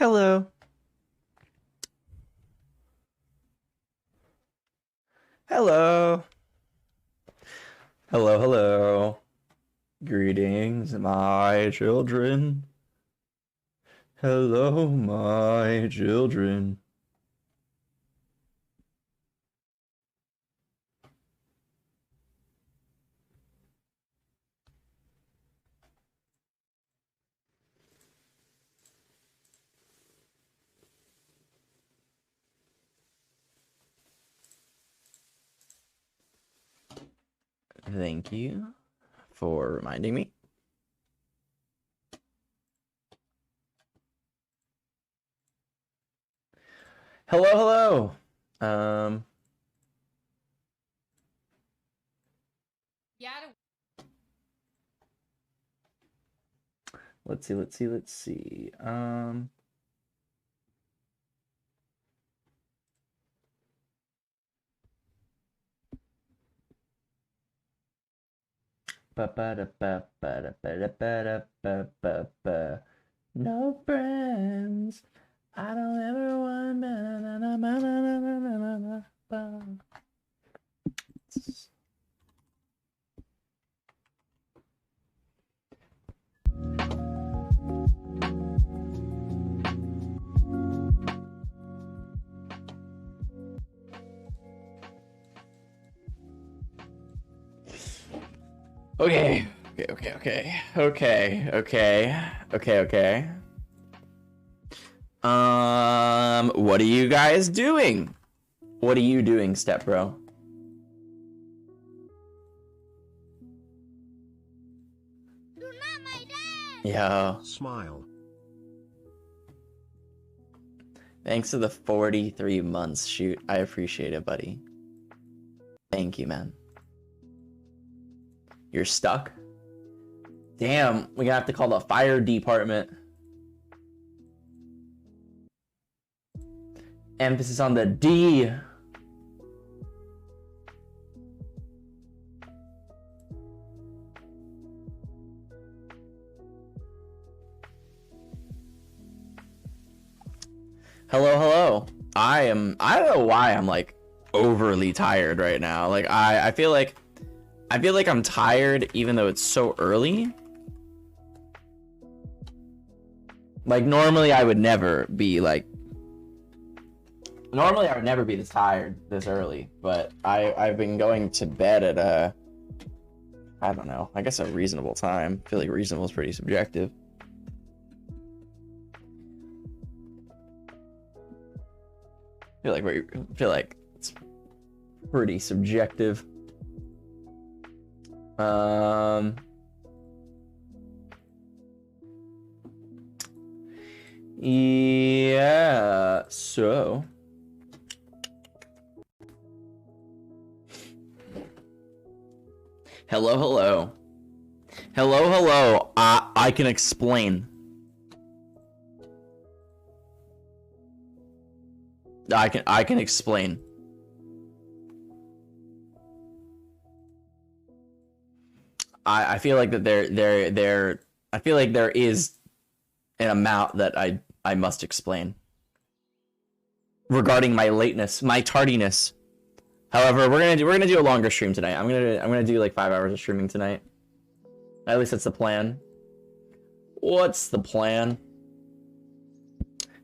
Hello. Hello. Hello, hello. Greetings, my children. Hello, my children. Thank you for reminding me. Hello, hello. Um, Yeah. let's see. Ba ba da ba ba da ba da ba da ba ba ba. No friends. I don't ever want. Na, na, na, na, na, na, na, na, na, na, ba. Okay. Okay. What are you guys doing? What are you doing, Step Bro? You're not my dad. Yo. Smile. Thanks for the 43 months. Shoot, I appreciate it, buddy. Thank you, man. You're stuck? Damn, we're gonna have to call the fire department. Emphasis on the D. Hello, hello. I don't know why I'm like overly tired right now. Like I feel like I'm tired even though it's so early. Like normally I would never be this tired this early, but I've been going to bed at I don't know, I guess a reasonable time. I feel like reasonable is pretty subjective. I feel like it's pretty subjective. Yeah, so hello. I can explain. I can explain. I feel like that I feel like there is an amount that I must explain regarding my lateness, my tardiness. However, we're gonna do a longer stream tonight. I'm gonna do like 5 hours of streaming tonight. At least that's the plan. What's the plan?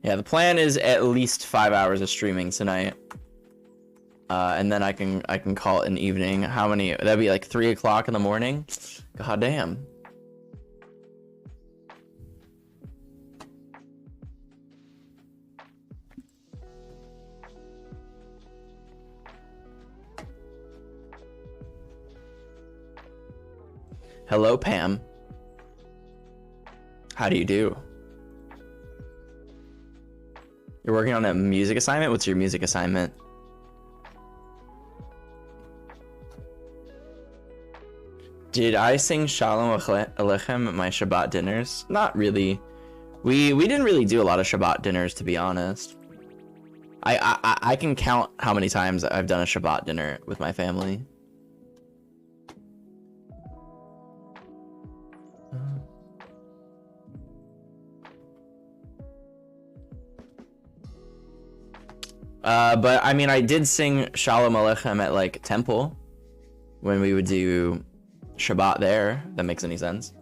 Yeah, the plan is at least 5 hours of streaming tonight. And then I can call it an evening. How many? That'd be like 3 o'clock in the morning. God damn. Hello, Pam. How do you do? You're working on a music assignment? What's your music assignment? Did I sing Shalom Aleichem at my Shabbat dinners? Not really. We didn't really do a lot of Shabbat dinners, to be honest. I can count how many times I've done a Shabbat dinner with my family. But I mean, I did sing Shalom Aleichem at like temple when we would do Shabbat there. If that makes any sense.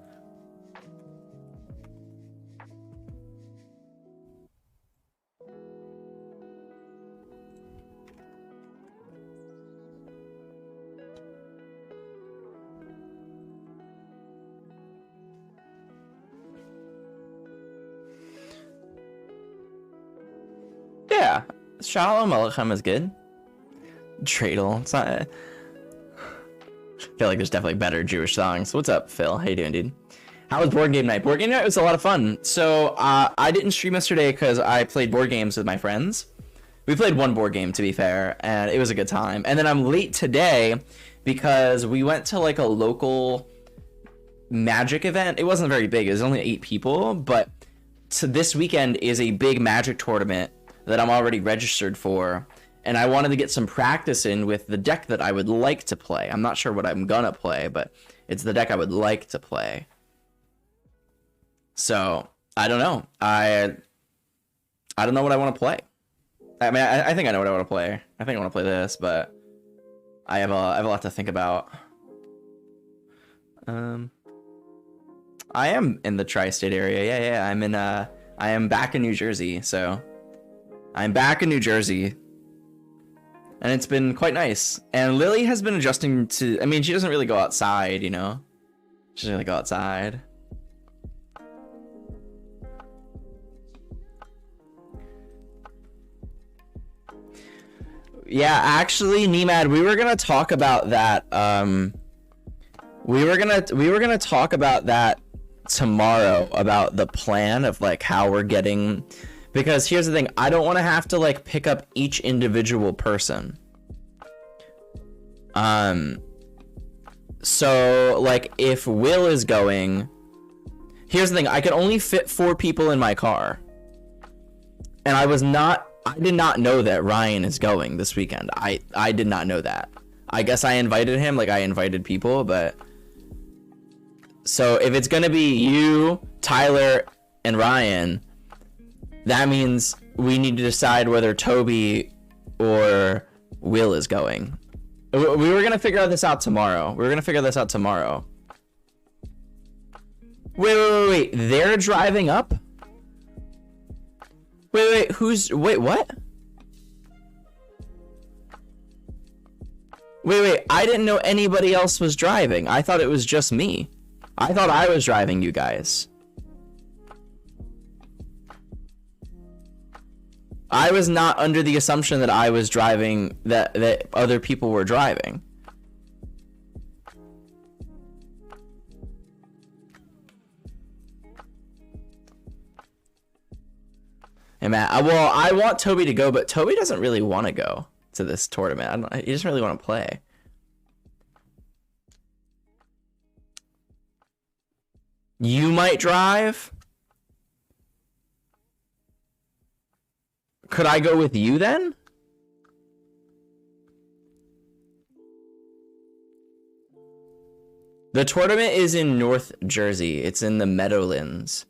Yeah, Shalom Aleichem is good. Dreidel, it's not. I feel like there's definitely better Jewish songs. What's up, Phil? How you doing, dude? How was board game night? Board game night was a lot of fun. So I didn't stream yesterday because I played board games with my friends. We played one board game, to be fair, and it was a good time. And then I'm late today because we went to like a local Magic event. It wasn't very big. It was only 8 people, but so this weekend is a big Magic tournament that I'm already registered for, and I wanted to get some practice in with the deck that I would like to play. I'm not sure what I'm gonna play, but it's the deck I would like to play. So I don't know. I don't know what I want to play. I mean, I think I know what I want to play. I think I want to play this, but I have a lot to think about. I am in the tri-state area. Yeah. I am back in New Jersey, so I'm back in New Jersey, and it's been quite nice. And Lily has been adjusting to, I mean, she doesn't really go outside, you know? She doesn't really go outside. Yeah, actually, Nemad, we were gonna talk about that. We were gonna talk about that tomorrow, about the plan of like how we're getting. Because here's the thing, I don't want to have to like pick up each individual person. So like if Will is going, here's the thing, I can only fit 4 people in my car. And I did not know that Ryan is going this weekend. I did not know that. I guess I invited him, like I invited people, but so if it's gonna be you, Tyler, and Ryan, that means we need to decide whether Toby or Will is going. We were gonna figure this out tomorrow. Wait. They're driving up? Wait, what? Wait, I didn't know anybody else was driving. I thought it was just me. I thought I was driving you guys. I was not under the assumption that I was driving, that other people were driving. Hey, Matt, well, I want Toby to go, but Toby doesn't really want to go to this tournament. He doesn't really want to play. You might drive? Could I go with you then? The tournament is in North Jersey. It's in the Meadowlands,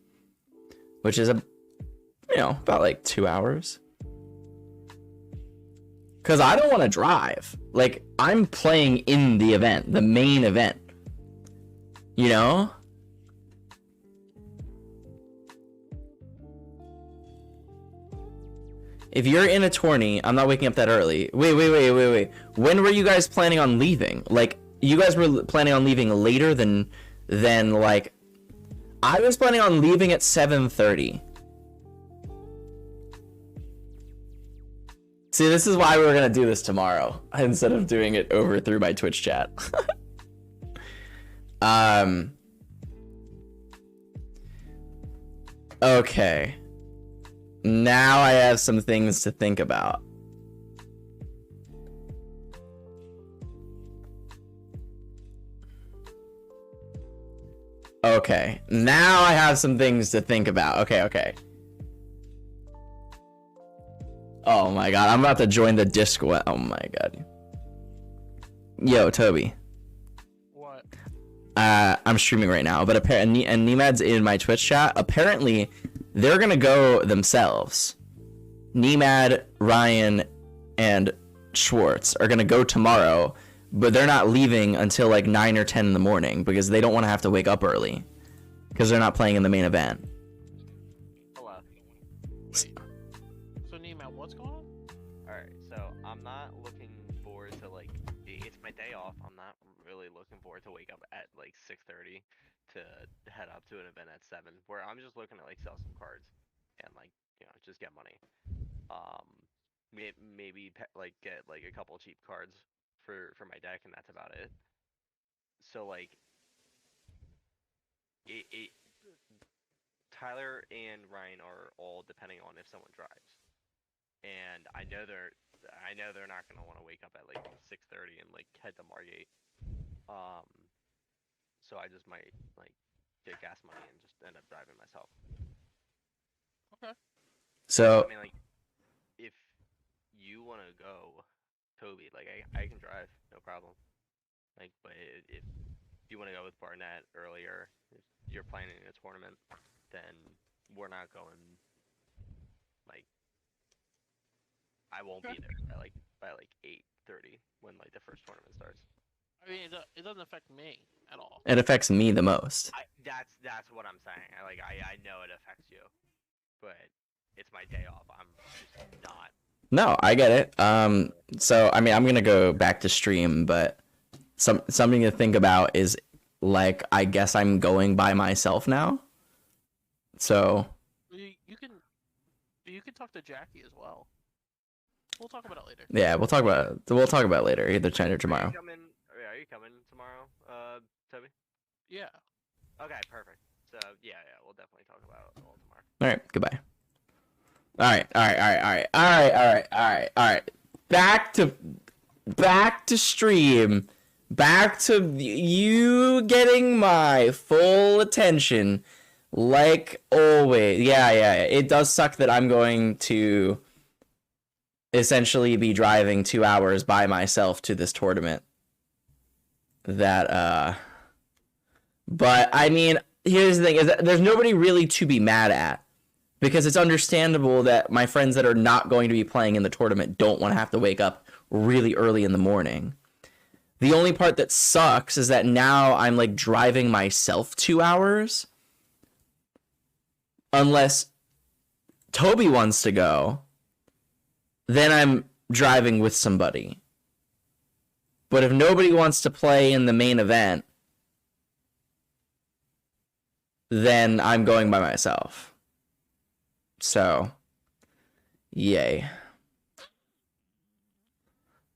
which is about like 2 hours. Cause I don't want to drive. Like I'm playing in the event, the main event. You know? If you're in a tourney, I'm not waking up that early. Wait. When were you guys planning on leaving? Like, you guys were planning on leaving later than like, I was planning on leaving at 7:30. See, this is why we were gonna do this tomorrow instead of doing it over through my Twitch chat. Okay. Now I have some things to think about. Okay, now I have some things to think about. Okay. Oh my god, I'm about to join the Discord. Oh my god. Yo, Toby. What? I'm streaming right now, but apparently, and Nemad's in my Twitch chat. Apparently, they're gonna go themselves. Nemad, Ryan, and Schwartz are gonna go tomorrow, but they're not leaving until like 9 or 10 in the morning because they don't want to have to wake up early because they're not playing in the main event. Hello. Wait. So Nima, what's going on? Alright, so I'm not looking forward to like it's my day off. I'm not really looking forward to wake up at like 6:30 to head up to an event at 7 where I'm just looking to like sell some cards and like, you know, just get money. Maybe like get like a couple cheap cards for my deck and that's about it. So like it Tyler and Ryan are all depending on if someone drives. And I know they're not gonna want to wake up at like 6:30 and like head to Margate. So I just might like get gas money and just end up driving myself. Okay. So I mean, like, if you want to go, Toby, like I can drive, no problem. Like, but if you want to go with Barnett earlier, if you're planning a tournament, then we're not going. Like, I won't be there by like 8:30 when like the first tournament starts. I mean, it doesn't affect me at all. it affects me the most. That's what I'm saying. I know it affects you, but it's my day off. I'm just not. No, I get it. So I mean, I'm gonna go back to stream, but something to think about is like I guess I'm going by myself now. So You can talk to Jackie as well. We'll talk about it later. yeah, we'll talk about it later, either tonight or tomorrow. Are you coming tomorrow, Toby? Yeah. Okay, perfect. So yeah, we'll definitely talk about it all tomorrow. All right, goodbye. All right. Back to stream. Back to you getting my full attention, like always. Yeah. It does suck that I'm going to essentially be driving 2 hours by myself to this tournament. But I mean, here's the thing: is that there's nobody really to be mad at. Because it's understandable that my friends that are not going to be playing in the tournament don't want to have to wake up really early in the morning. The only part that sucks is that now I'm like driving myself 2 hours. Unless Toby wants to go, then I'm driving with somebody. But if nobody wants to play in the main event, then I'm going by myself. So, yay.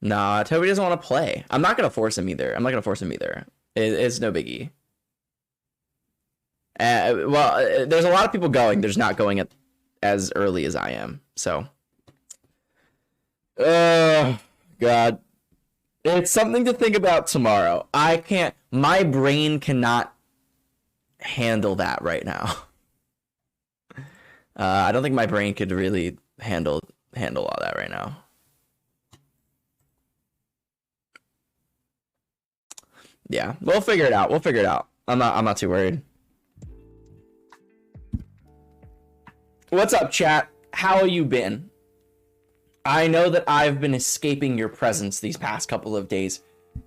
Nah, Toby doesn't want to play. I'm not going to force him either. It's no biggie. Well, there's a lot of people going. There's not going as early as I am. So, God. It's something to think about tomorrow. My brain cannot handle that right now. I don't think my brain could really handle all that right now. Yeah, we'll figure it out. I'm not too worried. What's up, chat? How you been? I know that I've been escaping your presence these past couple of days,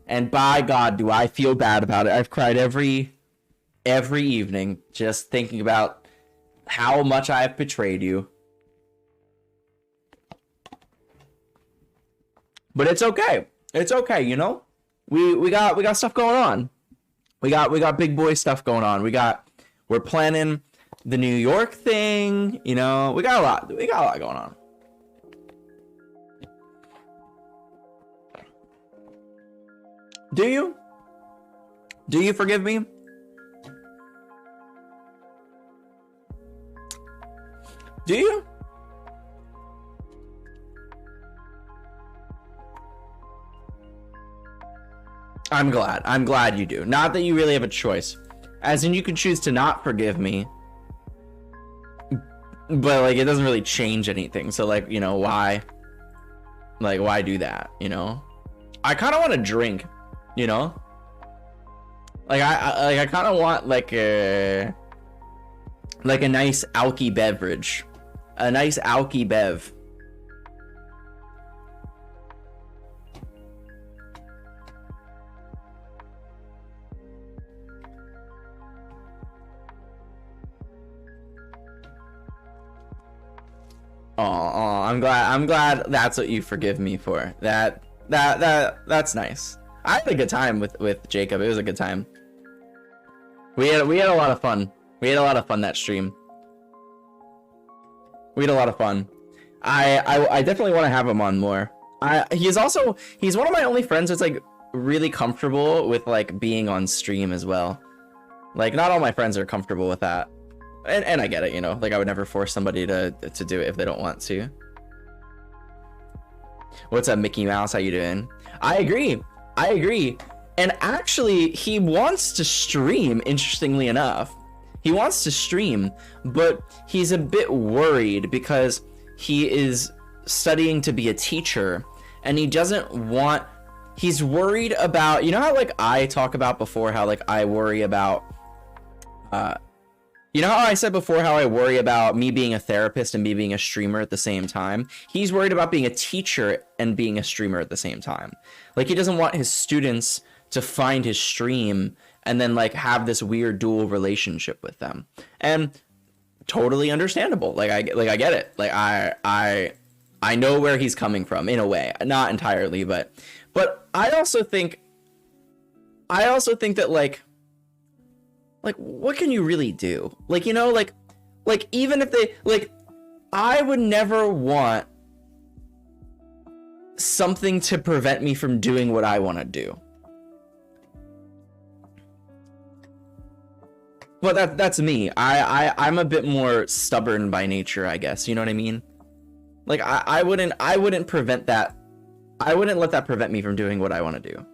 and by God, do I feel bad about it. I've cried every evening just thinking about how much I have betrayed you. But it's okay. It's okay, you know? We got stuff going on. We got big boy stuff going on. We're planning the New York thing, you know. We got a lot going on. Do you? Do you forgive me? Do you? I'm glad you do. Not that you really have a choice. As in, you can choose to not forgive me. But, like, it doesn't really change anything. So, like, you know, why? Like, why do that, you know? I kind of want to drink, you know? Like, I kind of want, like a nice alky beverage. A nice alky bev. I'm glad that's what you forgive me for. That's nice. I had a good time with Jacob. It was a good time. We had a lot of fun. We had a lot of fun that stream. We had a lot of fun. I definitely want to have him on more. He's one of my only friends that's like really comfortable with like being on stream as well. Like not all my friends are comfortable with that. And I get it, you know, like I would never force somebody to do it if they don't want to. What's up, Mickey Mouse? How you doing? I agree. And actually, he wants to stream, interestingly enough. He wants to stream, but he's a bit worried because he is studying to be a teacher and he doesn't want, he's worried about, you know how like I talk about before how like I worry about, you know how I said before how I worry about me being a therapist and me being a streamer at the same time? He's worried about being a teacher and being a streamer at the same time. Like he doesn't want his students to find his stream and then like have this weird dual relationship with them. And totally understandable. Like I get it. Like I know where he's coming from in a way, not entirely, but I also think that like what can you really do? Like, you know, like even if they like, I would never want something to prevent me from doing what I want to do. But that's me. I'm a bit more stubborn by nature, I guess. You know what I mean? Like I wouldn't prevent that. I wouldn't let that prevent me from doing what I want to do.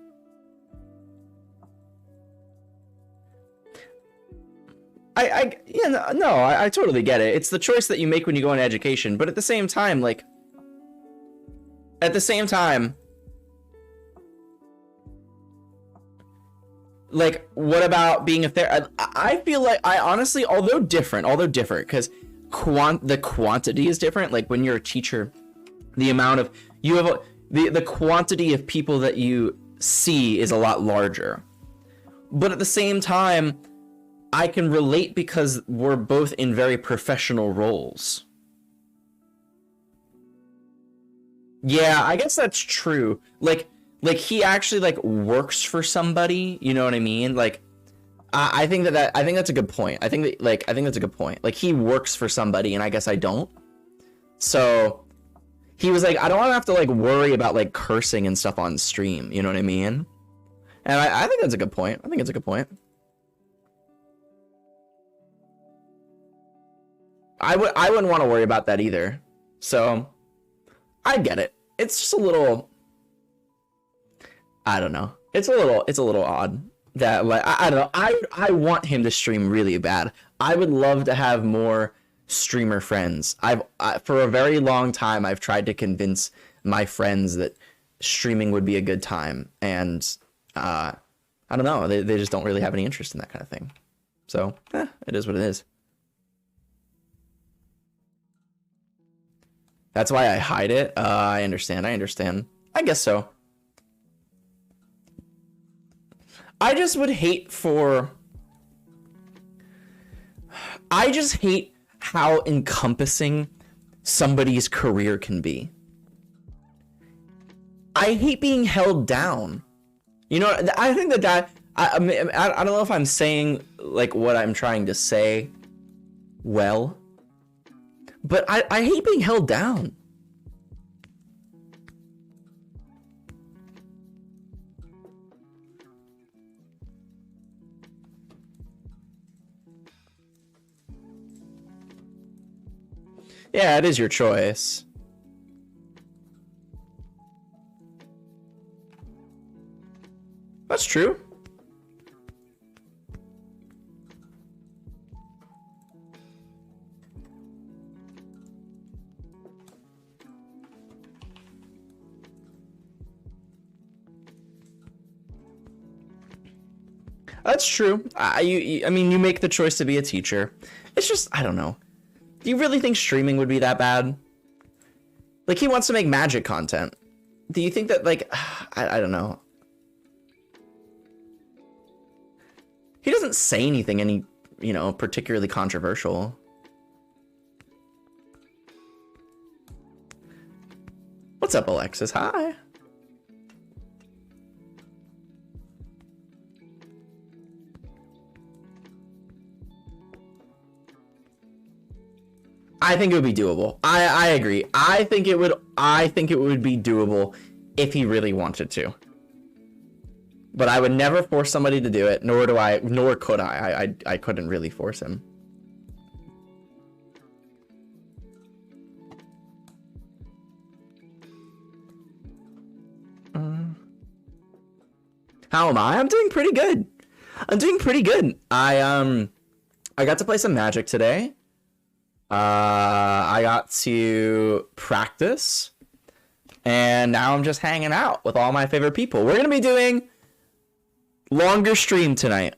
I totally get it. It's the choice that you make when you go into education, but at the same time, like what about being a therapist? I feel like I honestly, although different, because the quantity is different. Like when you're a teacher, the amount of the quantity of people that you see is a lot larger. But at the same time, I can relate because we're both in very professional roles. Yeah, I guess that's true. Like he actually like works for somebody, you know what I mean? Like I think that's a good point. I think that's a good point. Like he works for somebody and I guess I don't. So he was like, I don't want to have to like worry about like cursing and stuff on stream, you know what I mean? And I think that's a good point. I think it's a good point. I wouldn't want to worry about that either. So I get it. It's just a little, I don't know. It's a little odd that like I don't know. I want him to stream really bad. I would love to have more streamer friends. For a very long time I've tried to convince my friends that streaming would be a good time, and I don't know. They just don't really have any interest in that kind of thing. So it is what it is. That's why I hide it. I understand. I guess so. I just hate how encompassing somebody's career can be. I hate being held down. You know, I think that I don't know if I'm saying like what I'm trying to say well. But I hate being held down. Yeah, it is your choice. That's true. That's true. I mean, you make the choice to be a teacher. It's just, I don't know. Do you really think streaming would be that bad? Like, he wants to make magic content. Do you think that, like, I don't know. He doesn't say anything particularly controversial. What's up, Alexis? Hi. I think it would be doable. I agree. I think it would be doable if he really wanted to. But I would never force somebody to do it, nor could I. I couldn't really force him. How am I? I'm doing pretty good. I got to play some Magic today. I got to practice, and now I'm just hanging out with all my favorite people. We're gonna be doing longer stream tonight.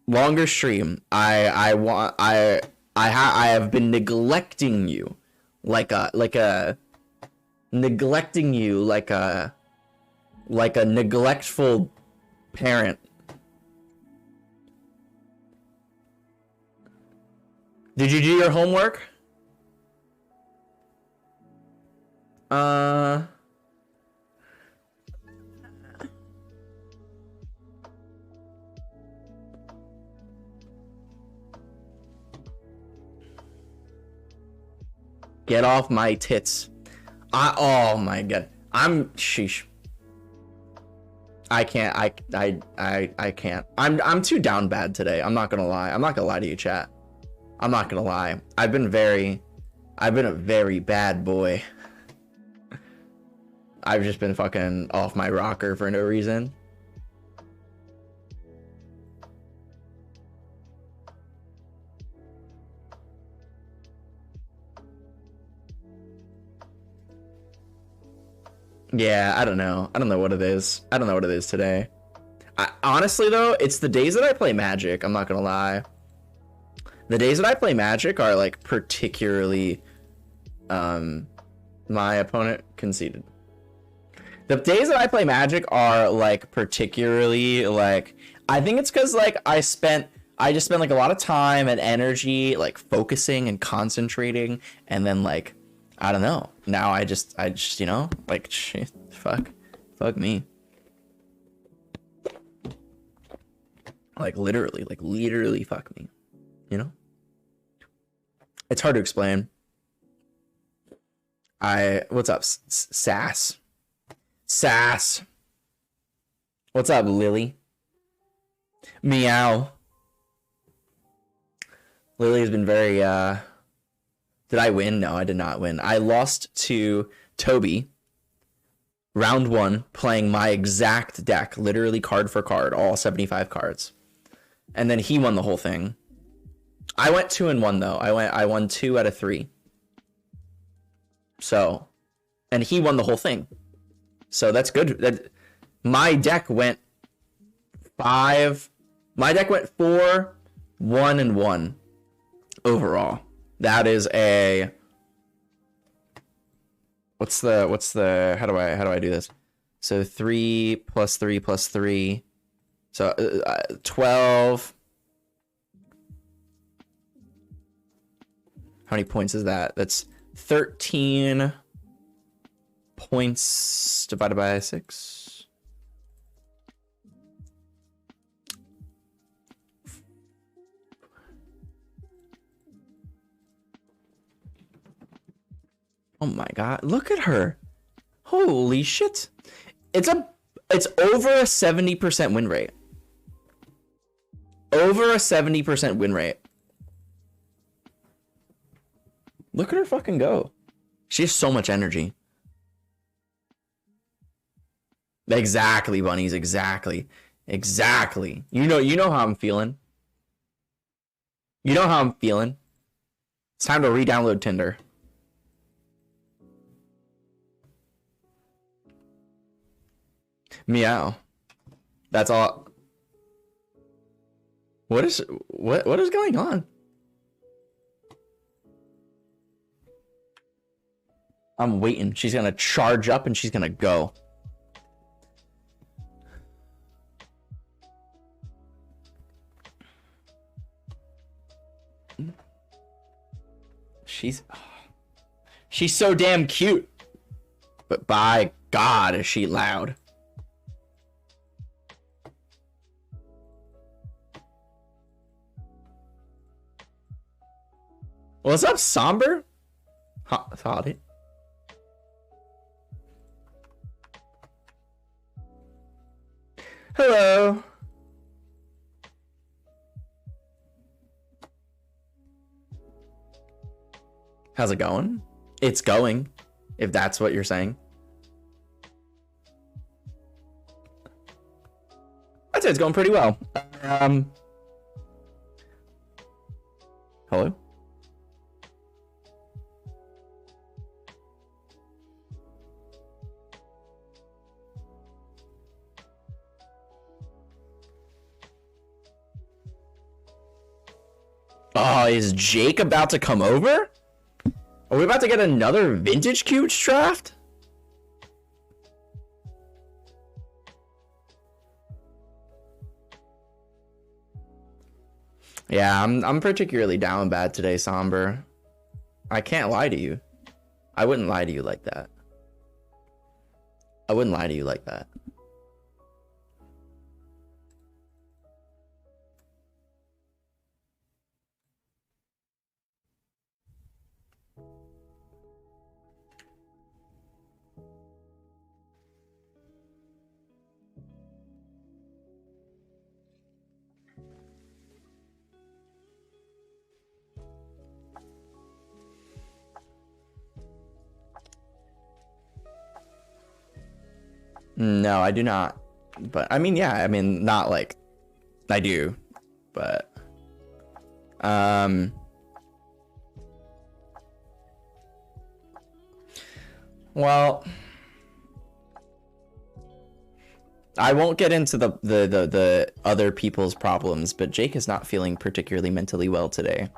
Longer stream. I have been neglecting you like a neglectful parent. Did you do your homework? Get off my tits. Oh my god. Sheesh. I can't. I can't. I'm too down bad today. I'm not gonna lie. I'm not gonna lie to you, chat. I'm not gonna lie. I've been a very bad boy. I've just been fucking off my rocker for no reason. Yeah, I don't know. I don't know what it is. I don't know what it is today. Honestly, though, it's the days that I play Magic. I'm not gonna lie. The days that I play Magic are, like, particularly... my opponent conceded. The days that I play Magic are, like, particularly, like... I think it's because, like, I just spent, like, a lot of time and energy, like, focusing and concentrating, and then, like... I don't know. Now I just, you know, like, shit, fuck me. Like, literally fuck me, you know? It's hard to explain. What's up, Sass? What's up, Lily? Meow. Lily has been very, Did I win? No, I did not win. I lost to Toby. Round 1, playing my exact deck, literally card for card, all 75 cards. And then he won the whole thing. I went 2-1 though. I won 2 out of 3. So, and he won the whole thing. So that's good. My deck went 4, 1-1 overall. That is a what's the how do I do this? So 3 plus 3 plus 3. So 12. How many points is that? That's 13 points divided by 6. Oh my god, look at her. Holy shit. It's over a 70% win rate. Over a 70% win rate. Look at her fucking go. She has so much energy. Exactly, bunnies, exactly. Exactly. You know how I'm feeling. You know how I'm feeling. It's time to re-download Tinder. Meow. That's all. What is going on? I'm waiting. She's gonna charge up and she's gonna go. She's so damn cute. But by God, is she loud. What's up, Somber? Howdy. Hello. How's it going? It's going, if that's what you're saying. I'd say it's going pretty well. Hello? Oh, is Jake about to come over? Are we about to get another vintage Cooch draft? Yeah, I'm particularly down bad today, Somber. I can't lie to you. I wouldn't lie to you like that. I wouldn't lie to you like that. No, I do not. But I mean, yeah, I mean, not like I do, but well, I won't get into the other people's problems, but Jake is not feeling particularly mentally well today.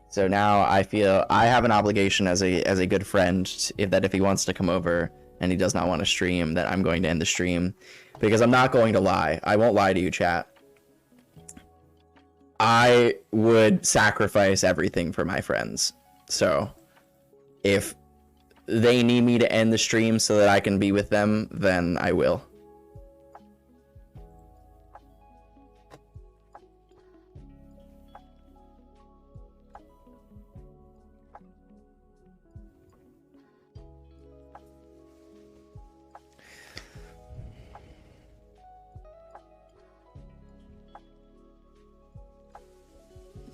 So now I feel I have an obligation as a good friend, if he wants to come over and he does not want to stream, that I'm going to end the stream, because I'm not going to lie. I won't lie to you, chat. I would sacrifice everything for my friends. So if they need me to end the stream so that I can be with them, then I will.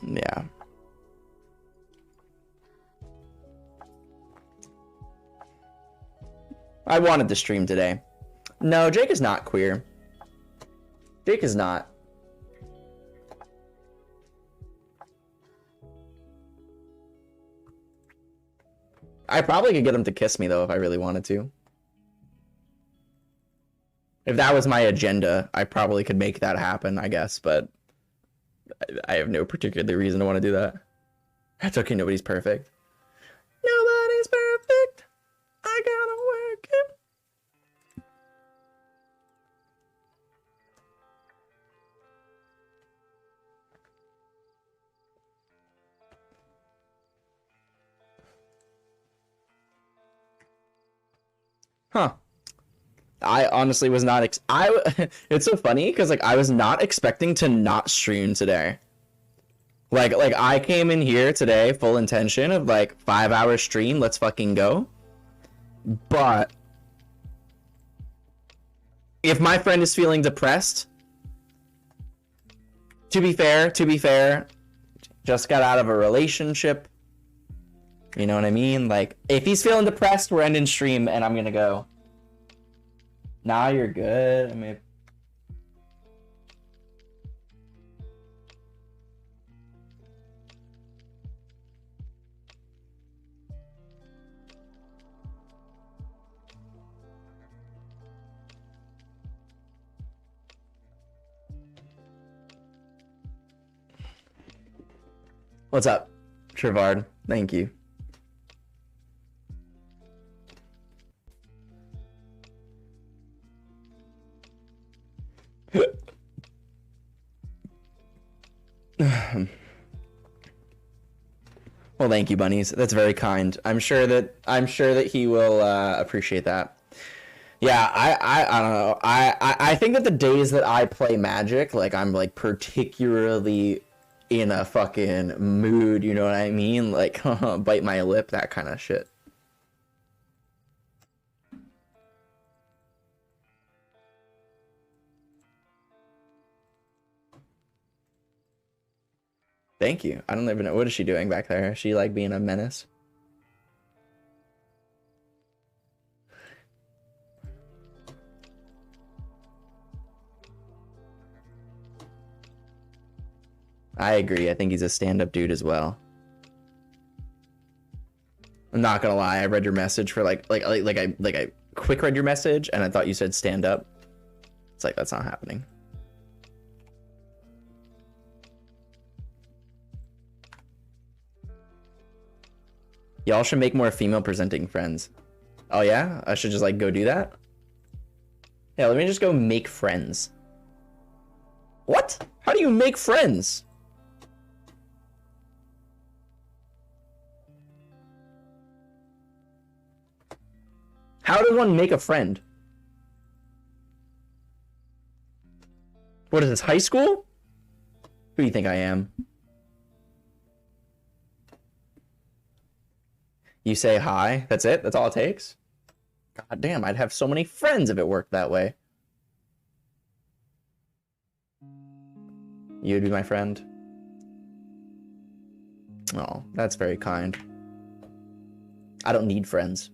Yeah. I wanted to stream today. No, Jake is not queer. Jake is not. I probably could get him to kiss me, though, if I really wanted to. If that was my agenda, I probably could make that happen, I guess, but I have no particular reason to want to do that. That's okay, nobody's perfect. Nobody's perfect. I gotta work it. Huh. I honestly was not it's so funny because like I was not expecting to not stream today. Like I came in here today full intention of like 5-hour stream, let's fucking go. But if my friend is feeling depressed, to be fair, just got out of a relationship. You know what I mean? Like if he's feeling depressed, we're ending stream and I'm gonna go. Nah, you're good. I mean, what's up, Trevard? Thank you. Well, thank you, bunnies. That's very kind. I'm sure that he will appreciate that. Yeah, I don't know. I think that the days that I play Magic, like I'm like particularly in a fucking mood, you know what I mean? Like bite my lip, that kind of shit. Thank you. I don't even know. What is she doing back there? Is she like being a menace? I agree. I think he's a stand-up dude as well. I'm not gonna lie. I read your message for like I quick read your message and I thought you said stand up. It's like that's not happening. Y'all should make more female presenting friends. Oh yeah? I should just like go do that? Yeah, let me just go make friends. What? How do you make friends? How did one make a friend? What is this, high school? Who do you think I am? You say hi, that's it? That's all it takes? God damn, I'd have so many friends if it worked that way. You'd be my friend? Oh, that's very kind. I don't need friends.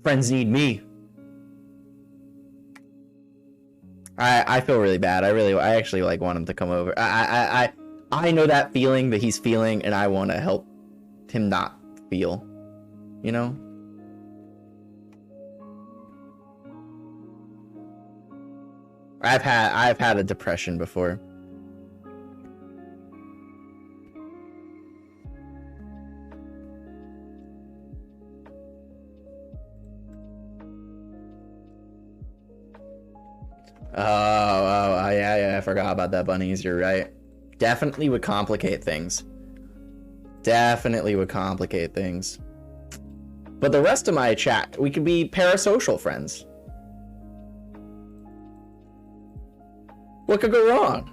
Friends need me. I feel really bad. I actually like want him to come over. I know that feeling that he's feeling, and I want to help him not feel. You know? I've had a depression before. Oh, yeah, I forgot about that, bunnies. You're right. Definitely would complicate things. Definitely would complicate things. But the rest of my chat, we could be parasocial friends. What could go wrong?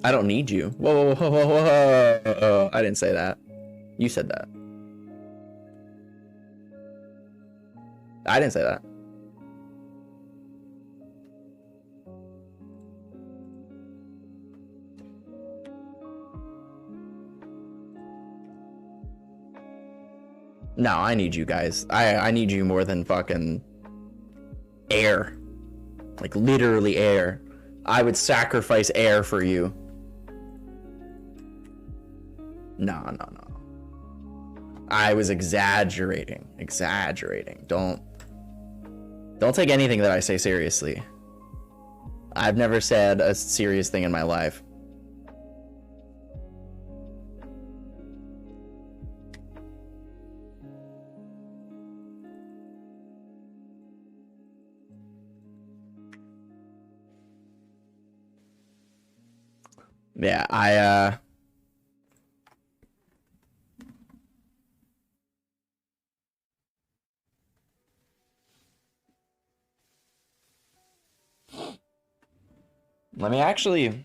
I don't need you. Whoa, whoa, whoa, whoa, whoa, whoa. I didn't say that. You said that. I didn't say that. No, I need you guys. I need you more than fucking air. Like literally air. I would sacrifice air for you. No. I was exaggerating. Don't take anything that I say seriously. I've never said a serious thing in my life. Yeah, let me actually...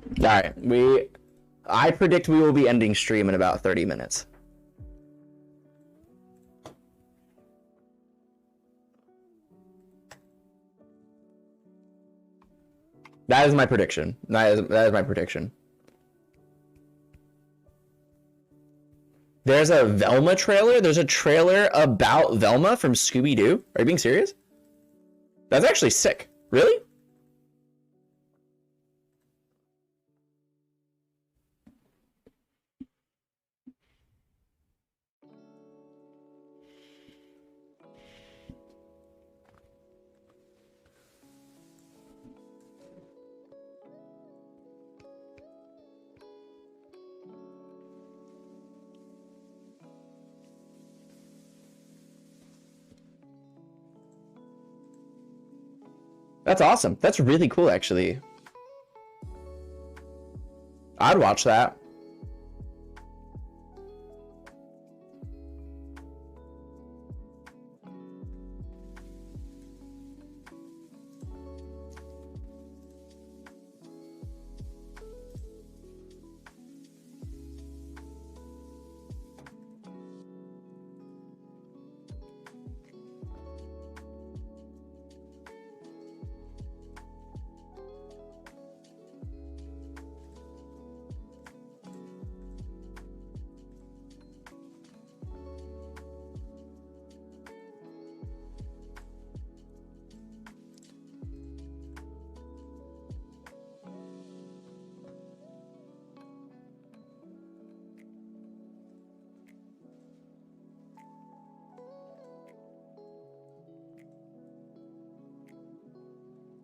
All right, I predict we will be ending stream in about 30 minutes. That is my prediction. That is my prediction. There's a Velma trailer? There's a trailer about Velma from Scooby-Doo? Are you being serious? That's actually sick. Really? That's awesome. That's really cool, actually. I'd watch that.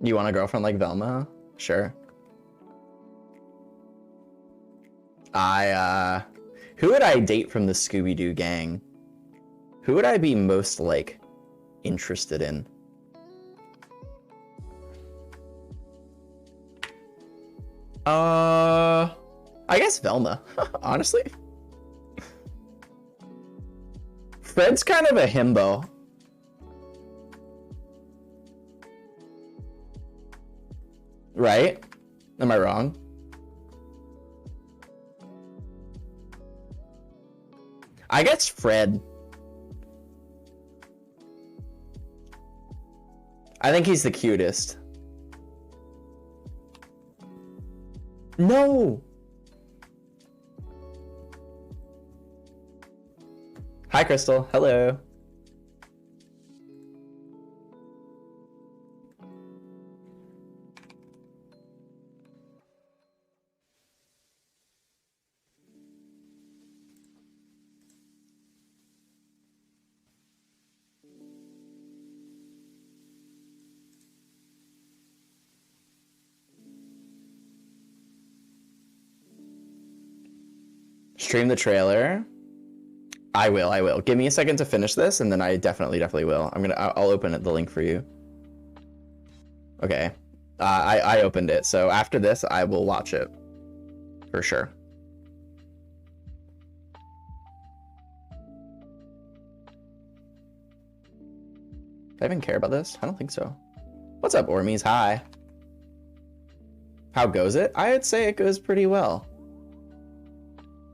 You want a girlfriend like Velma? Sure. Who would I date from the Scooby-Doo gang? Who would I be most, like, interested in? I guess Velma, honestly. Fred's kind of a himbo. Right? Am I wrong? I guess Fred. I think he's the cutest. No! Hi, Crystal. Hello. Stream the trailer. I will. Give me a second to finish this, and then I definitely will. I'll open the link for you. Okay. I opened it, so after this, I will watch it. For sure. Do I even care about this? I don't think so. What's up, Ormies? Hi. How goes it? I'd say it goes pretty well.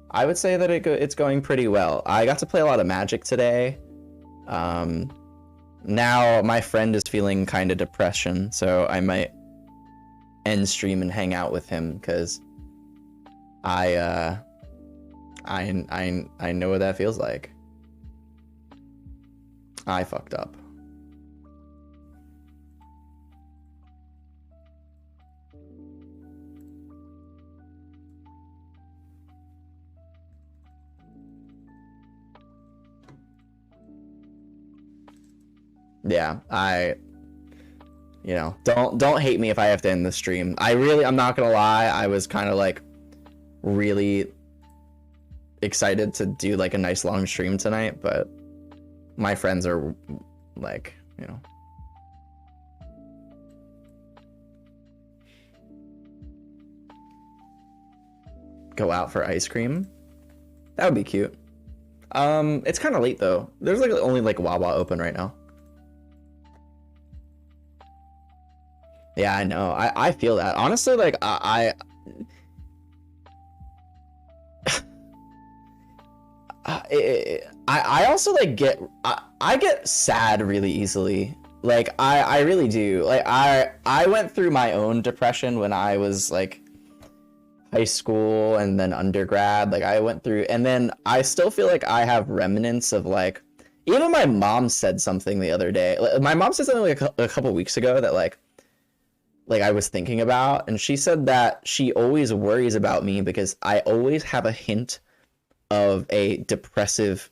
I would say that it's going pretty well. I got to play a lot of Magic today. Now my friend is feeling kind of depression, so I might end stream and hang out with him because I know what that feels like. I fucked up. Yeah, don't hate me if I have to end the stream. I'm not gonna lie, I was kind of like really excited to do like a nice long stream tonight, but my friends are like, go out for ice cream. That would be cute. It's kind of late though. There's like only like Wawa open right now. Yeah, I know. I feel that. Honestly, like I also like I get sad really easily. Like I really do. Like I went through my own depression when I was like high school and then undergrad. Like I went through, and then I still feel like I have remnants of like, even my mom said something the other day. My mom said something like a couple weeks ago that like I was thinking about, and she said that she always worries about me because I always have a hint of a depressive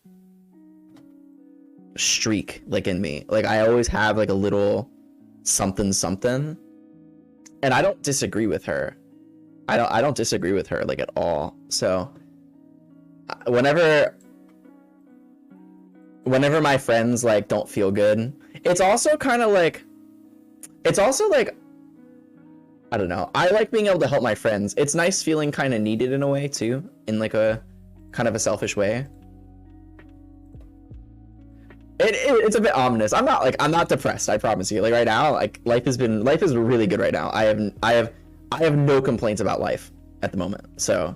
streak like in me. Like I always have like a little something something, and I don't disagree with her. I don't disagree with her like at all. So whenever my friends like don't feel good, it's also like I don't know. I like being able to help my friends. It's nice feeling kind of needed in a way too, in like a kind of a selfish way. It's a bit ominous. I'm not depressed, I promise you. Like right now, like life is really good right now. I have no complaints about life at the moment. So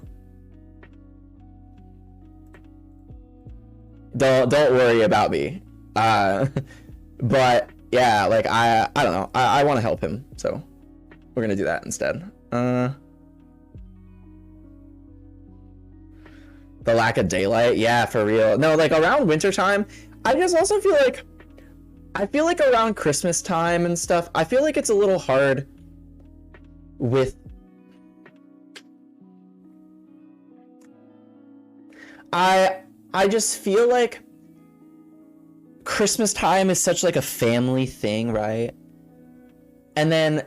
don't worry about me. But yeah, like I don't know. I want to help him, so we're gonna do that instead. The lack of daylight, yeah, for real. No, like around wintertime, I just also feel like around Christmas time and stuff, I feel like it's a little hard with I just feel like Christmas time is such like a family thing, right? And then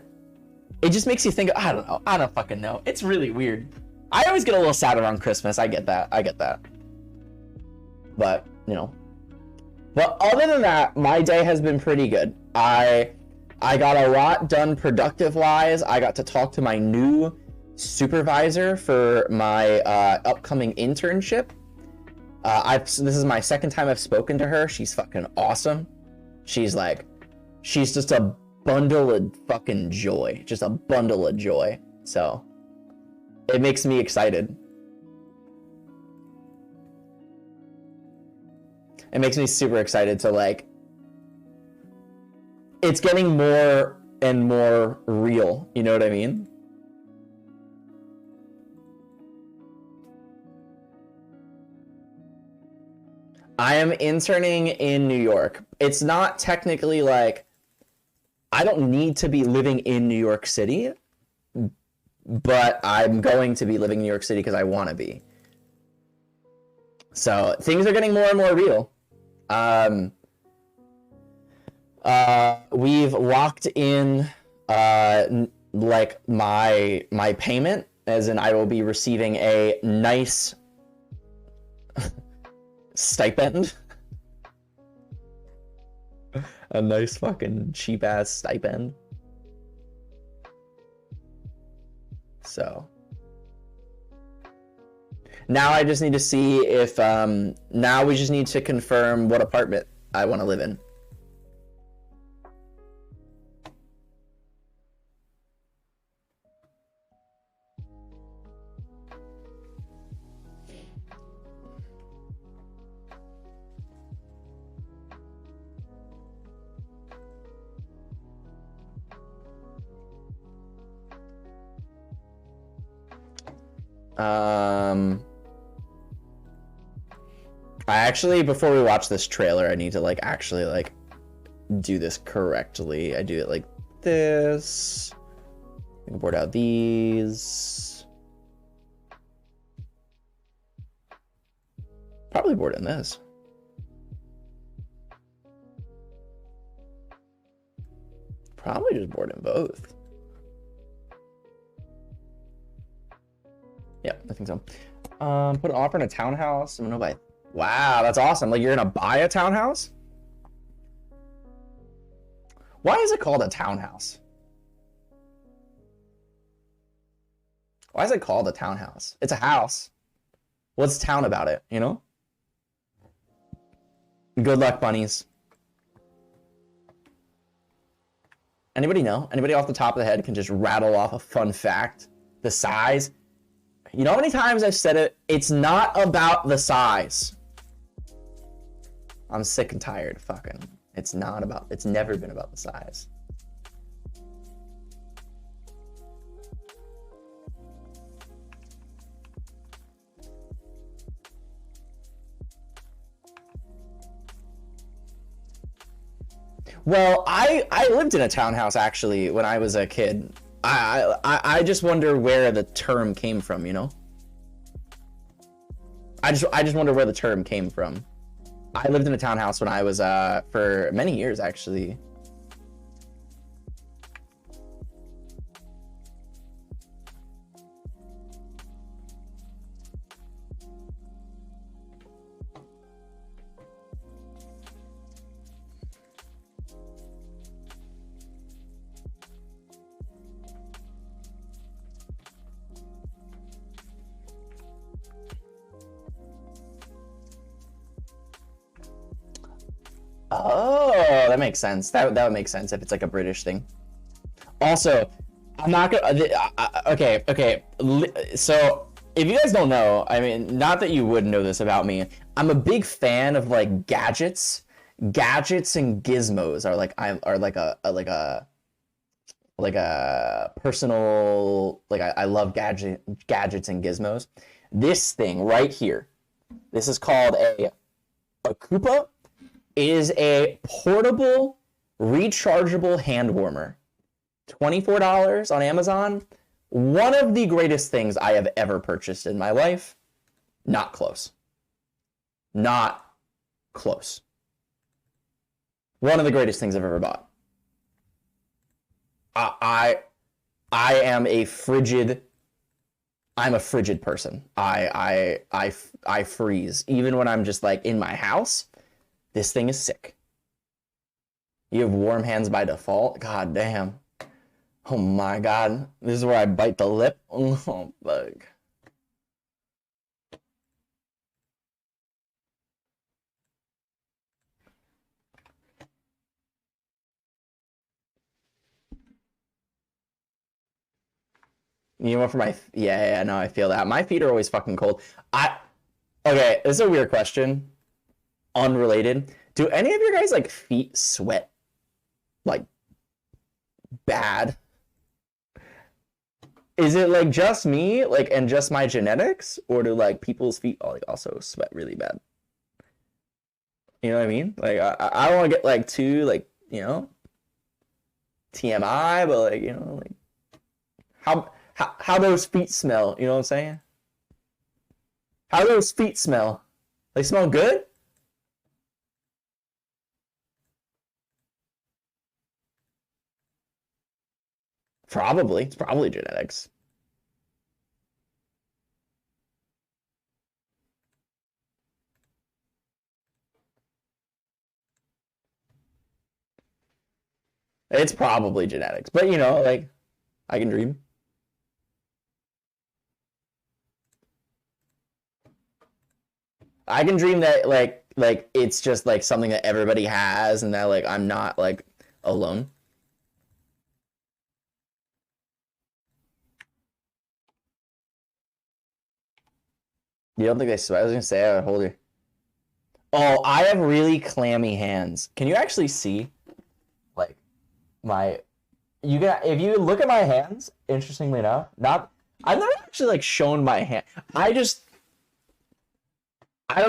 it just makes you think, I don't know. I don't fucking know. It's really weird. I always get a little sad around Christmas. I get that. But, you know. But other than that, my day has been pretty good. I got a lot done productive-wise. I got to talk to my new supervisor for my upcoming internship. This is my second time I've spoken to her. She's fucking awesome. She's just a bundle of fucking joy. Just a bundle of joy. So it makes me excited. It makes me super excited to like, it's getting more and more real. You know what I mean? I am interning in New York. It's not technically like, I don't need to be living in New York City, but I'm going to be living in New York City because I want to be. So things are getting more and more real. We've locked in like my payment, as in I will be receiving a nice stipend. A nice fucking cheap ass stipend. So now I just need to see if now we just need to confirm what apartment I want to live in. I actually, before we watch this trailer, I need to like actually like do this correctly. I do it like this. I can board out these. Probably board in this. Probably just board in both. Yeah, I think so. Put an offer in a townhouse. I'm gonna buy. Wow, that's awesome. Like you're gonna buy a townhouse? Why is it called a townhouse? Why is it called a townhouse? It's a house. What's town about it, you know? Good luck, bunnies. Anybody know? Anybody off the top of the head can just rattle off a fun fact? The size? You know how many times I've said it? It's not about the size. I'm sick and tired of fucking. It's never been about the size. Well, I lived in a townhouse actually when I was a kid. I just wonder where the term came from, you know? I just wonder where the term came from. I lived in a townhouse when I was for many years actually. Oh, that makes sense. That would make sense if it's like a British thing. Also, I'm not gonna. Okay. So if you guys don't know, I mean, not that you would know this about me, I'm a big fan of like gadgets. Gadgets and gizmos are like a personal, like I love gadgets and gizmos. This thing right here, this is called a Koopa. It is a portable, rechargeable hand warmer. $24 on Amazon. One of the greatest things I have ever purchased in my life. Not close. Not close. One of the greatest things I've ever bought. I'm a frigid person. I freeze even when I'm just like in my house. This thing is sick. You have warm hands by default. God damn. Oh my god. This is where I bite the lip. Oh bug. You know, for my yeah, no, I feel that. My feet are always fucking cold. Okay, this is a weird question. Unrelated. Do any of your guys like feet sweat like bad? Is it like just me, like, and just my genetics, or do like people's feet also sweat really bad? You know what I mean? Like I don't want to get like too like, you know, TMI, but like, you know, like how those feet smell, you know what I'm saying? How those feet smell? They smell good? Probably. It's probably genetics. It's probably genetics. But, you know, like, I can dream. I can dream that, like it's just, like, something that everybody has and that, like, I'm not, like, alone. You don't think they sweat? I was gonna say I would hold her. Oh, I have really clammy hands. Can you actually see, like, if you look at my hands, interestingly enough, I've never actually like shown my hand. I don't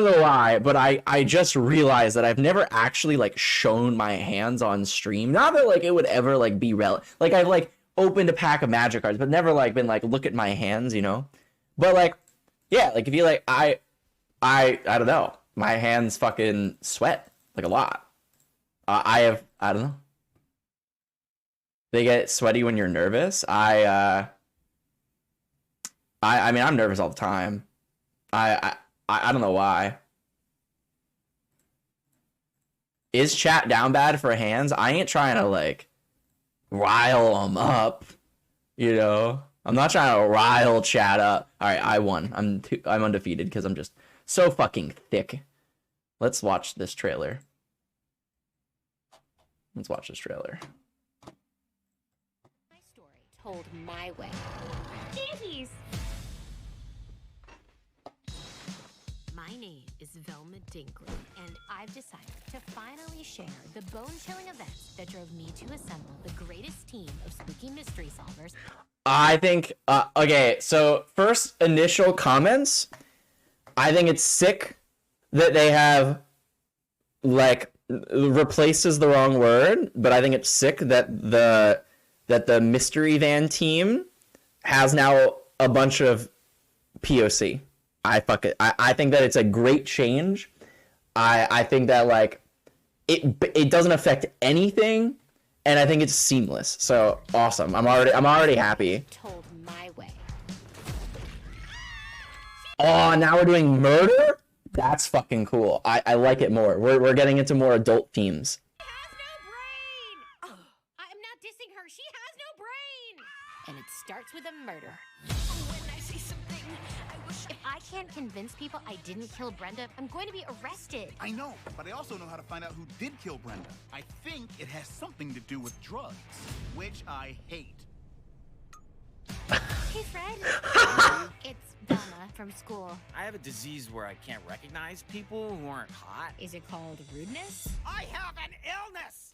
know why, but I just realized that I've never actually like shown my hands on stream. Not that like it would ever like be relevant. Like I've like opened a pack of magic cards, but never like been like look at my hands, you know. But like, yeah, like if you like I don't know. My hands fucking sweat like a lot. I don't know. They get sweaty when you're nervous. I mean I'm nervous all the time. I don't know why. Is chat down bad for hands? I ain't trying to like rile them up, you know. I'm not trying to rile chat up. All right, I won. I'm undefeated because I'm just so fucking thick. Let's watch this trailer. Let's watch this trailer. My story told my way. Jeez. My name is Velma Dinkley, and I've decided to finally share the bone-chilling events that drove me to assemble the greatest team of spooky mystery solvers. I think, okay, so first initial comments, I think it's sick that they have, like, replaced is the wrong word, but I think it's sick that the mystery van team has now a bunch of POC. I think that it's a great change. I think that, like, it doesn't affect anything, and I think it's seamless. So awesome. I'm already happy. Told my way. Oh, now we're doing murder? That's fucking cool. I like it more. We're getting into more adult themes. She has no brain! Oh, I'm not dissing her. She has no brain! And it starts with a murder. When I see something, I wish... If I can't convince people I didn't kill Brenda, I'm going to be arrested. I know, but I also know how to find out who did kill Brenda. I think it has something to do with drugs, which I hate. Hey, Fred. It's Velma from school. I have a disease where I can't recognize people who aren't hot. Is it called rudeness? I have an illness!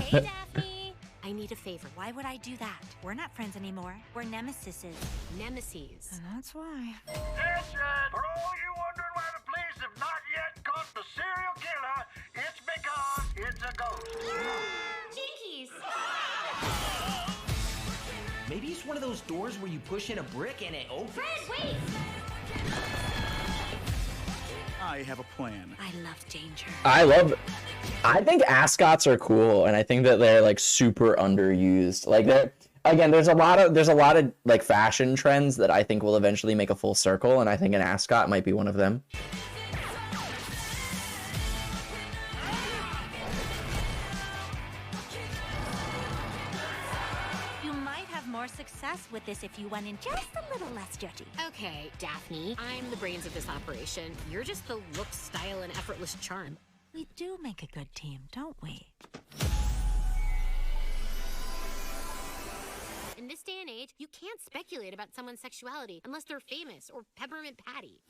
Hey, Daphne. I need a favor. Why would I do that? We're not friends anymore. We're nemesises. Nemesis. That's why. Attention! For all you wondering why the police have not yet caught the serial killer, it's because it's a ghost. Jinkies. Maybe it's one of those doors where you push in a brick and it opens. Fred, wait! I have a plan. I love danger. I think ascots are cool, and I think that they're, like, super underused. Like, there's a lot of like fashion trends that I think will eventually make a full circle, and I think an ascot might be one of them. You might have more success with this if you went in just a little less judgy. Okay, Daphne, I'm the brains of this operation. You're just the look, style, and effortless charm. We do make a good team, don't we? In this day and age, you can't speculate about someone's sexuality unless they're famous or Peppermint Patty.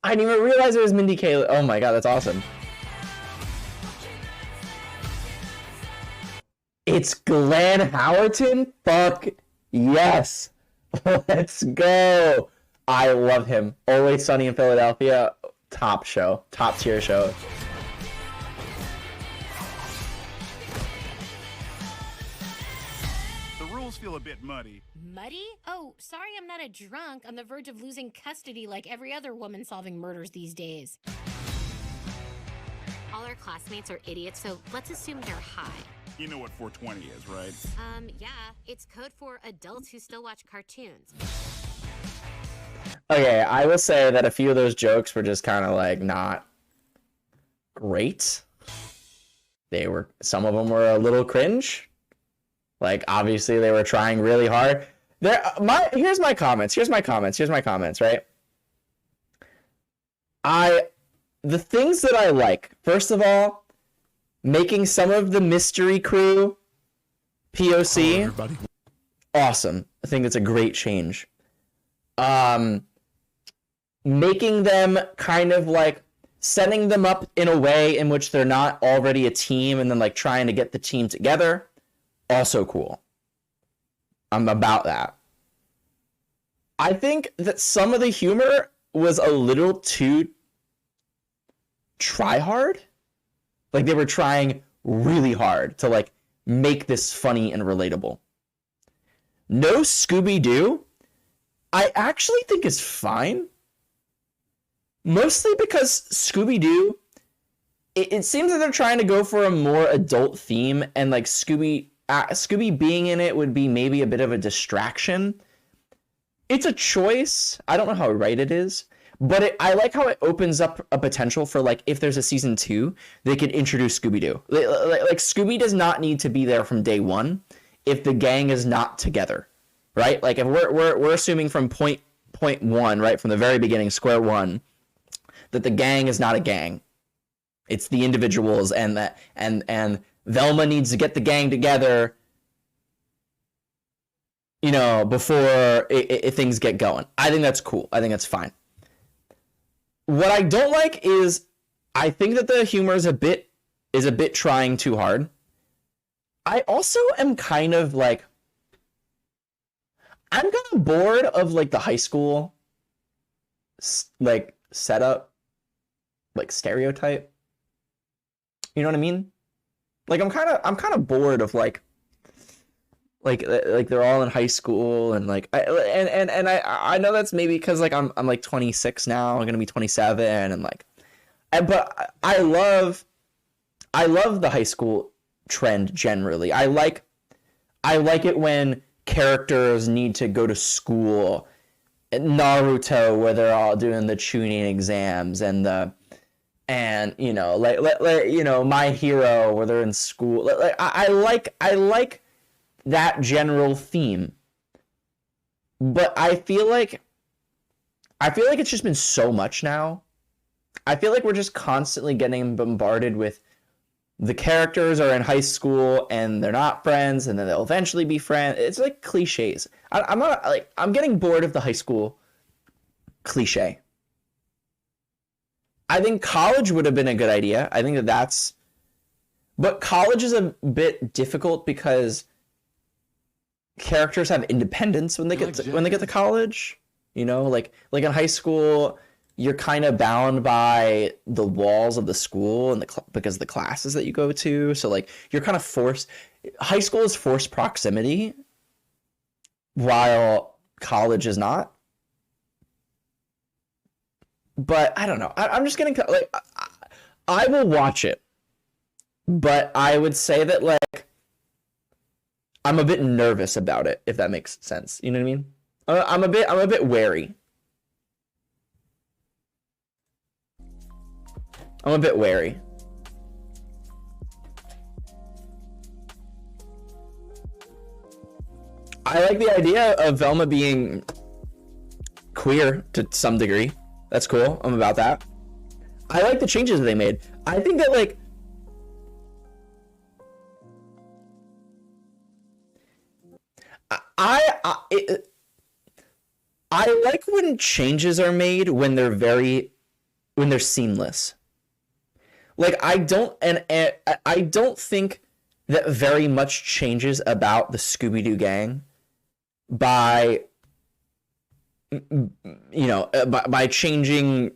I didn't even realize it was Mindy Kaling. Oh my god, that's awesome. It's Glenn Howerton? Fuck yes. Let's go. I love him. Always Sunny in Philadelphia. Top show. Top tier show. The rules feel a bit muddy. Muddy? Oh, sorry I'm not a drunk on the verge of losing custody like every other woman solving murders these days. All our classmates are idiots, so let's assume they're high. You know what 420 is, right? Yeah, it's code for adults who still watch cartoons. Okay, I will say that a few of those jokes were just kind of like not great. Some of them were a little cringe. Like, obviously they were trying really hard. Here's my comments, right? The things that I like, first of all, making some of the mystery crew POC, awesome. I think that's a great change. Making them kind of like setting them up in a way in which they're not already a team and then like trying to get the team together, also cool. I'm about that. I think that some of the humor was a little too try hard. Like, they were trying really hard to, like, make this funny and relatable. No Scooby-Doo, I actually think is fine. Mostly because Scooby-Doo, it seems that they're trying to go for a more adult theme, and, like, Scooby being in it would be maybe a bit of a distraction. It's a choice. I don't know how right it is. But I like how it opens up a potential for, like, if there's a season 2, they could introduce Scooby-Doo. Like Scooby does not need to be there from day one if the gang is not together, right? Like, if we're assuming from point 1, right, from the very beginning, square one, that the gang is not a gang. It's the individuals, and Velma needs to get the gang together, you know, before things get going. I think that's cool. I think that's fine. what I don't like is I think that the humor is a bit trying too hard. I also am kind of like, I'm kind of bored of like the high school like setup, like stereotype. You know what I mean? Like I'm kind of bored of like they're all in high school and like I know that's maybe because like I'm like 26 now, I'm gonna be 27 and like, but I love the high school trend generally. I like it when characters need to go to school. Naruto, where they're all doing the Chunin exams, and you know, like you know, My Hero, where they're in school. Like I like that general theme, but I feel like it's just been so much now. I feel like we're just constantly getting bombarded with the characters are in high school and they're not friends, and then they'll eventually be friends. It's like cliches. I'm not like, I'm getting bored of the high school cliche. I think college would have been a good idea. I think but college is a bit difficult because characters have independence when they get to college. You know, like in high school, you're kind of bound by the walls of the school and because of the classes that you go to. So like you're kind of forced. High school is forced proximity, while college is not. But I don't know. I'm just getting like, I will watch it, but I would say that like I'm a bit nervous about it, if that makes sense. You know what I mean? I'm a bit wary. I'm a bit wary. I like the idea of Velma being queer to some degree. That's cool. I'm about that. I like the changes that they made. I think that like I like when changes are made when they're seamless. Like I don't think that very much changes about the Scooby-Doo gang by by changing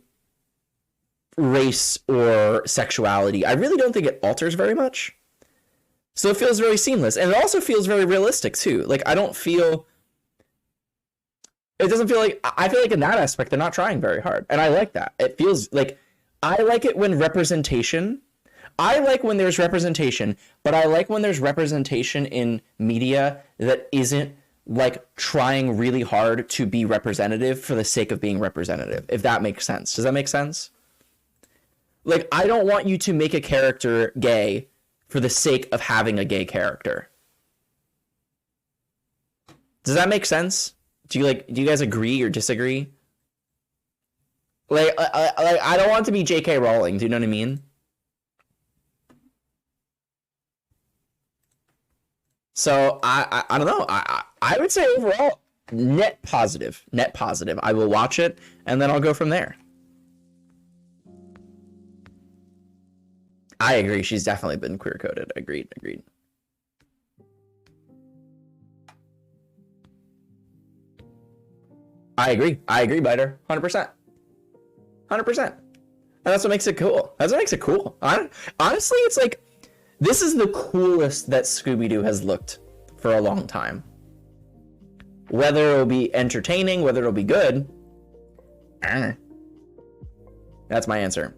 race or sexuality. I really don't think it alters very much. So it feels very seamless, and it also feels very realistic too. Like it doesn't feel like, I feel like in that aspect they're not trying very hard, and I like that. It feels like, I like it when I like when there's representation, but I like when there's representation in media that isn't like trying really hard to be representative for the sake of being representative, if that makes sense. Does that make sense? Like, I don't want you to make a character gay for the sake of having a gay character. Does that make sense? Do you guys agree or disagree? Like I don't want to be J.K. Rowling. Do you know what I mean? So I don't know. I would say overall net positive. I will watch it and then I'll go from there. I agree. She's definitely been queer coded. Agreed. I agree, Biter. 100%. 100%. And that's what makes it cool. Honestly, it's like, this is the coolest that Scooby-Doo has looked for a long time. Whether it'll be entertaining, whether it'll be good, that's my answer.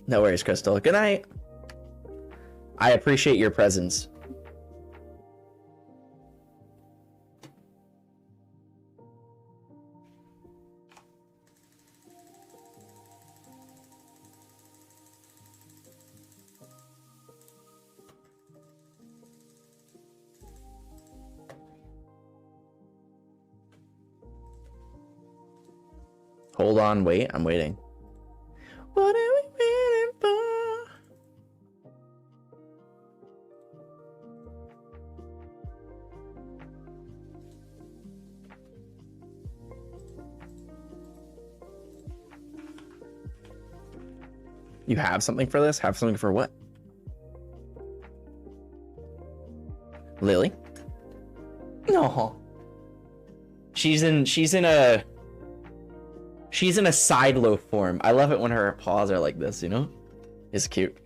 No worries, Crystal. Good night. I appreciate your presence. Hold on, wait. I'm waiting. What are we waiting for? You have something for this? Have something for what? Lily? No. She's in a side loaf form. I love it when her paws are like this, you know? It's cute.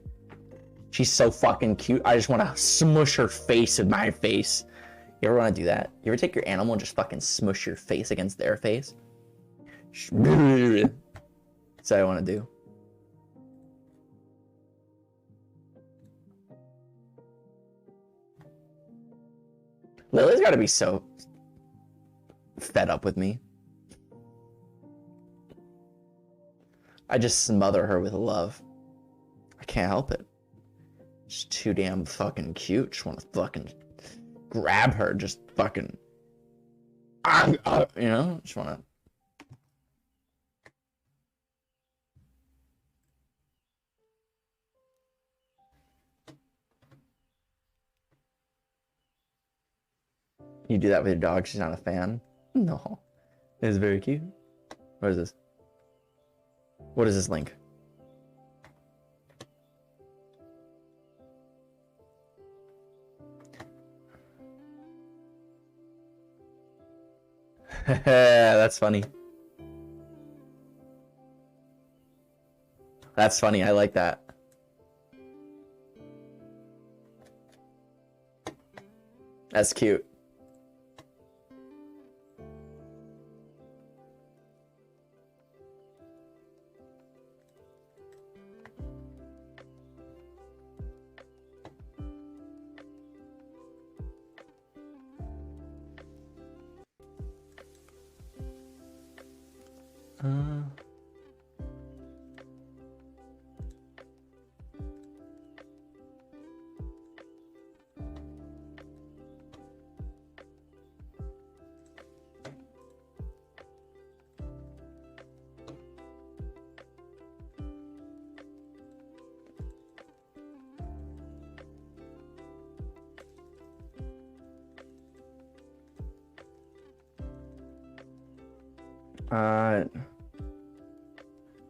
She's so fucking cute. I just want to smush her face with my face. You ever want to do that? You ever take your animal and just fucking smush your face against their face? That's what I want to do. Lily's got to be so fed up with me. I just smother her with love. I can't help it. She's too damn fucking cute. Just want to fucking grab her. Just fucking, you know? Just want to. You do that with your dog, she's not a fan? No. It's very cute. What is this? What is this link? That's funny. That's funny, I like that. That's cute.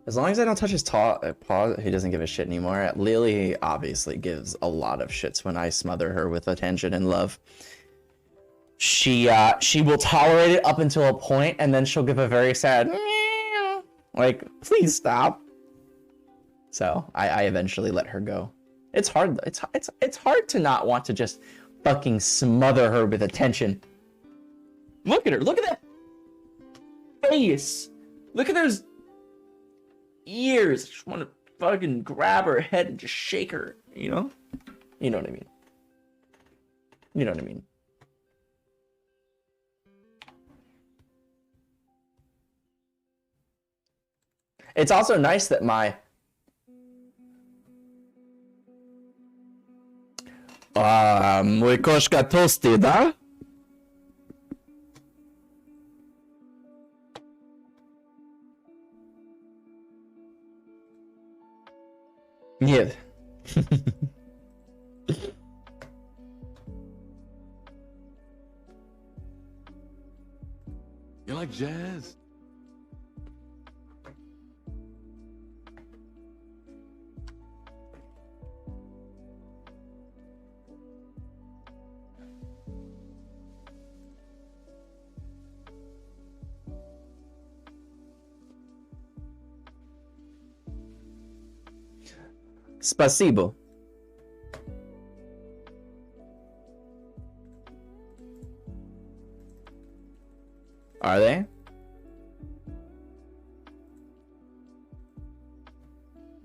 As long as I don't touch his paw, he doesn't give a shit anymore. Lily obviously gives a lot of shits when I smother her with attention and love. She will tolerate it up until a point, and then she'll give a very sad meow, like, please stop. So I eventually let her go. It's hard. It's hard to not want to just fucking smother her with attention. Look at her. Look at that face. Look at those ears. I just want to fucking grab her head and just shake her, you know? You know what I mean. You know what I mean. It's also nice that my mój koszka tosty, da? Nie. You like jazz? Spasibo. Are they?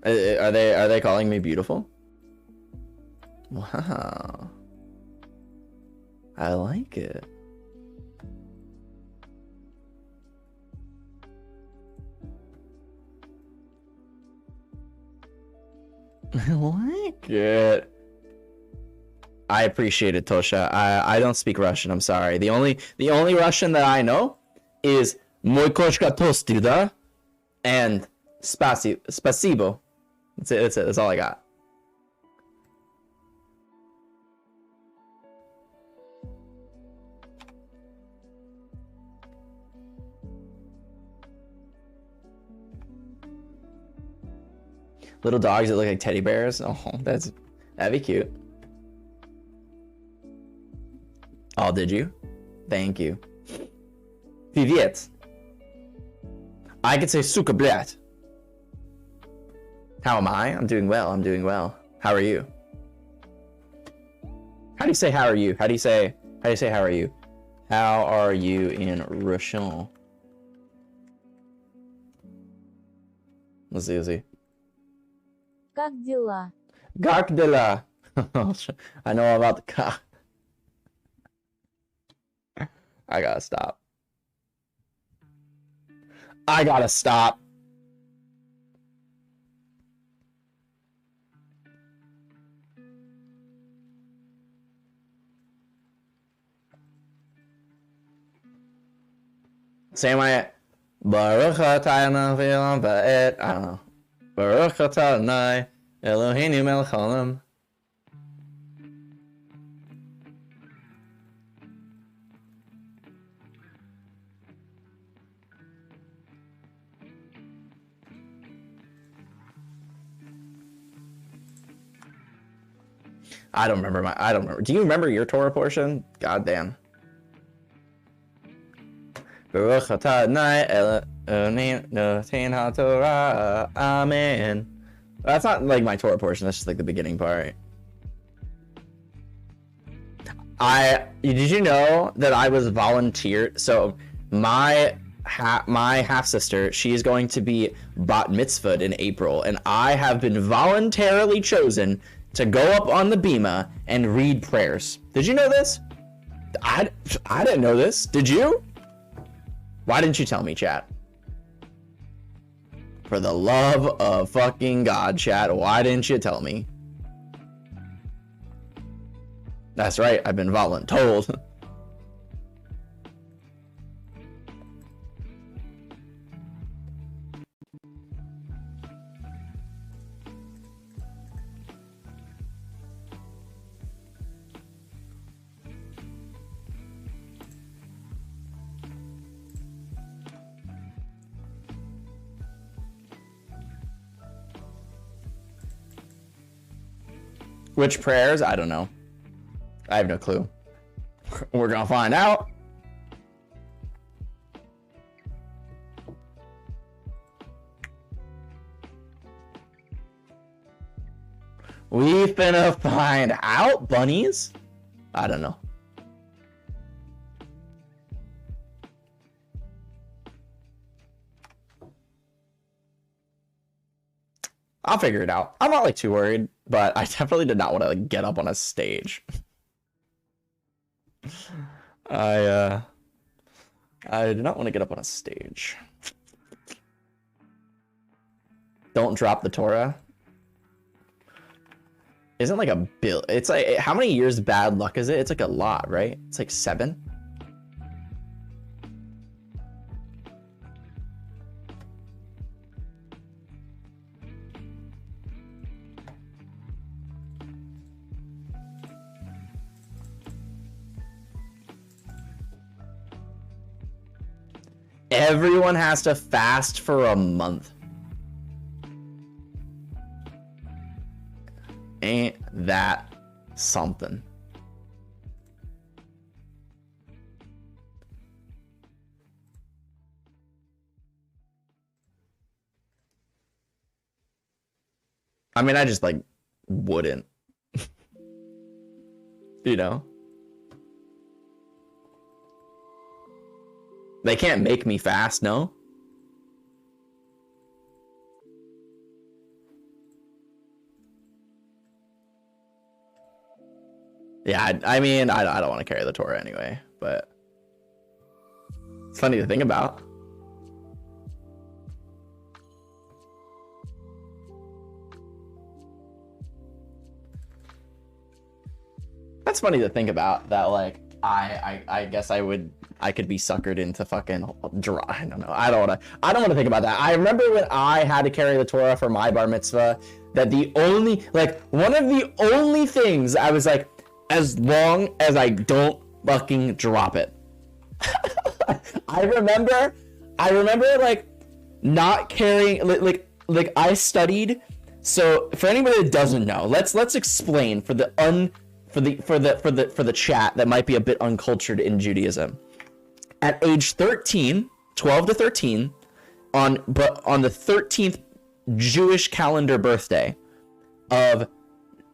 Are they calling me beautiful? Wow. I like it. I like it. I appreciate it, Tosha. I don't speak Russian. I'm sorry. The only Russian that I know is "Mój koszka tosty, da?" And spasibo. That's it. That's it. That's all I got. Little dogs that look like teddy bears. Oh, that'd be cute. Oh, did you? Thank you. Привет. I could say suka blat. How am I? I'm doing well. I'm doing well. How are you? How do you say how are you? How do you say how are you? How are you in Russian? Let's see. Как дела? Как дела? I know about the car. I gotta stop. I gotta stop. Same way. Baruch atah Elohim va'et. I don't know. Baruch atah Adonai Eloheinu melech haolam. I don't remember. Do you remember your Torah portion? God damn. Baruch atah Adonai Eloheinu noten haTorah. Amen. That's not like my Torah portion. That's just like the beginning part. Did you know that I was volunteered? So my half sister, she is going to be bat mitzvahed in April, and I have been voluntarily chosen to go up on the bima and read prayers. Did you know this? I didn't know this. Did you? Why didn't you tell me, chat? For the love of fucking God, chat, why didn't you tell me? That's right, I've been voluntold. Which prayers? I don't know. I have no clue. We're gonna find out. We finna find out, bunnies. I don't know. I'll figure it out. I'm not like too worried, but I definitely did not want to like get up on a stage. I did not want to get up on a stage. Don't drop the Torah. Isn't like a bill? It's like, how many years bad luck is it? It's like a lot, right? It's like 7. Everyone has to fast for a month. Ain't that something? I mean, I just like wouldn't. You know? They can't make me fast, no? Yeah, I mean, I don't want to carry the Torah anyway, but it's funny to think about. That's funny to think about that, like, I guess I would I could be suckered into fucking I don't know. I don't want to think about that. I remember when I had to carry the Torah for my bar mitzvah, that one of the only things I was like, as long as I don't fucking drop it. I remember like not carrying like I studied. So for anybody that doesn't know, let's explain for the chat that might be a bit uncultured in Judaism. At age 13, 12 to 13, on the 13th Jewish calendar birthday of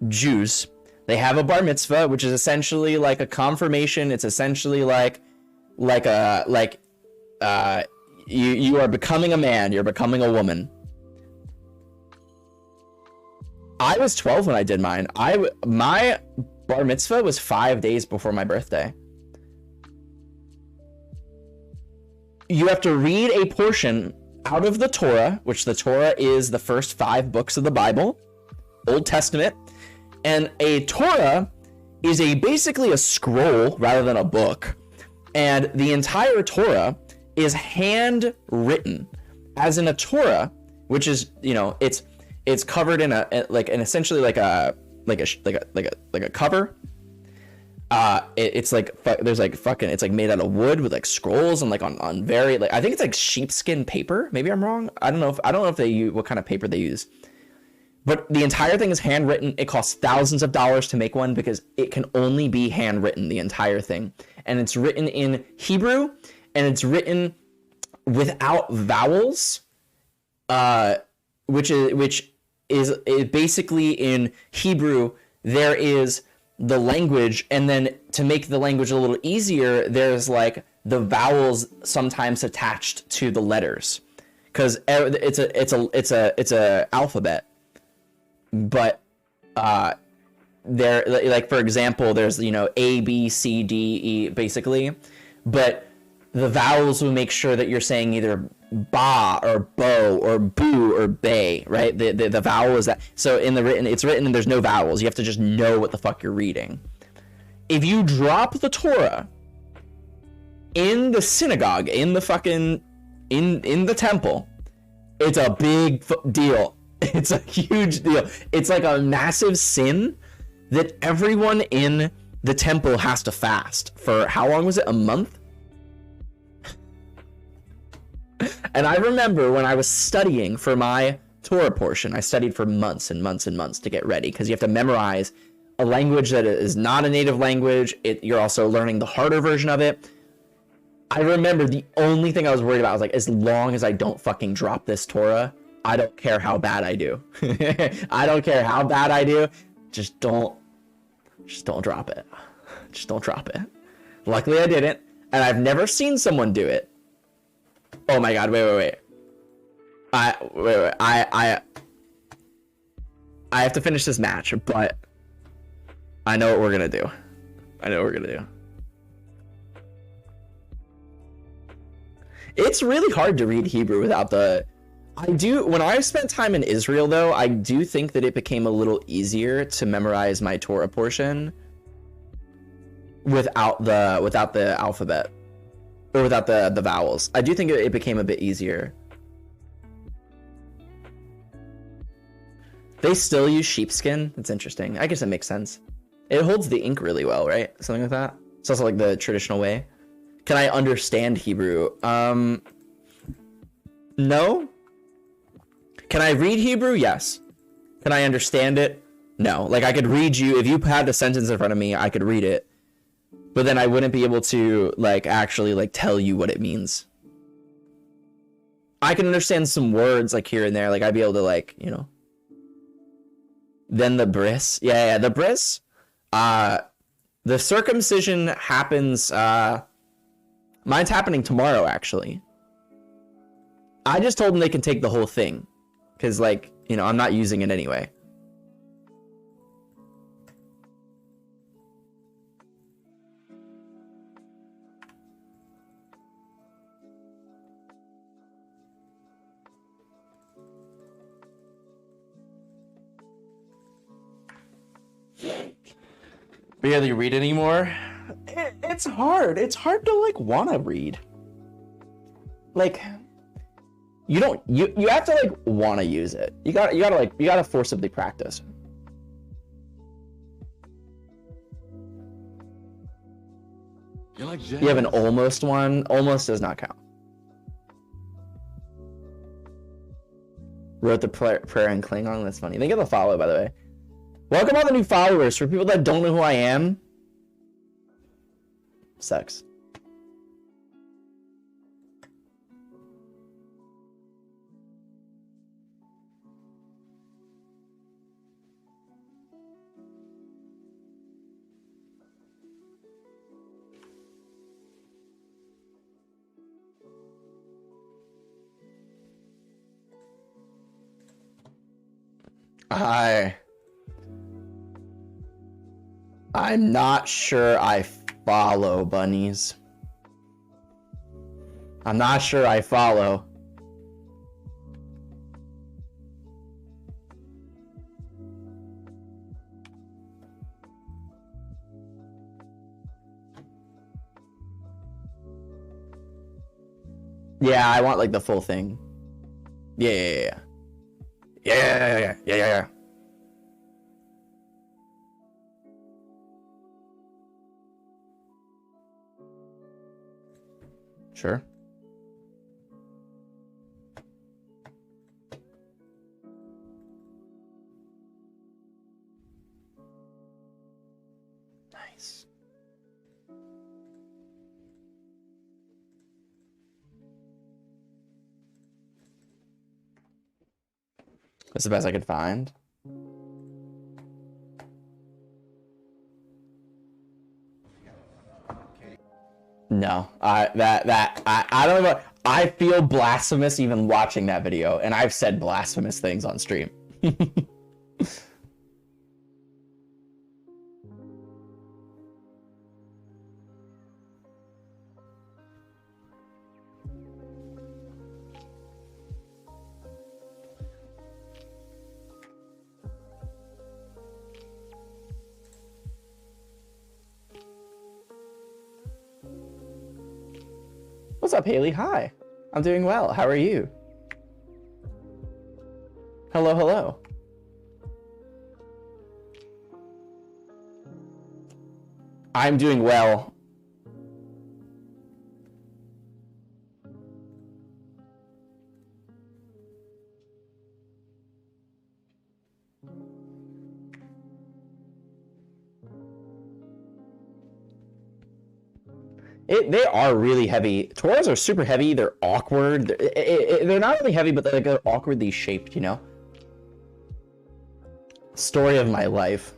Jews, they have a bar mitzvah, which is essentially like a confirmation. It's essentially you are becoming a man, you're becoming a woman. I was 12 when I did mine. My bar mitzvah was 5 days before my birthday. You have to read a portion out of the Torah, which the Torah is the first 5 books of the Bible, Old Testament, and a Torah is basically a scroll rather than a book, and the entire Torah is handwritten, as in a Torah, which is, you know, it's covered in essentially like a cover. It's like there's like fucking, it's like made out of wood with like scrolls and like on very, like, I think it's like sheepskin paper. Maybe I'm wrong. I don't know if they use what kind of paper they use. But the entire thing is handwritten. It costs thousands of dollars to make one because it can only be handwritten, the entire thing. And it's written in Hebrew, and it's written without vowels, which is basically in Hebrew, there is the language, and then to make the language a little easier, there's like the vowels sometimes attached to the letters, because it's a alphabet. But there, like, for example, there's, you know, A, B, C, D, E, basically, but the vowels will make sure that you're saying either ba or bo or boo or bay, right? The vowel is that. So in the written, it's written and there's no vowels. You have to just know what the fuck you're reading. If you drop the Torah in the synagogue, in the fucking in the temple, it's a big deal. It's a huge deal. It's like a massive sin that everyone in the temple has to fast for. How long was it? A month? And I remember when I was studying for my Torah portion, I studied for months and months and months to get ready, because you have to memorize a language that is not a native language. You're also learning the harder version of it. I remember the only thing I was worried about was like, as long as I don't fucking drop this Torah, I don't care how bad I do. I don't care how bad I do. Just don't drop it. Just don't drop it. Luckily I didn't, and I've never seen someone do it. Oh my god, wait. I have to finish this match, but I know what we're gonna do. It's really hard to read Hebrew without the... When I spent time in Israel, though, I do think that it became a little easier to memorize my Torah portion without the alphabet, or without the vowels. I do think it became a bit easier. They still use sheepskin. That's interesting. I guess it makes sense. It holds the ink really well, right? Something like that. It's also like the traditional way. Can I understand Hebrew? No. Can I read Hebrew? Yes. Can I understand it? No. Like, I could read you, if you had the sentence in front of me, I could read it. But then I wouldn't be able to, like, actually, like, tell you what it means. I can understand some words, like, here and there. Like, I'd be able to, like, you know. Then the bris. Yeah, the bris. The circumcision happens, mine's happening tomorrow, actually. I just told them they can take the whole thing. Because, like, you know, I'm not using it anyway. Barely read anymore. It's it's hard. It's hard to like want to read. Like, you have to like want to use it. You gotta forcibly practice. You're like You have an almost one. Almost does not count. Wrote the prayer in Klingon. That's funny. Think of the follow, by the way. Welcome all the new followers. For people that don't know who I am, sucks. I'm not sure I follow, bunnies. I'm not sure I follow. Yeah, I want like the full thing. Yeah. Yeah. Sure. Nice. That's the best I could find. No, I don't know. I feel blasphemous even watching that video, and I've said blasphemous things on stream. What's up, Haley? Hi. I'm doing well. How are you? Hello. I'm doing well. They are really heavy. Tours are super heavy. They're awkward. They're not really heavy, but they're awkwardly shaped, you know? Story of my life.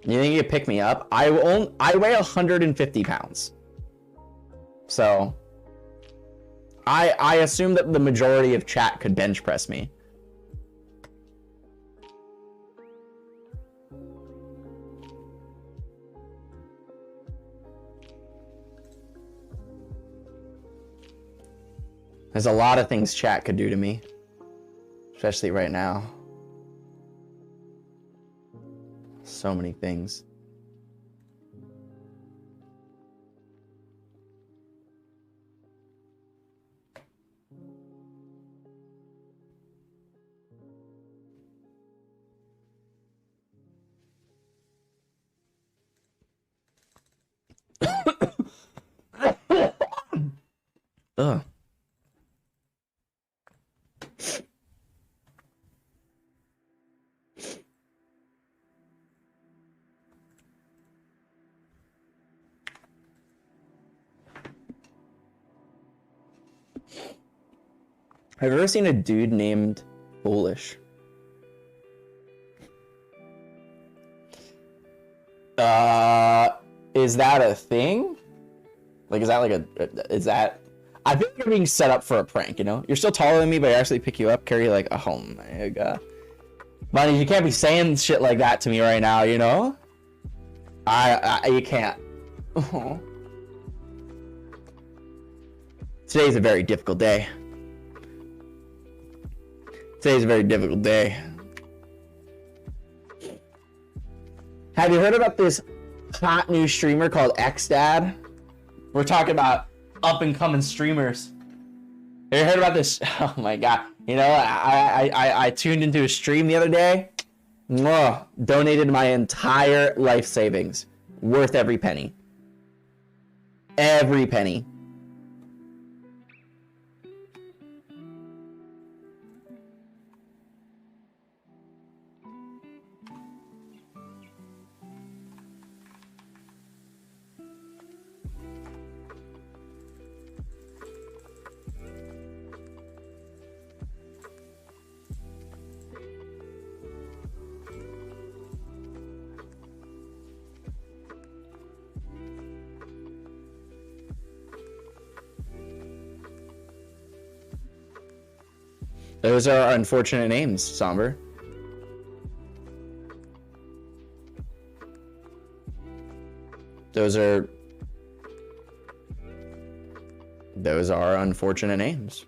You think you could pick me up? I weigh 150 pounds. So I assume that the majority of chat could bench press me. There's a lot of things chat could do to me, especially right now. So many things. Ugh. Have you ever seen a dude named Foolish? Is that a thing? Like, is that like is that... I feel like you're being set up for a prank, you know? You're still taller than me, but I actually pick you up, carry you like, oh my god. Bunny, you can't be saying shit like that to me right now, you know? You can't. Today's a very difficult day. Today's a very difficult day. Have you heard about this hot new streamer called XDad? We're talking about up and coming streamers. Have you heard about this? Oh my god. You know, I tuned into a stream the other day. Mwah, donated my entire life savings. Worth every penny. Every penny. Those are unfortunate names, Somber. Those are unfortunate names.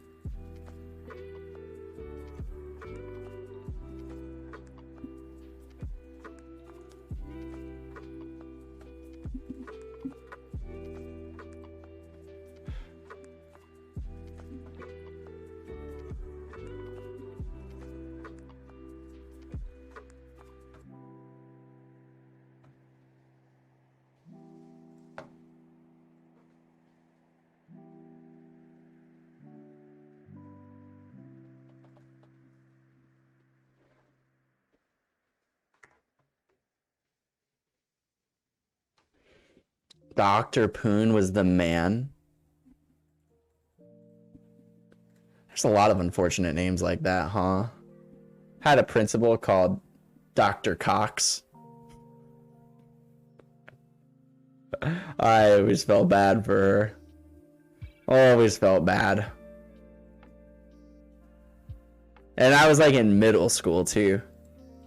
Dr. Poon was the man. There's a lot of unfortunate names like that, huh? Had a principal called Dr. Cox. I always felt bad for her. Always felt bad. And I was like in middle school too.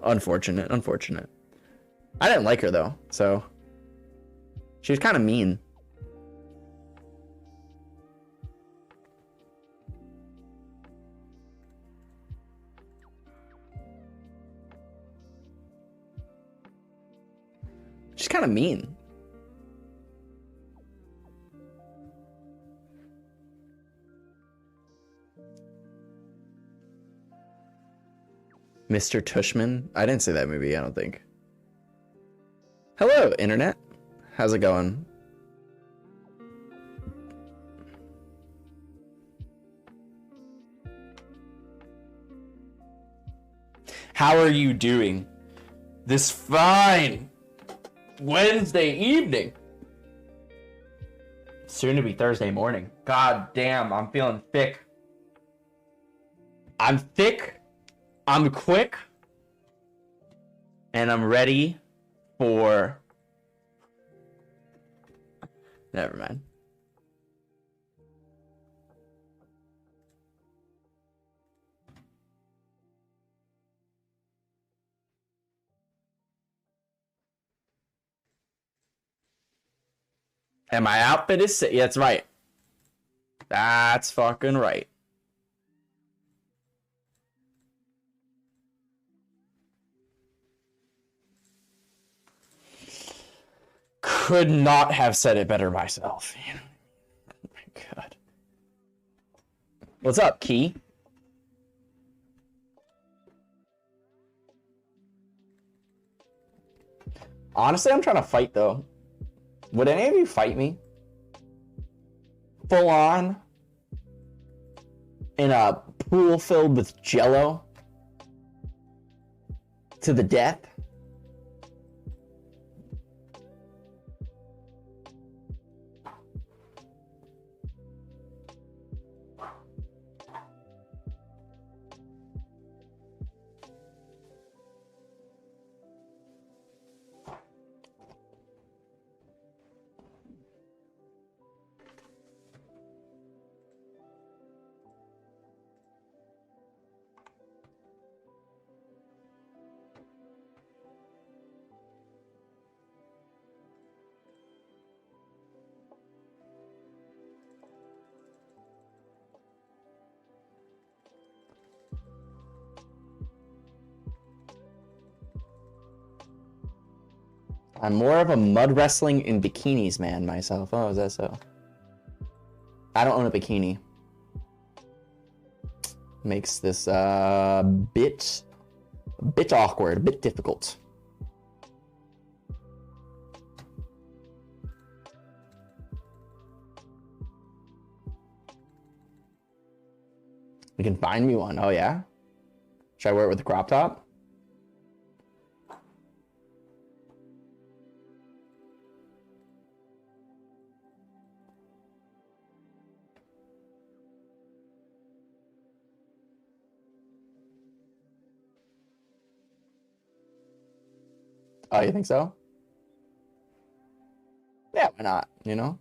Unfortunate. I didn't like her though, so she was kind of mean. She's kind of mean. Mr. Tushman? I didn't see that movie, I don't think. Hello, internet. How's it going? How are you doing this fine Wednesday evening? Soon to be Thursday morning. God damn, I'm feeling thick. I'm thick, I'm quick, and I'm ready for... Never mind. And my outfit is sick. Yeah, that's right. That's fucking right. Could not have said it better myself. Oh my god. What's up, Key? Honestly, I'm trying to fight though. Would any of you fight me? Full on? In a pool filled with jello? To the death? I'm more of a mud wrestling in bikinis man myself. Oh, is that so? I don't own a bikini. Makes this bit awkward, a bit difficult. You can find me one. Oh yeah? Should I wear it with the crop top? Oh, you think so? Yeah, why not? You know?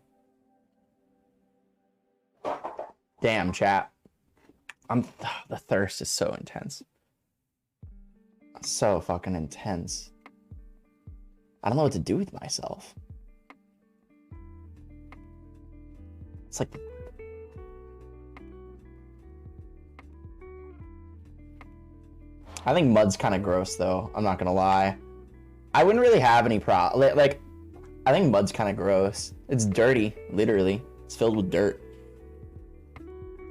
Damn, chat. The thirst is so intense. So fucking intense. I don't know what to do with myself. It's like I think mud's kind of gross though. I'm not gonna lie. I wouldn't really have any like I think mud's kind of gross. It's dirty, literally. It's filled with dirt.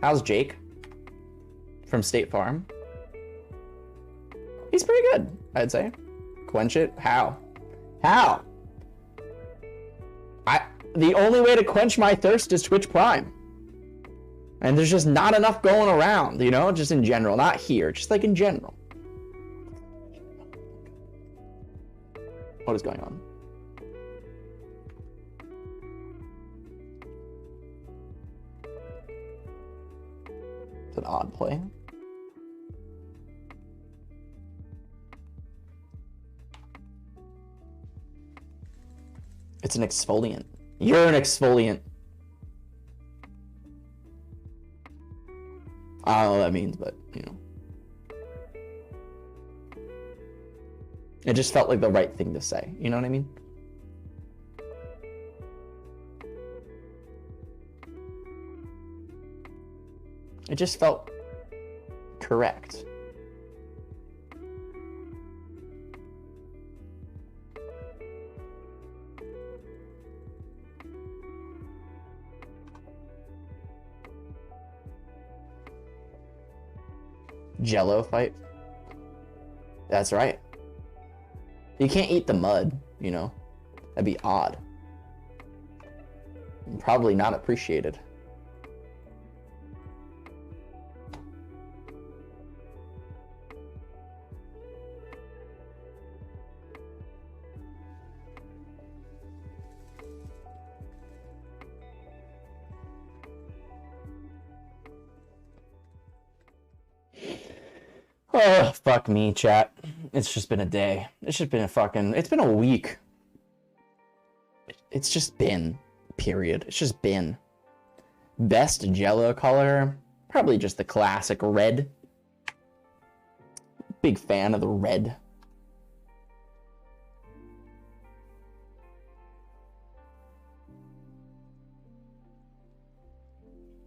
How's Jake from State Farm? He's pretty good, I'd say. Quench it? How? How? The only way to quench my thirst is Twitch Prime. And there's just not enough going around, you know? Just in general. Not here, just like in general. What is going on? It's an odd play. It's an exfoliant. You're an exfoliant. I don't know what that means, but, you know. It just felt like the right thing to say. You know what I mean? It just felt correct. Jello fight? That's right. You can't eat the mud, you know? That'd be odd. And probably not appreciated. Oh, fuck me, chat. It's just been a day. It's just been it's been a week. It's just been, period. It's just been. Best Jello color? Probably just the classic red. Big fan of the red.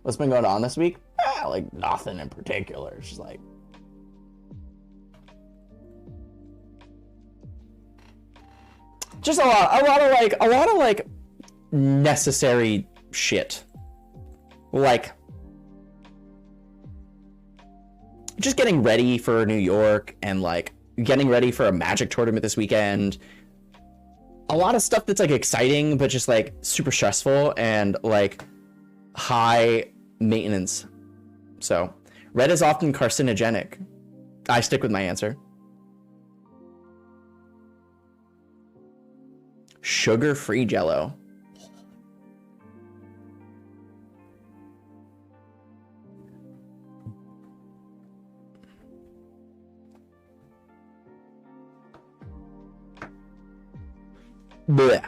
What's been going on this week? Like nothing in particular. It's just like just a lot of like necessary shit. Like just getting ready for New York and like getting ready for a Magic tournament this weekend. A lot of stuff that's like exciting but just like super stressful and like high maintenance. So, red is often carcinogenic. I stick with my answer. Sugar-free Jello. Blech.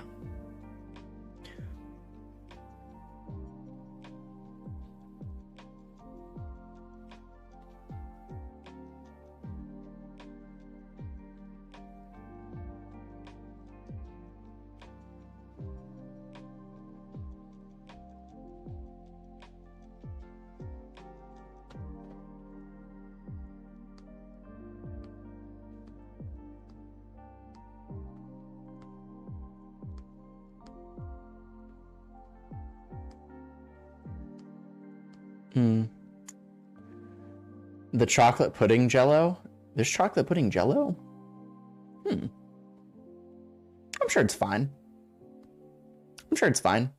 The chocolate pudding jello? There's chocolate pudding jello? I'm sure it's fine. I'm sure it's fine.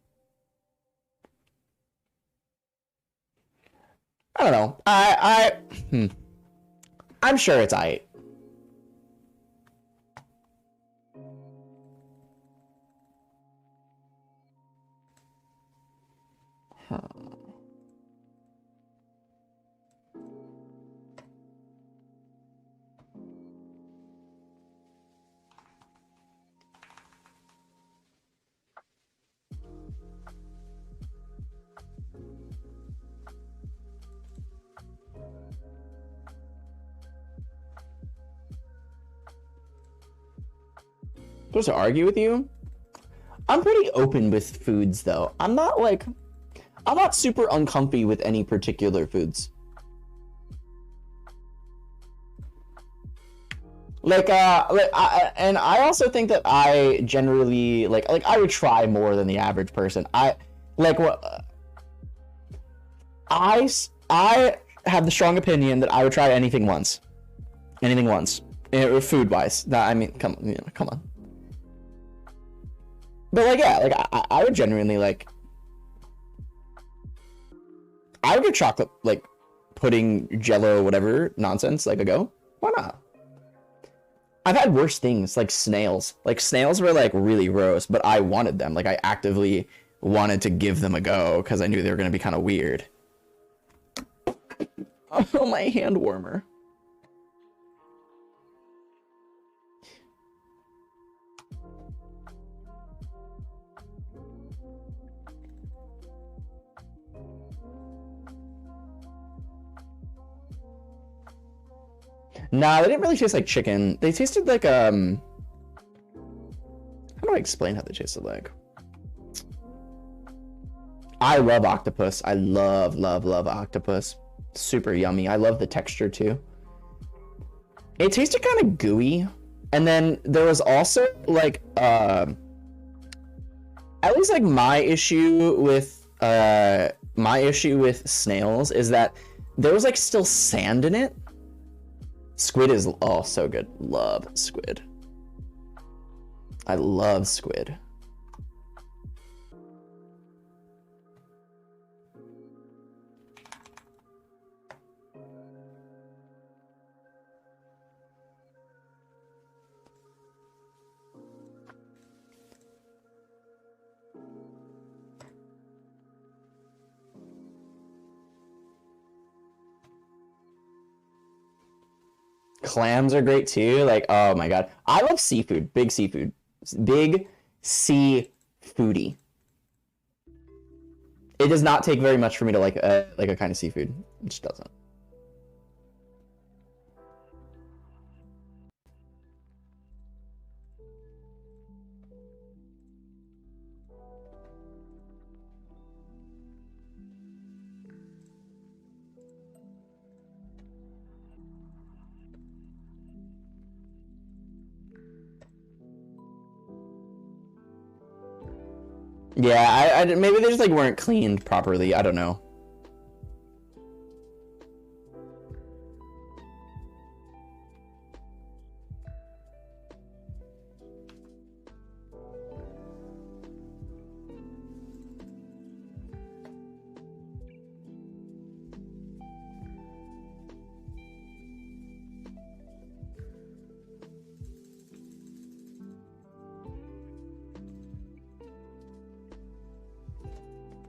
I don't know. I'm sure it's aight. Supposed to argue with you? I'm pretty open with foods though. I'm not super uncomfy with any particular foods. And I also think that I generally like I would try more than the average person. I have the strong opinion that I would try anything once, food wise. I mean, come on. But I would genuinely I would get chocolate pudding, jello, whatever nonsense a go. Why not? I've had worse things like snails. Snails were really gross, but I wanted them. I actively wanted to give them a go because I knew they were gonna be kind of weird. Oh, my hand warmer. Nah, they didn't really taste like chicken. They tasted like, how do I explain how they tasted like? I love octopus. I love octopus. Super yummy. I love the texture too. It tasted kind of gooey. And then there was also at least my issue with snails is that there was still sand in it. Squid is so good. Love squid. I love squid. Clams are great too. Oh my god, I love seafood. Big seafood. Big sea foodie. It does not take very much for me to like a kind of seafood. It just doesn't. Yeah, I maybe they just weren't cleaned properly. I don't know.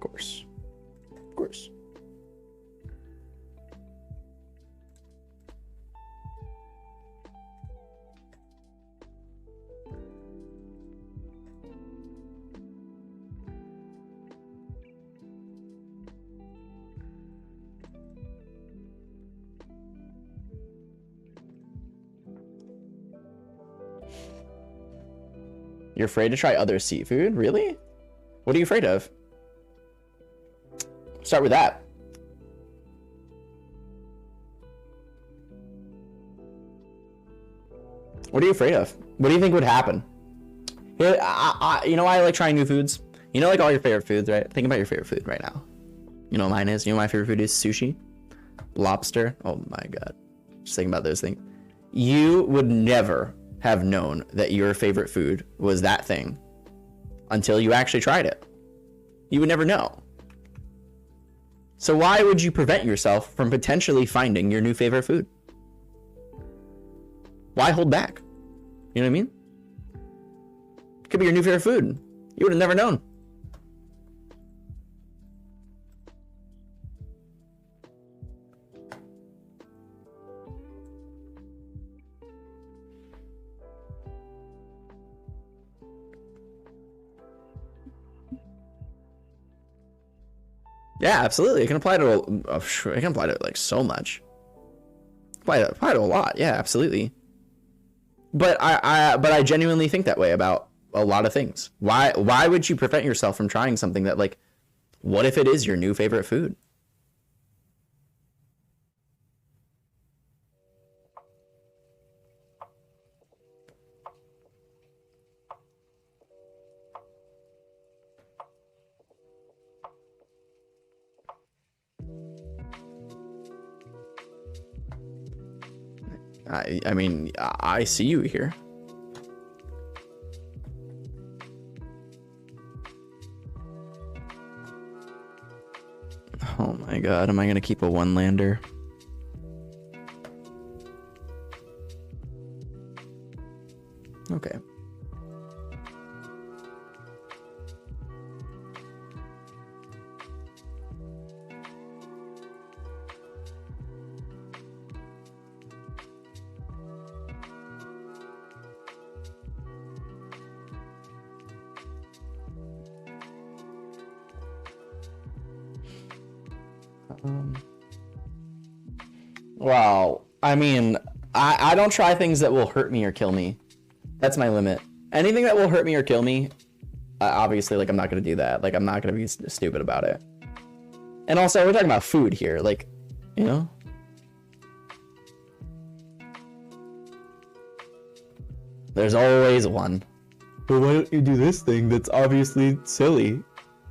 Of course. You're afraid to try other seafood? Really? What are you afraid of? Start with that. What are you afraid of? What do you think would happen? You know, I like trying new foods. You know, all your favorite foods, right? Think about your favorite food right now. You know what mine is? You know what my favorite food is? Sushi, lobster. Oh my god, just thinking about those things. You would never have known that your favorite food was that thing until you actually tried it. You would never know. So why would you prevent yourself from potentially finding your new favorite food? Why hold back? You know what I mean? It could be your new favorite food. You would have never known. Yeah, absolutely. It can apply to it can apply to like so much. Apply to a lot. Yeah, absolutely. But I genuinely think that way about a lot of things. Why would you prevent yourself from trying something that, like, what if it is your new favorite food? I mean, I see you here. Oh my god, am I gonna keep a one-lander? Okay. Wow. I mean, I don't try things that will hurt me or kill me. That's my limit. Anything that will hurt me or kill me, obviously, like, I'm not going to do that. Like, I'm not going to be stupid about it. And also, we're talking about food here. Like, you know? There's always one. But why don't you do this thing that's obviously silly?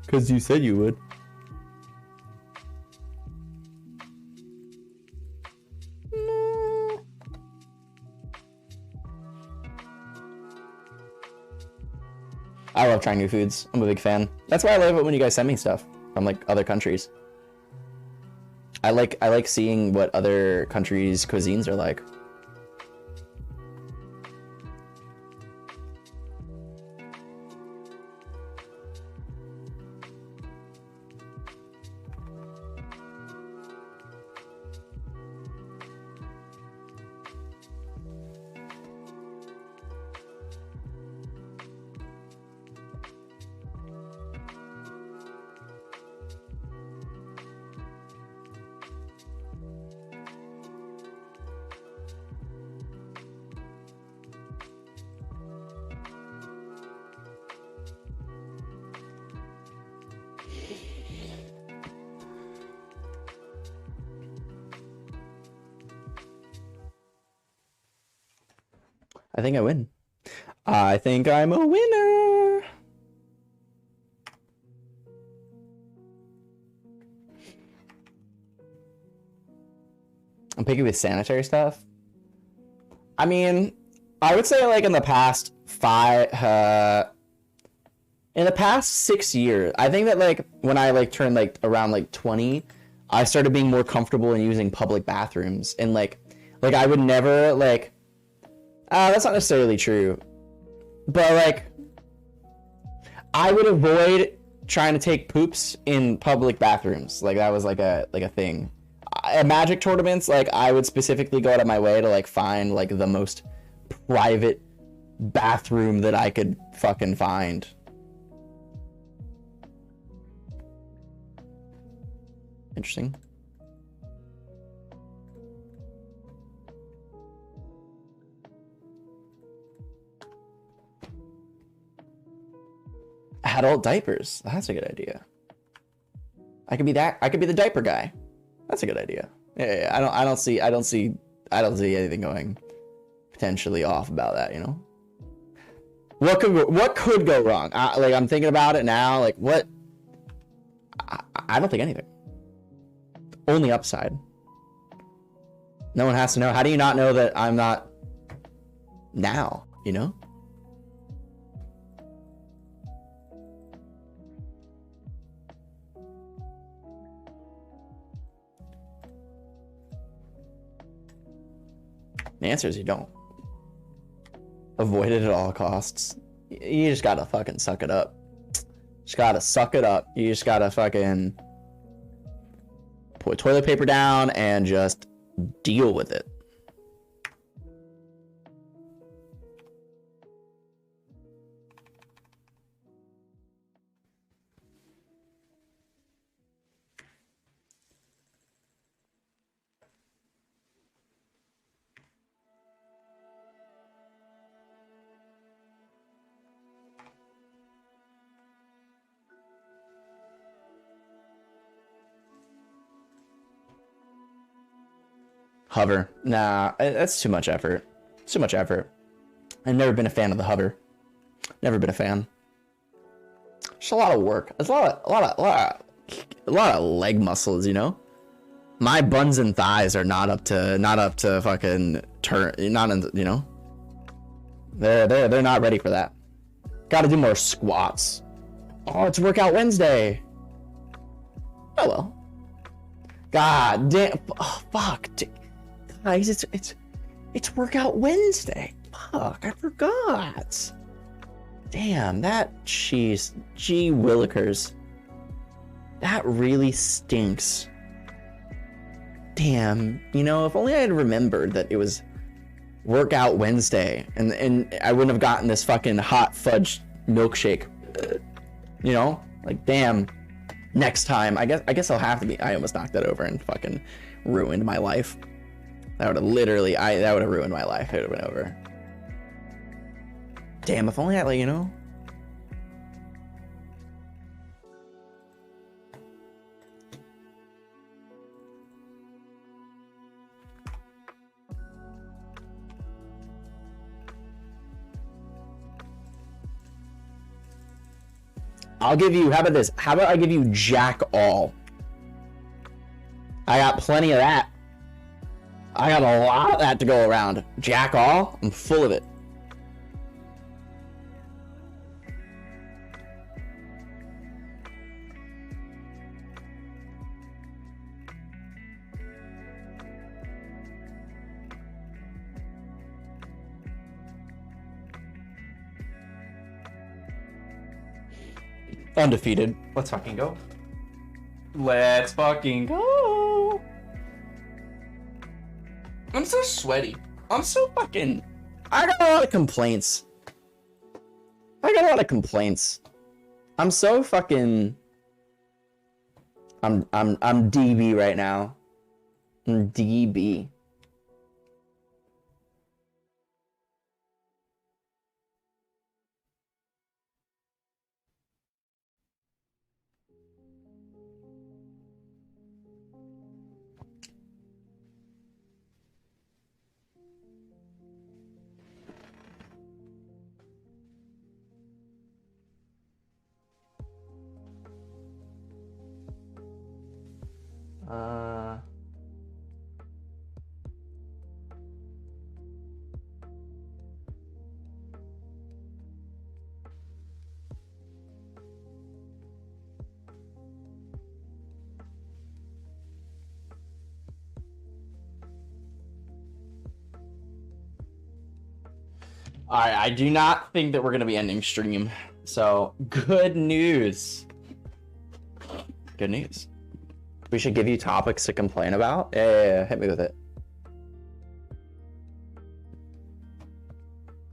Because you said you would. I love trying new foods. I'm a big fan. That's why I love it when you guys send me stuff from, like, other countries. I like seeing what other countries' cuisines are like. I think I win. I think I'm a winner. I'm picky with sanitary stuff. I mean, I would say, like, in the past 6 years, I think that, like, when I, like, turned, like, around, like, 20, I started being more comfortable in using public bathrooms. And, like I would never, like, that's not necessarily true, but, like, I would avoid trying to take poops in public bathrooms. Like, that was like a thing. At Magic tournaments, like, I would specifically go out of my way to, like, find, like, the most private bathroom that I could fucking find. Interesting. Adult diapers. That's a good idea. I could be the diaper guy. That's a good idea. Yeah, I don't see anything going potentially off about that, you know? What could go wrong? Like, I'm thinking about it now. Like, what? I don't think anything. Only upside. No one has to know. How do you not know that I'm not now, you know? The answer is you don't. Avoid it at all costs. You just gotta fucking suck it up. Just gotta suck it up. You just gotta fucking put toilet paper down and just deal with it. Hover. Nah, that's too much effort. It's too much effort. I've never been a fan of the hover. Never been a fan. Just a lot of work. It's a lot of leg muscles, you know? My buns and thighs are not up to fucking turn, not in, you know? They're not ready for that. Got to do more squats. Oh, it's workout Wednesday. Oh well. God damn. Oh, fuck. Guys, it's workout Wednesday. Fuck, I forgot. Damn, that cheese. Gee willikers. That really stinks. Damn, you know, if only I had remembered that it was workout Wednesday and I wouldn't have gotten this fucking hot fudge milkshake. You know? Like, damn. Next time, I guess I'll have to be. I almost knocked that over and fucking ruined my life. That would have literally, that would have ruined my life. It would have been over. Damn, if only I, like, you know. I'll give you, how about this? How about I give you jack all? I got plenty of that. I got a lot of that to go around. Jack all? I'm full of it. Undefeated. Let's fucking go. Let's fucking go. I'm so sweaty. I'm so fucking... I got a lot of complaints. I'm so fucking... I'm DB right now. I'm DB. Alright, I do not think that we're going to be ending stream. So, good news. Good news. We should give you topics to complain about? Yeah, hit me with it.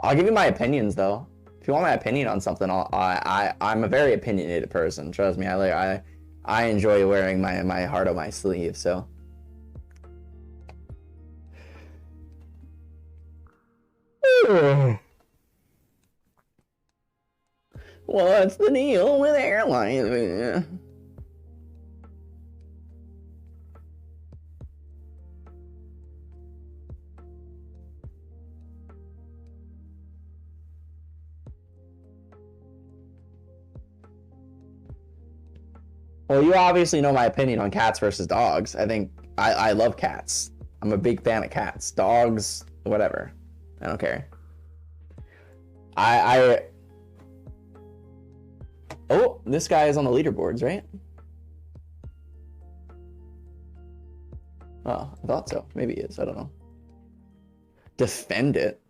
I'll give you my opinions, though. If you want my opinion on something, I'm a very opinionated person. Trust me, I enjoy wearing my heart on my sleeve, so... What's the deal with airlines? Well, you obviously know my opinion on cats versus dogs. I think I love cats. I'm a big fan of cats. Dogs, whatever. I don't care. Oh, this guy is on the leaderboards, right? Oh, I thought so. Maybe he is. I don't know. Defend it.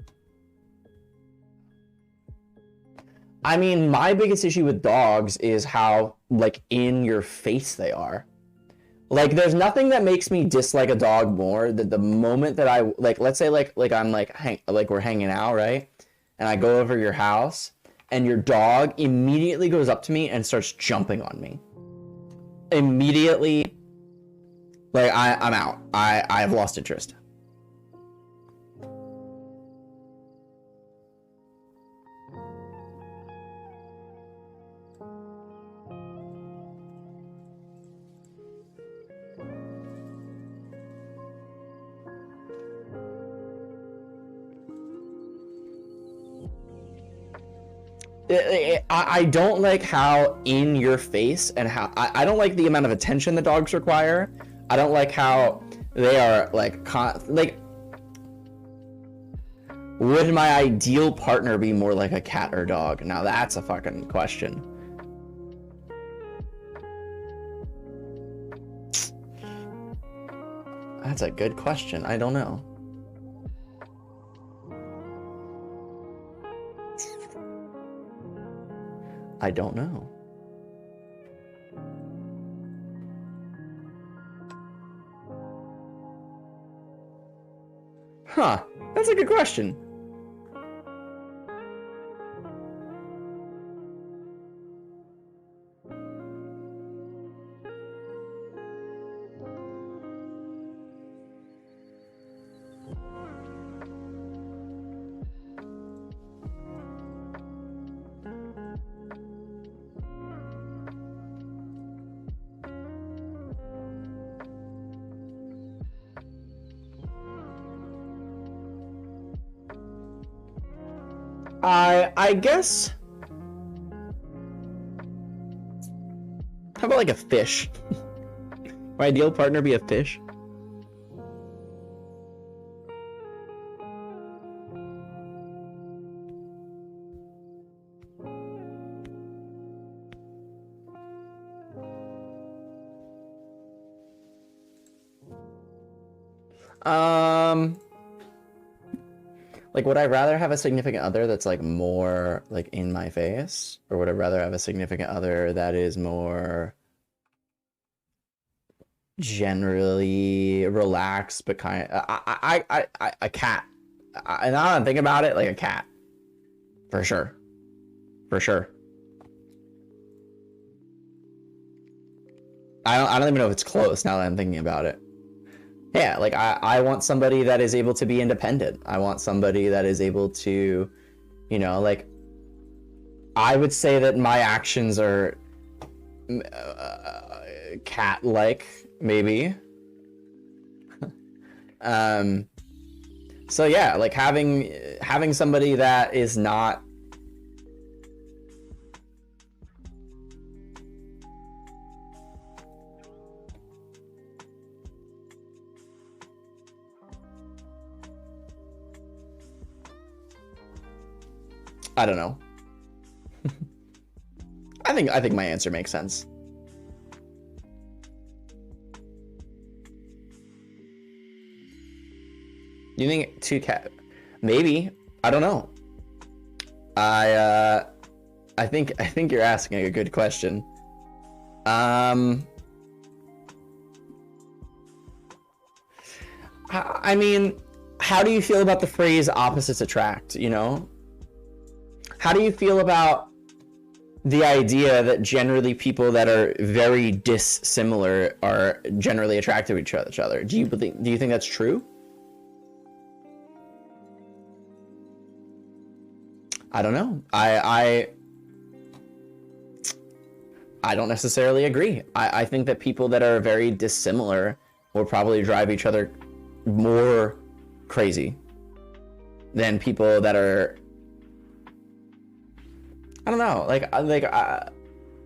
I mean, my biggest issue with dogs is how, like, in your face they are. Like, there's nothing that makes me dislike a dog more than the moment that I, like, let's say, like I'm, like we're hanging out, right? And I go over your house, and your dog immediately goes up to me and starts jumping on me. Immediately, like, I'm out. I've lost interest. I don't like how in your face and how I don't like the amount of attention the dogs require. I don't like how they are like would my ideal partner be more like a cat or dog? Now that's a fucking question. That's a good question. I don't know. I don't know. Huh, that's a good question. I guess. How about like a fish? My ideal partner be a fish? Like, would I rather have a significant other that's, like, more, like, in my face? Or would I rather have a significant other that is more generally relaxed, but kind of... a cat. Now that I'm thinking about it, like, a cat. For sure. For sure. I don't even know if it's close now that I'm thinking about it. Yeah, like, I want somebody that is able to be independent. I want somebody that is able to, you know, like, I would say that my actions are cat-like, maybe. So yeah, like, having somebody that is not... I don't know. I think my answer makes sense. You think two cat? Maybe. I don't know. I think you're asking a good question. I mean, how do you feel about the phrase opposites attract, you know? How do you feel about the idea that generally people that are very dissimilar are generally attracted to each other? Do you think that's true? I don't know. I don't necessarily agree. I think that people that are very dissimilar will probably drive each other more crazy than people that are... I don't know,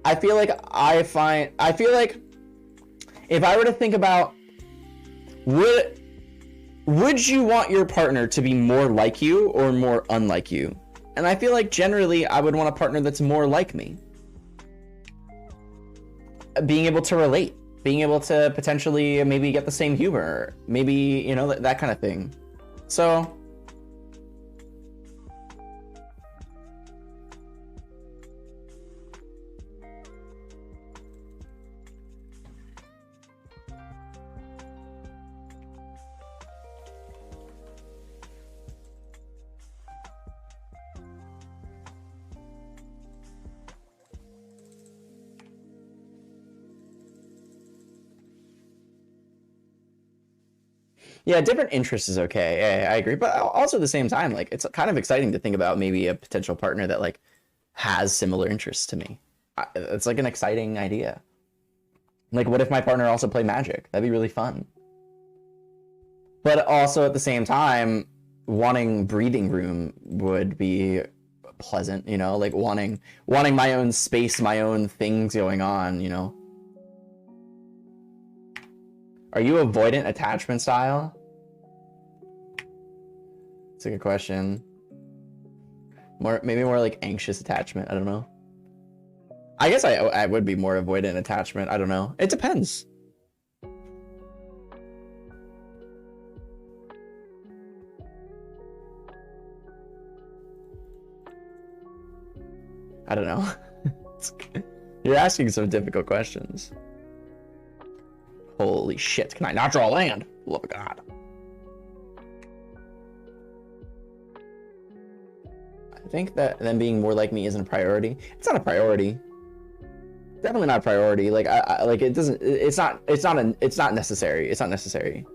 I feel like if I were to think about, would you want your partner to be more like you or more unlike you? And I feel like generally I would want a partner that's more like me. Being able to relate, being able to potentially maybe get the same humor, maybe, you know, that kind of thing. So yeah, different interests is okay. I agree. But also at the same time, like, it's kind of exciting to think about maybe a potential partner that like has similar interests to me. It's like an exciting idea. Like, what if my partner also played Magic? That'd be really fun. But also at the same time, wanting breathing room would be pleasant, you know, like wanting my own space, my own things going on, you know. Are you avoidant attachment style? It's a good question. Maybe more like anxious attachment. I don't know. I guess I would be more avoidant attachment. I don't know. It depends. I don't know. You're asking some difficult questions. Holy shit, can I not draw land? Love of God. I think that them being more like me isn't a priority. It's not a priority. Definitely not a priority. Like I like it doesn't. It's not necessary. It's not necessary.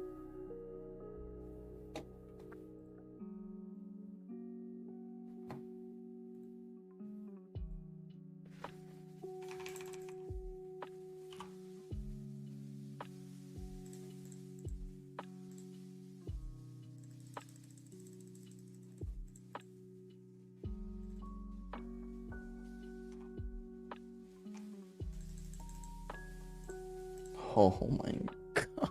Oh my God.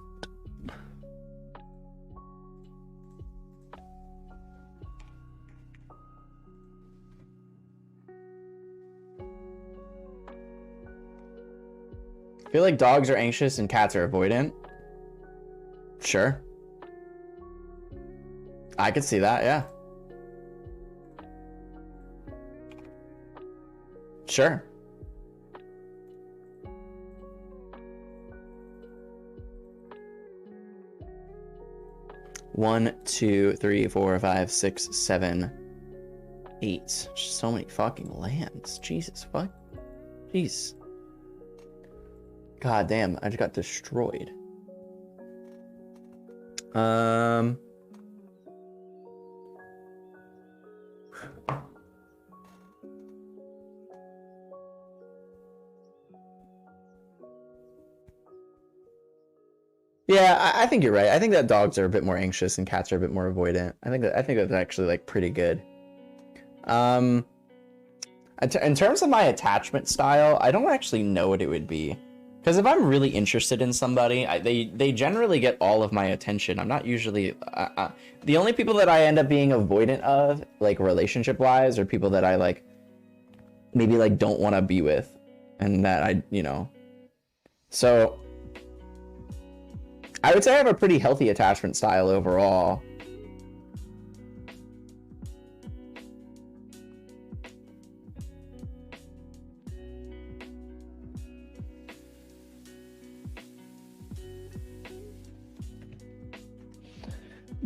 I feel like dogs are anxious and cats are avoidant. Sure. I could see that, yeah. Sure. One, two, three, four, five, 6, 7, 8. So many fucking lands. Jesus fuck. Jeez. God damn, I just got destroyed. Yeah, I think you're right. I think that dogs are a bit more anxious and cats are a bit more avoidant. I think that's actually like pretty good. In terms of my attachment style, I don't actually know what it would be. Because if I'm really interested in somebody, they generally get all of my attention. I'm not usually... the only people that I end up being avoidant of, like relationship-wise, are people that I like... maybe like don't want to be with. And that I, you know... So... I would say I have a pretty healthy attachment style overall.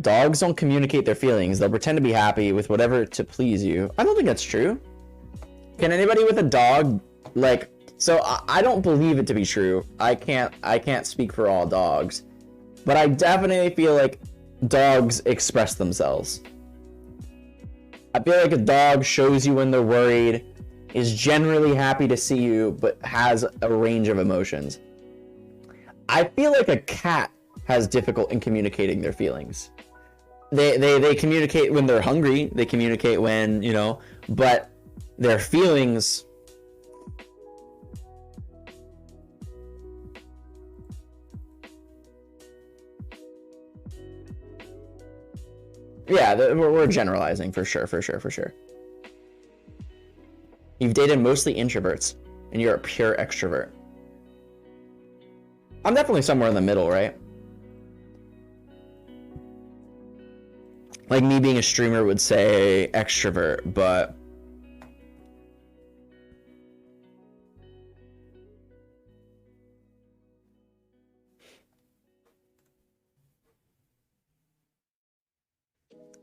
Dogs don't communicate their feelings. They'll pretend to be happy with whatever to please you. I don't think that's true. Can anybody with a dog, like... So I don't believe it to be true. I can't speak for all dogs. But I definitely feel like dogs express themselves. I feel like a dog shows you when they're worried, is generally happy to see you, but has a range of emotions. I feel like a cat has difficulty in communicating their feelings. They communicate when they're hungry, they communicate when, you know, but their feelings Yeah, we're generalizing for sure, for sure, for sure. You've dated mostly introverts, and you're a pure extrovert. I'm definitely somewhere in the middle, right? Like me being a streamer would say extrovert, but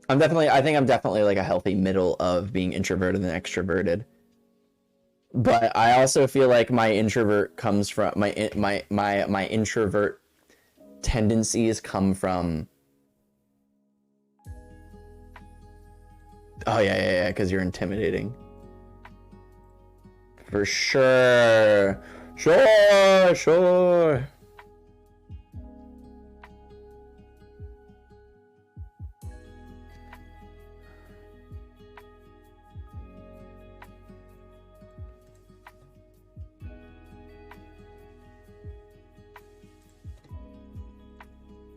I think I'm definitely like a healthy middle of being introverted and extroverted. But I also feel like my introvert comes from my introvert tendencies come from. Oh yeah, because you're intimidating. For sure. Sure.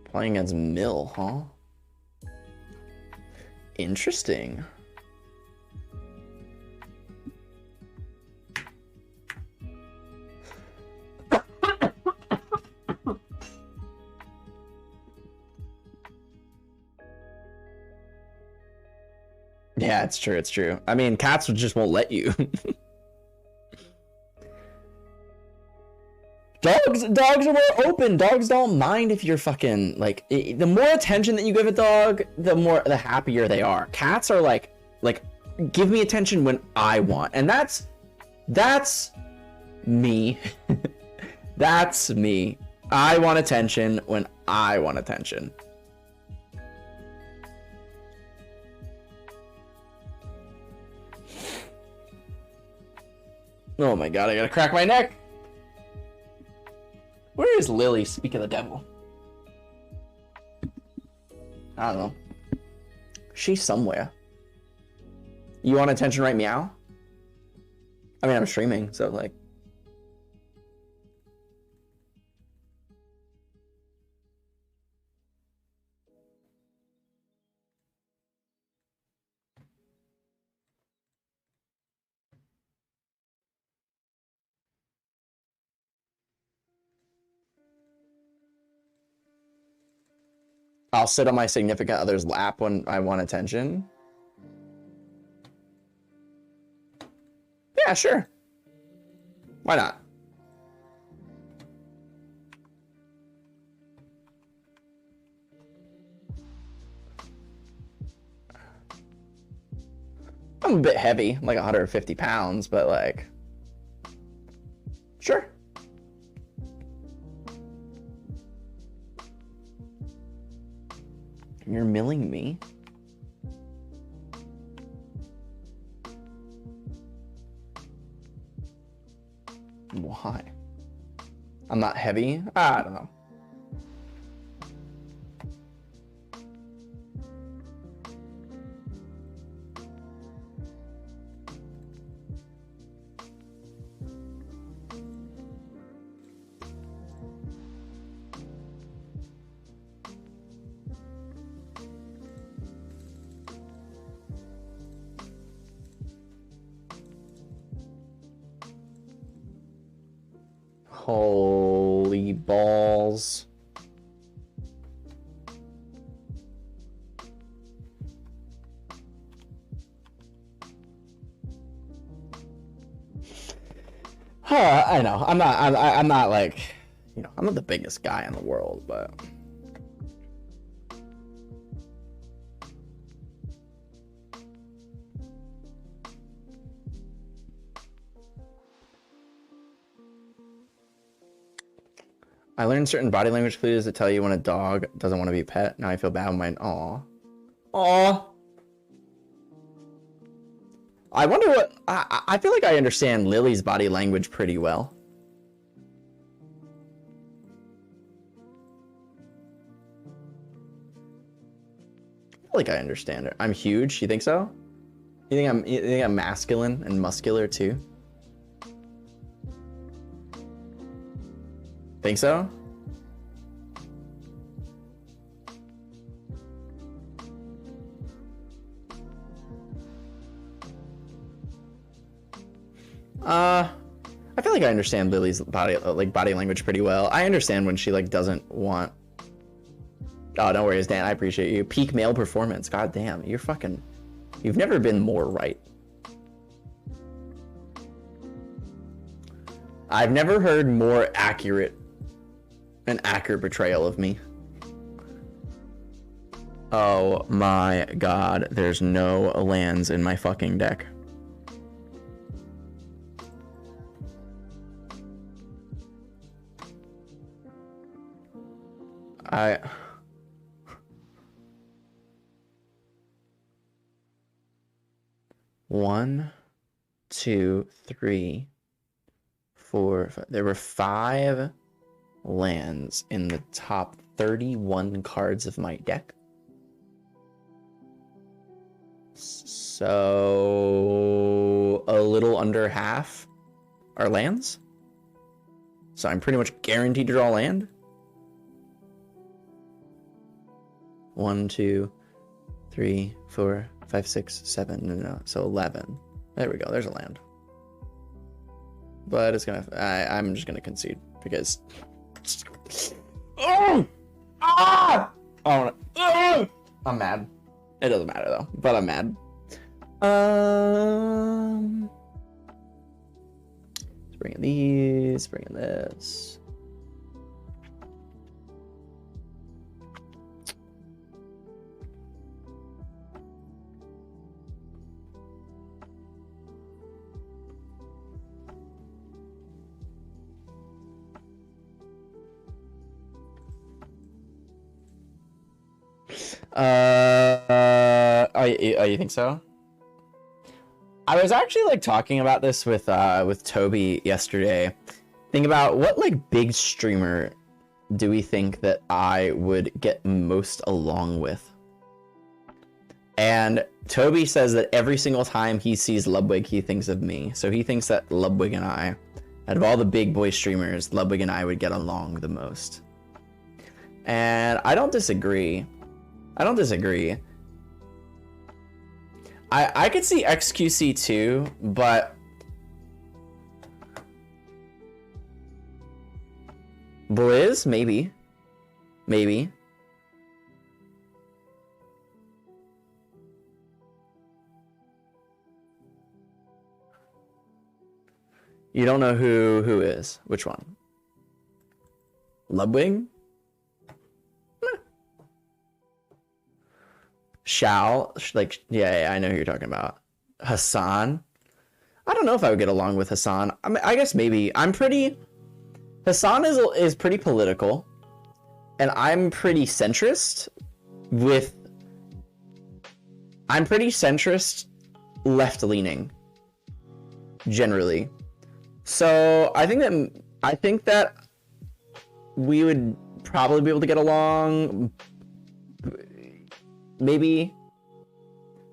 Playing as Mill, huh? Interesting. Yeah, it's true, it's true. I mean, cats just won't let you. Dogs are more open. Dogs don't mind if you're fucking like the more attention that you give a dog, the happier they are. Cats are like give me attention when I want. And that's me. That's me. I want attention when I want attention. Oh my god, I gotta crack my neck. Where is Lily, speak of the devil? I don't know. She's somewhere. You want attention right meow? I mean, I'm streaming, so like. I'll sit on my significant other's lap when I want attention. Yeah, sure. Why not? I'm a bit heavy, like 150 pounds, but like, sure. You're milling me? Why? I'm not heavy? I don't know. Holy balls. I know. I'm not like, you know, I'm not the biggest guy in the world, but I learned certain body language clues that tell you when a dog doesn't want to be a pet. Now I feel bad with mine. Aw. Aw. I wonder what... I feel like I understand Lily's body language pretty well. I feel like I understand her. I'm huge. You think so? You think I'm masculine and muscular too? Think so? I feel like I understand Lily's body language pretty well. I understand when she like doesn't want. Oh, don't worry, Dan. I appreciate you. Peak male performance. God damn, you're fucking. You've never been more right. I've never heard more an accurate portrayal of me. Oh my god, there's no lands in my fucking deck. One, two, three, four, five. There were 5 lands in the top 31 cards of my deck. So a little under half are lands. So I'm pretty much guaranteed to draw land. 1, 2, 3, 4, 5, 6, 7. No, so 11. There we go. There's a land. But it's gonna. I'm just gonna concede because. Oh! Ah! Oh! I'm mad. It doesn't matter though. But I'm mad. Let's bring in these. Bring in this. You think so? I was actually like talking about this with Toby yesterday. Think about what like big streamer do we think that I would get most along with? And Toby says that every single time he sees Ludwig, he thinks of me. So he thinks that Ludwig and I, out of all the big boy streamers, Ludwig and I would get along the most. And I don't disagree. I could see XQC too, but Blizz, maybe. You don't know who is? Which one? Ludwig? Shao, like, yeah, I know who you're talking about. Hassan? I don't know if I would get along with Hassan. I mean, I guess maybe. Hassan is pretty political, and I'm pretty centrist left-leaning, generally. So I think that we would probably be able to get along. Maybe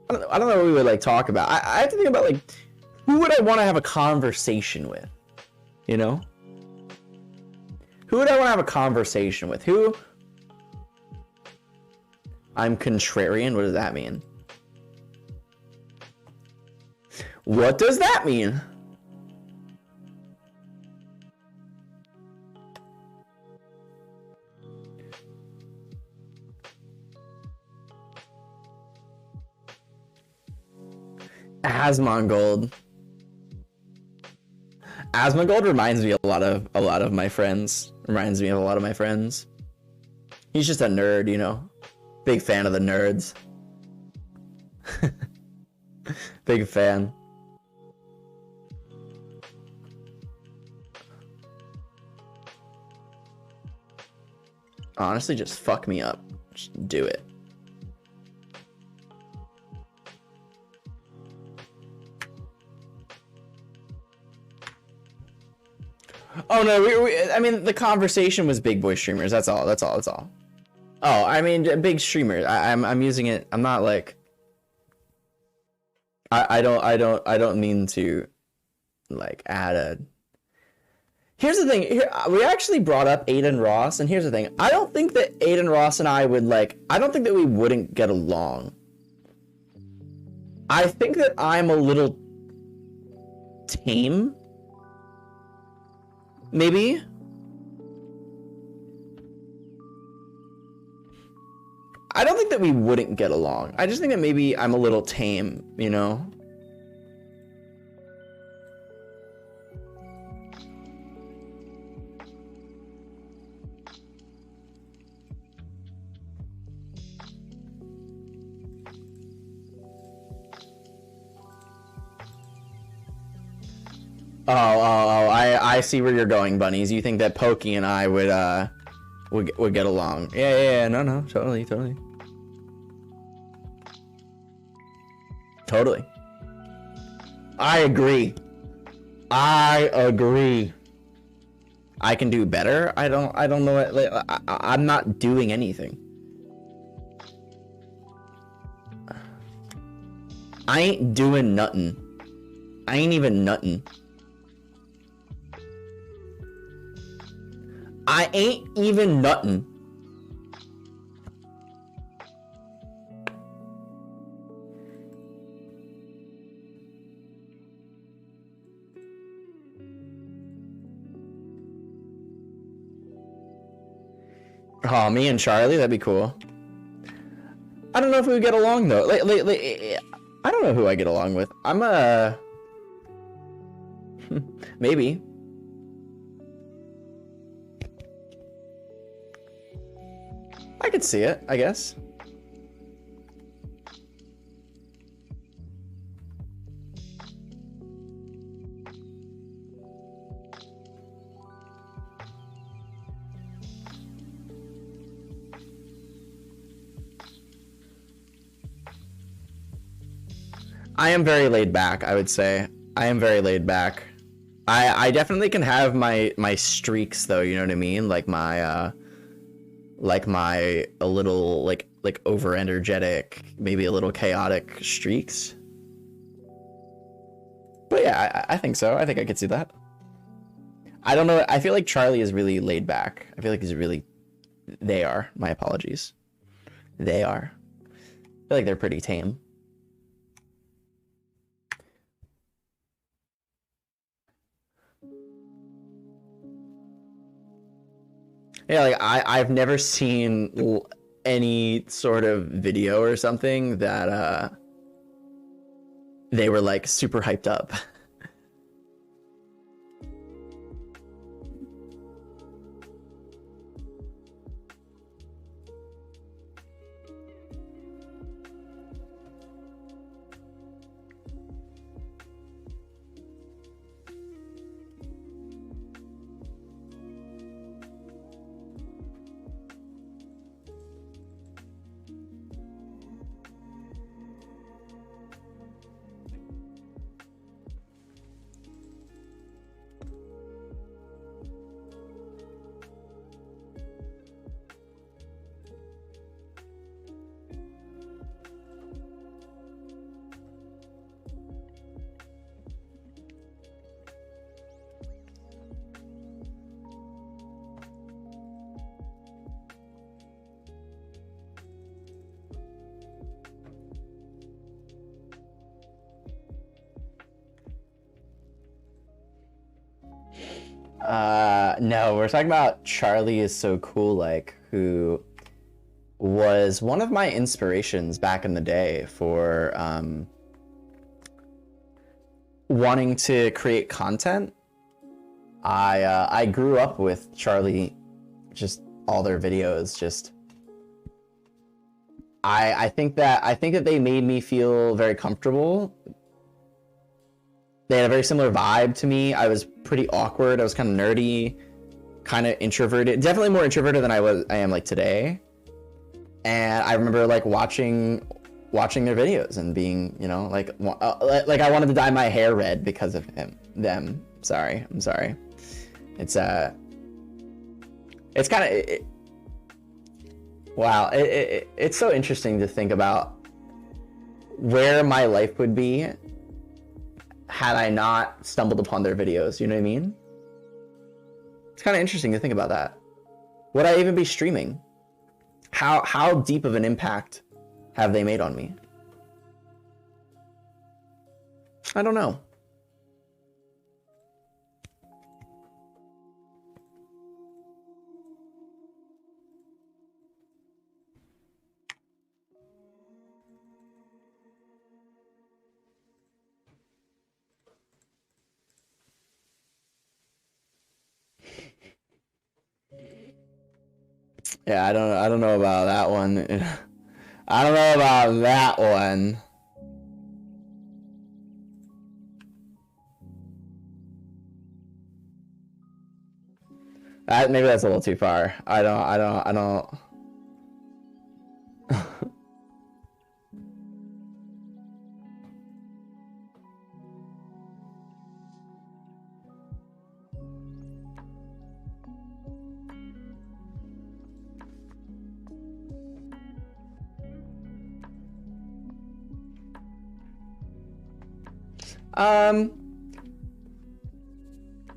I don't know what we would like talk about. I have to think about like who would I want to have a conversation with, you know? Who would I want to have a conversation with? Who? I'm contrarian. What does that mean? What does that mean? Asmongold. Asmongold reminds me a lot of my friends. Reminds me of a lot of my friends. He's just a nerd, you know. Big fan of the nerds. Big fan. Honestly, just fuck me up. Just do it. Oh no, I mean the conversation was big boy streamers. That's all. Oh, I mean big streamers. I'm using it. I'm not like. I don't mean to, like, add a. Here's the thing. Here we actually brought up Aiden Ross, and here's the thing. I don't think that Aiden Ross and I would like. I don't think that we wouldn't get along. I think that I'm a little tame. Maybe. I don't think that we wouldn't get along. I just think that maybe I'm a little tame, you know? I see where you're going, Bunnies. You think that Pokey and I would get along. Yeah, no, totally. I agree. I can do better. I don't know what, like, I'm not doing anything. I ain't doing nothing. I ain't even nothing. I ain't even nothing. Oh, me and Charlie, that'd be cool. I don't know if we would get along though. I don't know who I get along with. I'm maybe. I could see it, I guess. I am very laid back, I would say. I am very laid back. I definitely can have my streaks though, you know what I mean? Like my a little like over energetic, maybe a little chaotic streaks. But yeah, I think so. I think I could see that. I don't know. I feel like Charlie is really laid back. I feel like he's really. They are. My apologies. They are. I feel like they're pretty tame. Yeah, like I've never seen any sort of video or something that they were like super hyped up. No, we're talking about Charlie is so cool, like, who was one of my inspirations back in the day for wanting to create content. I grew up with Charlie, just all their videos, just I think that they made me feel very comfortable. They had a very similar vibe to me. I was pretty awkward. I was kind of nerdy, kind of introverted. Definitely more introverted than I am like today. And I remember like watching their videos and being, you know, like I wanted to dye my hair red because of them. I'm sorry. It's kind of wow. It's so interesting to think about where my life would be had I not stumbled upon their videos, you know what I mean? It's kind of interesting to think about that. Would I even be streaming? How deep of an impact have they made on me? I don't know. Yeah, I don't know about that one. I don't know about that one. Maybe that's a little too far. I don't.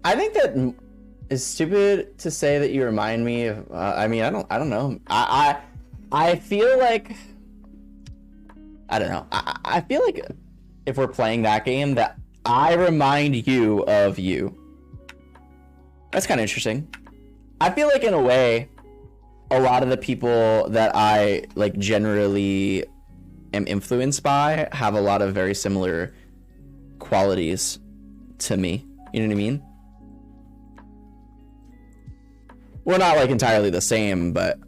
I think that is stupid to say that you remind me of. I mean, I don't know. I feel like I don't know. I feel like if we're playing that game, that I remind you of you. That's kind of interesting. I feel like in a way, a lot of the people that I like generally am influenced by have a lot of very similar qualities to me. You know what I mean? We're not like entirely the same, but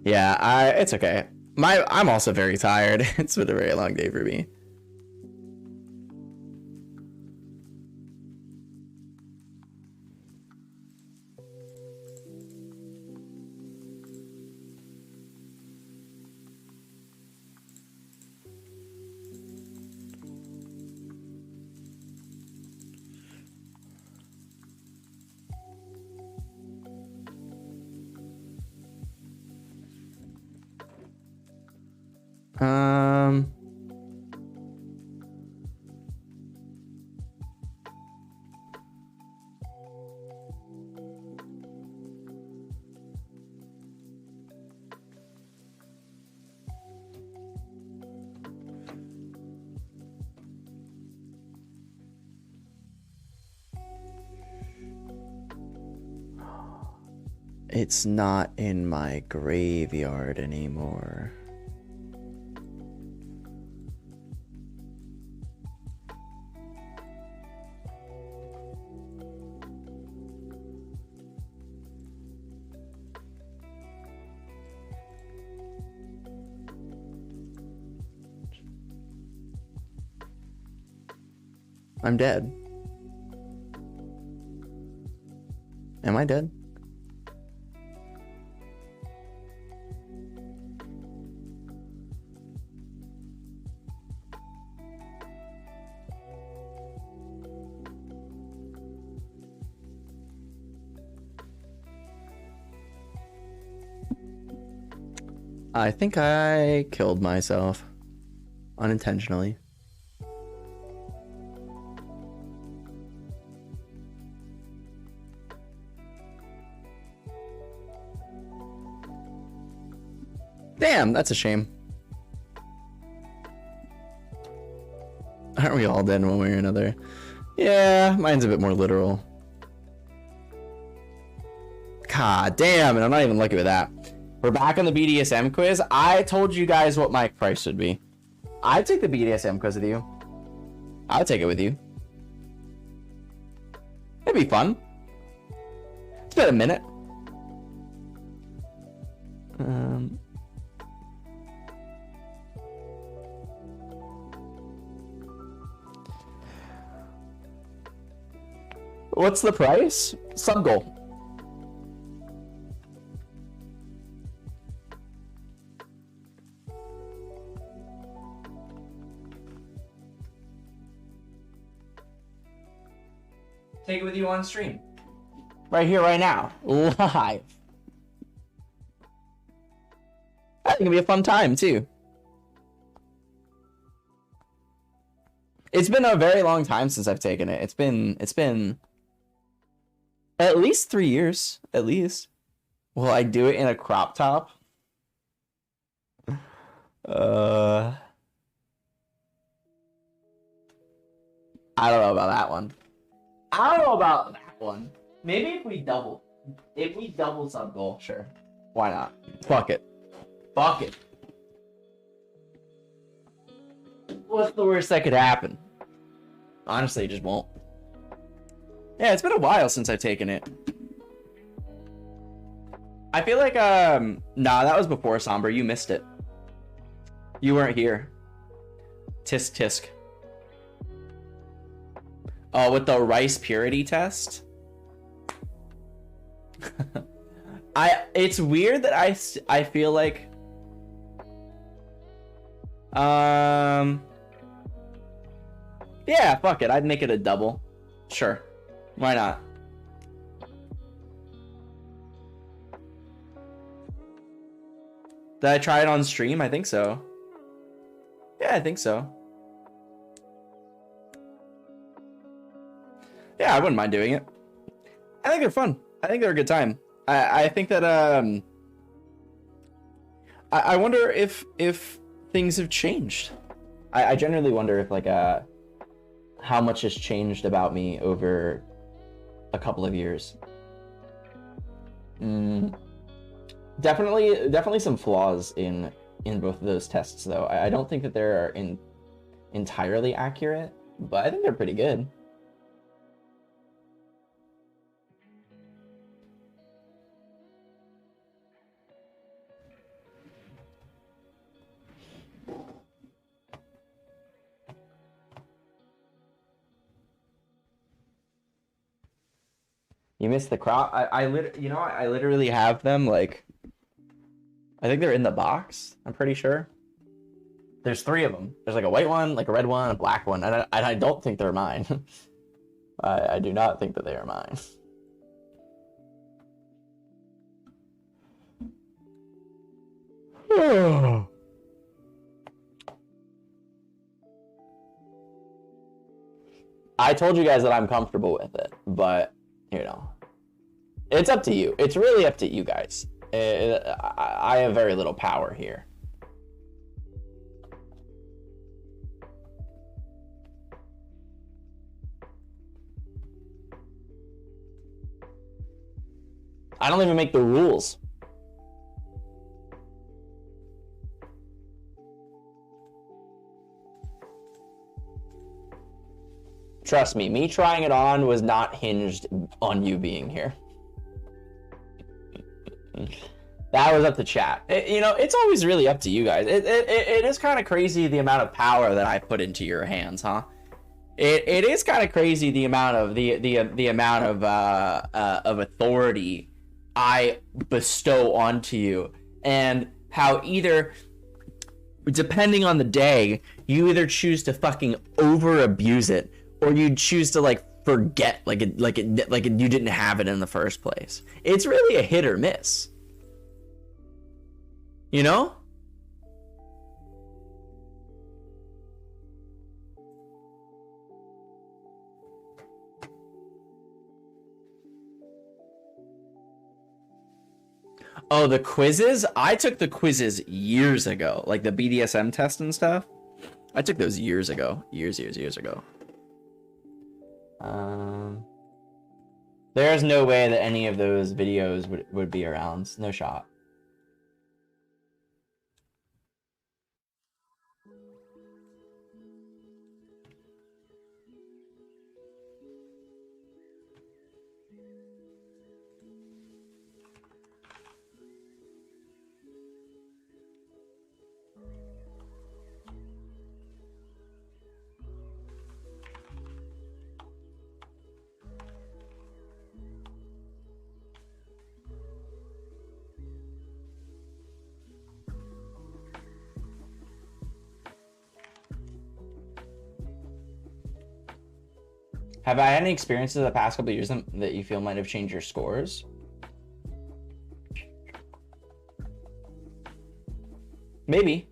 yeah, it's okay. I'm also very tired. It's been a very long day for me. It's not in my graveyard anymore. I'm dead. Am I dead? I think I killed myself unintentionally. Damn, that's a shame. Aren't we all dead in one way or another? Yeah, mine's a bit more literal. God damn, and I'm not even lucky with that. We're back on the BDSM quiz. I told you guys what my price would be. I'd take the BDSM quiz with you. I'd take it with you. It'd be fun. It's been a minute. What's the price? Sub goal. Take it with you on stream. Right here, right now. Live. can be a fun time too. It's been a very long time since I've taken it. It's been at least 3 years, at least. Will I do it in a crop top? I don't know about that one. I don't know about that one. Maybe if we double sub goal, sure. Why not? Fuck it. Fuck it. What's the worst that could happen? Honestly, it just won't. Yeah, it's been a while since I've taken it. I feel like, nah, that was before Somber. You missed it. You weren't here. Tisk tisk. Oh, with the rice purity test? It's weird that I feel like yeah, fuck it, I'd make it a double. Sure, why not? Did I try it on stream? I think so. Yeah, I think so. Yeah, I wouldn't mind doing it. I think they're fun. I think they're a good time. I think that I wonder if things have changed. I generally wonder if like how much has changed about me over a couple of years. Definitely some flaws in both of those tests though. I don't think that they're entirely accurate, but I think they're pretty good. You missed the crop. I literally have them like. I think they're in the box. I'm pretty sure. There's 3 of them. There's like a white one, like a red one, a black one, and I don't think they're mine. I do not think that they are mine. I told you guys that I'm comfortable with it, but you know, it's up to you. It's really up to you guys. I have very little power here. I don't even make the rules. Trust me, me trying it on was not hinged on you being here. That was up to chat. You know, it's always really up to you guys. It is kind of crazy the amount of power that I put into your hands, huh? It is kind of crazy the amount of the amount of authority I bestow onto you, and how either, depending on the day, you either choose to fucking over abuse it, or you choose to like forget like you didn't have it in the first place. It's really a hit or miss. You know? Oh, the quizzes? I took the quizzes years ago, like the BDSM test and stuff. I took those years ago. Years ago. There's no way that any of those videos would be around. No shot. Have I had any experiences the past couple of years that you feel might have changed your scores? Maybe.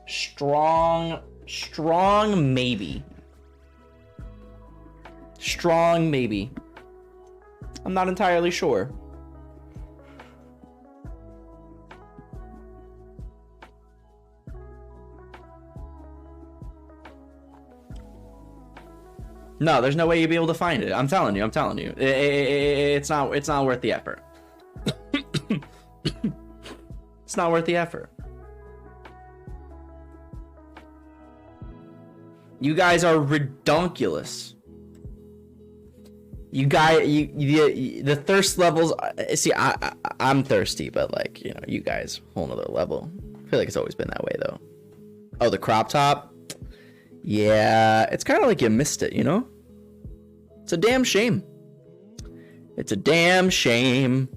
Strong maybe. Strong maybe. I'm not entirely sure. No, there's no way you'll be able to find it. I'm telling you. It's not worth the effort. It's not worth the effort. You guys are redonkulous. You guys, the thirst levels. See, I'm thirsty, but like, you know, you guys, whole nother level. I feel like it's always been that way though. Oh, the crop top. Yeah, it's kind of like you missed it, you know? It's a damn shame. It's a damn shame.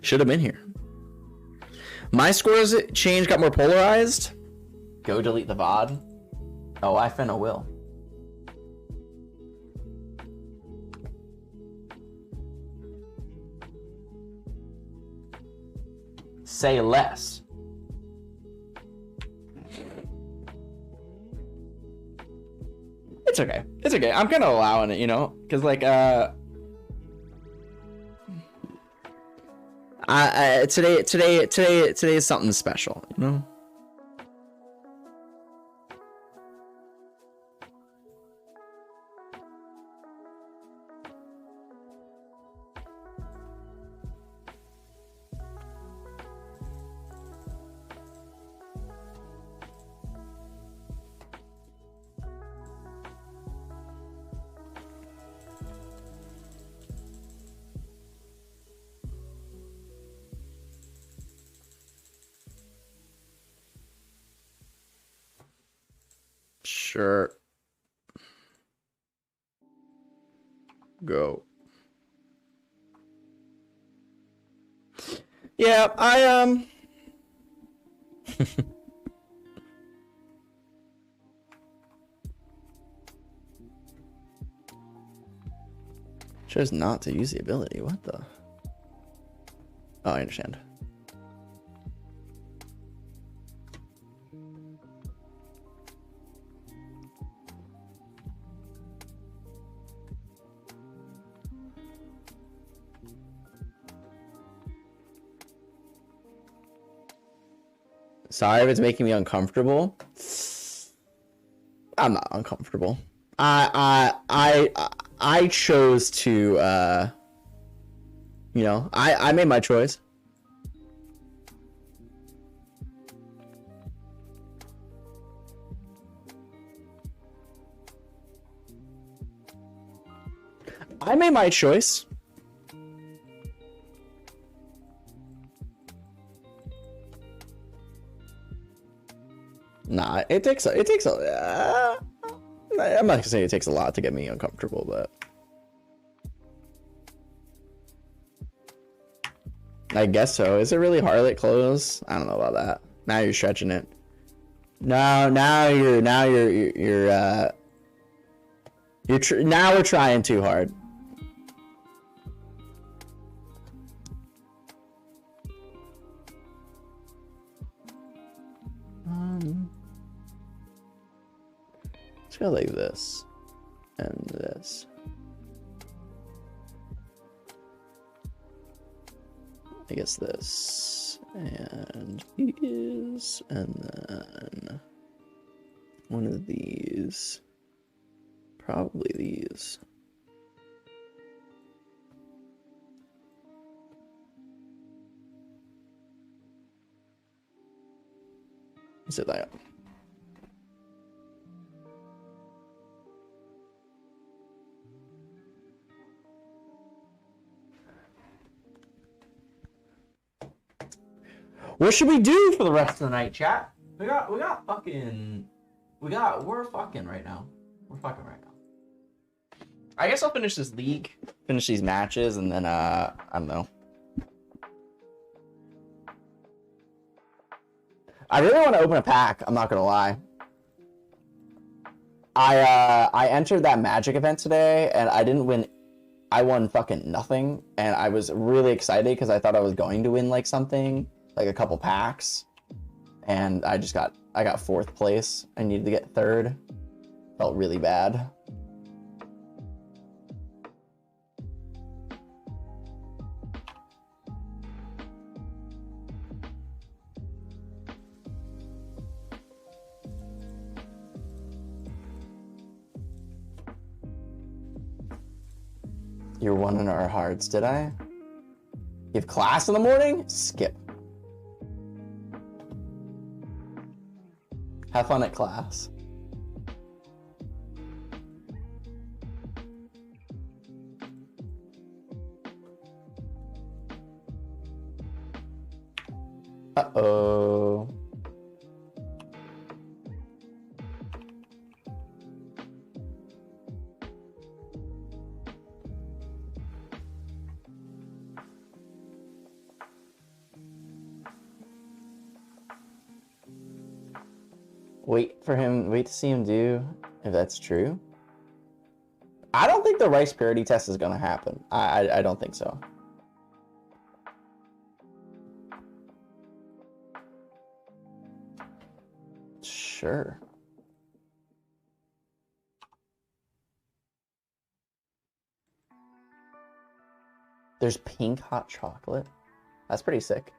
Should have been here. My scores changed, got more polarized. Go delete the VOD. Oh, I finna will. Say less. It's okay. It's okay. I'm kind of allowing it, you know, because like today is something special, you know. Sure. Go. Yeah, I chose not to use the ability. What the? Oh, I understand. Sorry if it's making me uncomfortable. I'm not uncomfortable. I chose to you know, I made my choice. I made my choice. Nah, it takes a I'm not gonna say it takes a lot to get me uncomfortable, but I guess so. Is it really Harlot clothes? I don't know about that. Now you're stretching it. No, now we're trying too hard. Let's go like this and this. I guess this and these, and then one of these, probably these. Set that up. What should we do for the rest of the night, chat? We're fucking right now. We're fucking right now. I guess I'll finish this league, finish these matches, and then I don't know. I really want to open a pack, I'm not gonna lie. I entered that magic event today and I didn't win. I won fucking nothing, and I was really excited because I thought I was going to win like something, like a couple packs, and I got 4th place. I needed to get 3rd. Felt really bad. You're one in our hearts, did I? You have class in the morning? Skip. Have fun at class. Uh-oh. Wait to see him do, if that's true. I don't think the rice purity test is gonna happen. I don't think so. Sure. There's pink hot chocolate. That's pretty sick.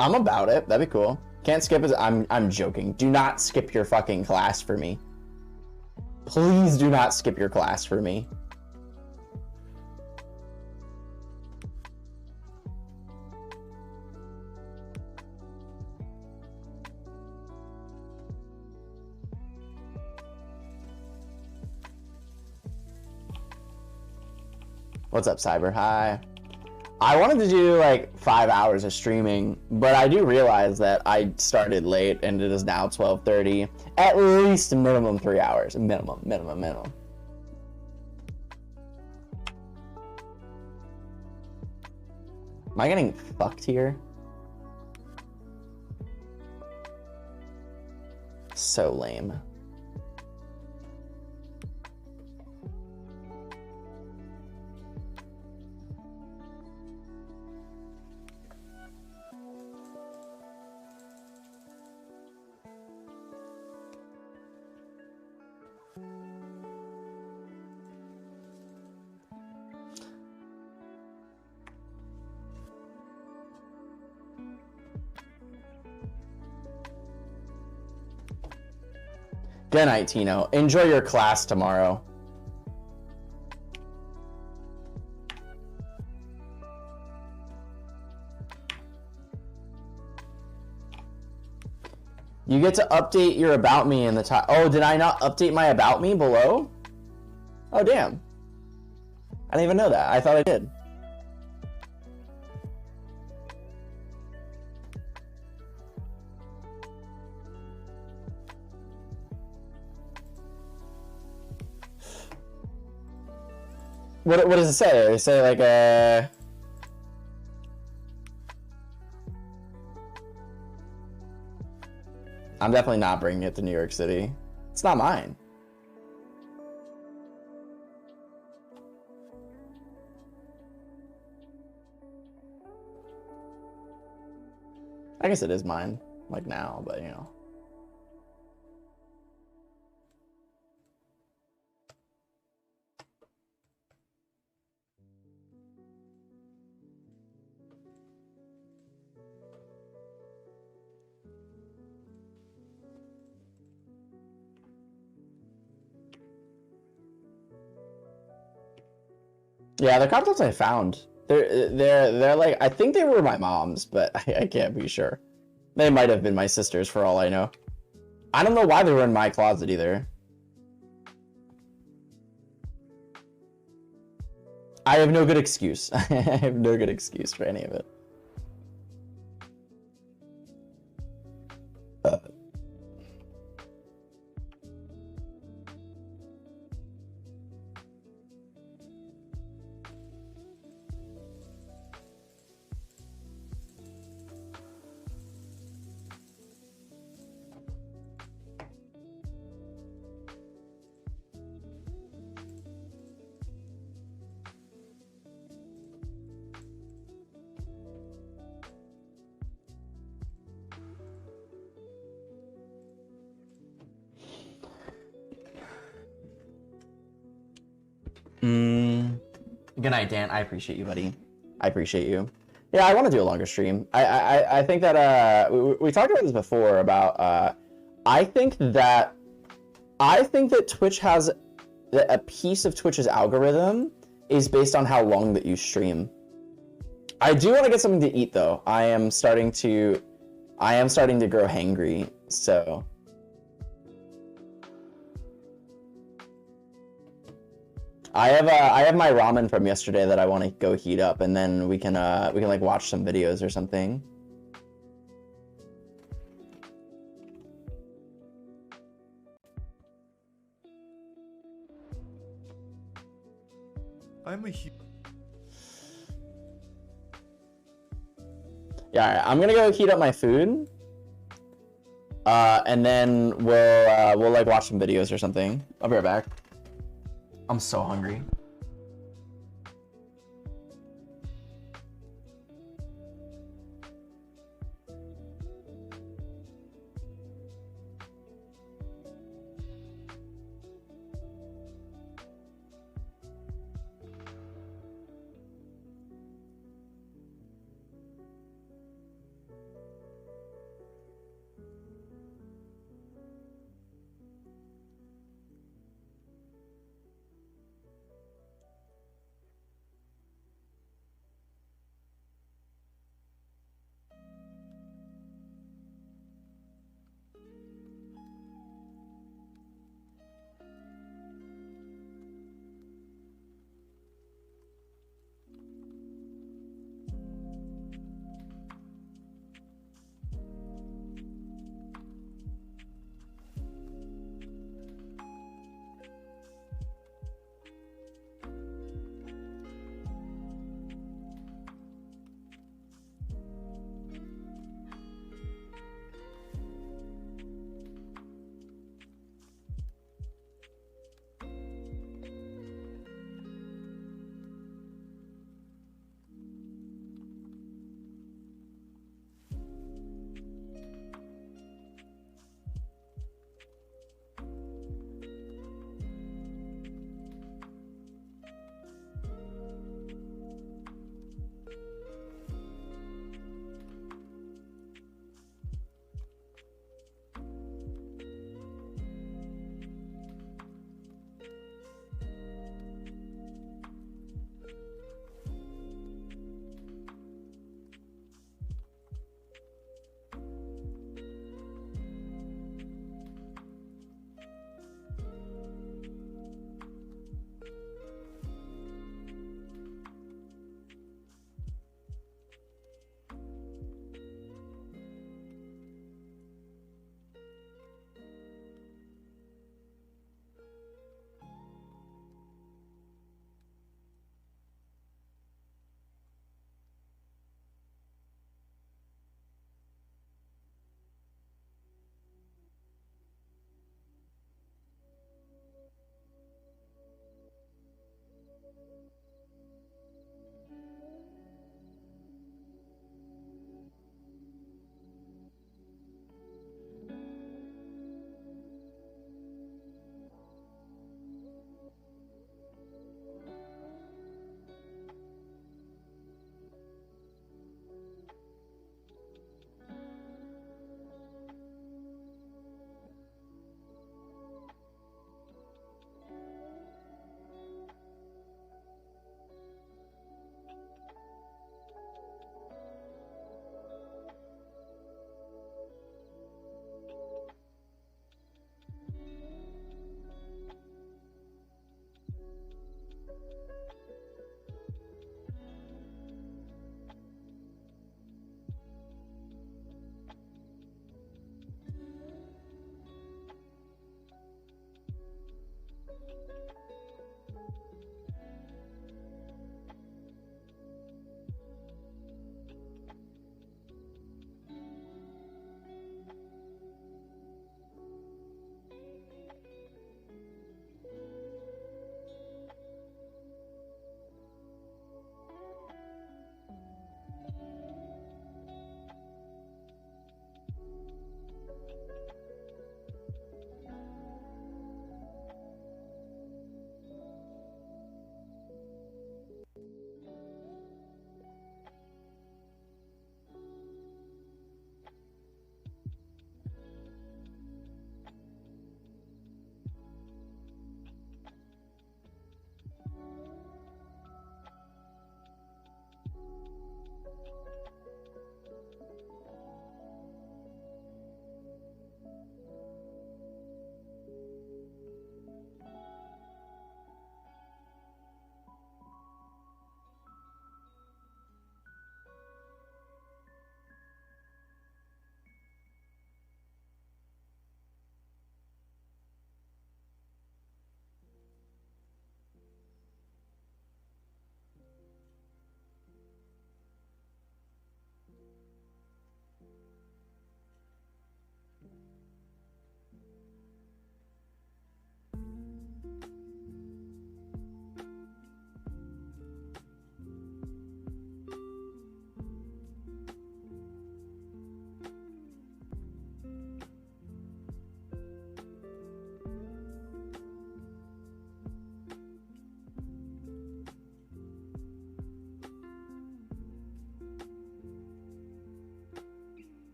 I'm about it. That'd be cool. Can't skip it. I'm joking. Do not skip your fucking class for me. Please do not skip your class for me. What's up, Cyber? Hi. I wanted to do like 5 hours of streaming, but I do realize that I started late and it is now 12:30. At least minimum 3 hours. Minimum. Am I getting fucked here? So lame. Good night, Tino. Enjoy your class tomorrow. You get to update your About Me in the top. Oh, did I not update my About Me below? Oh, damn. I didn't even know that. I thought I did. What does it say? Does it say like I'm definitely not bringing it to New York City. It's not mine. I guess it is mine, like now, but you know. Yeah, the concepts I found, they're like, I think they were my mom's, but I can't be sure. They might have been my sister's for all I know. I don't know why they were in my closet either. I have no good excuse. I have no good excuse for any of it. Good night, Dan. I appreciate you, buddy. I appreciate you. Yeah, I want to do a longer stream. I think that we talked about this before about I think that Twitch has a piece of Twitch's algorithm is based on how long that you stream. I do want to get something to eat though. I am starting to grow hangry, so I have my ramen from yesterday that I want to go heat up, and then we can like watch some videos or something. I'm a Yeah, alright, I'm gonna go heat up my food, and then we'll like watch some videos or something. I'll be right back. I'm so hungry.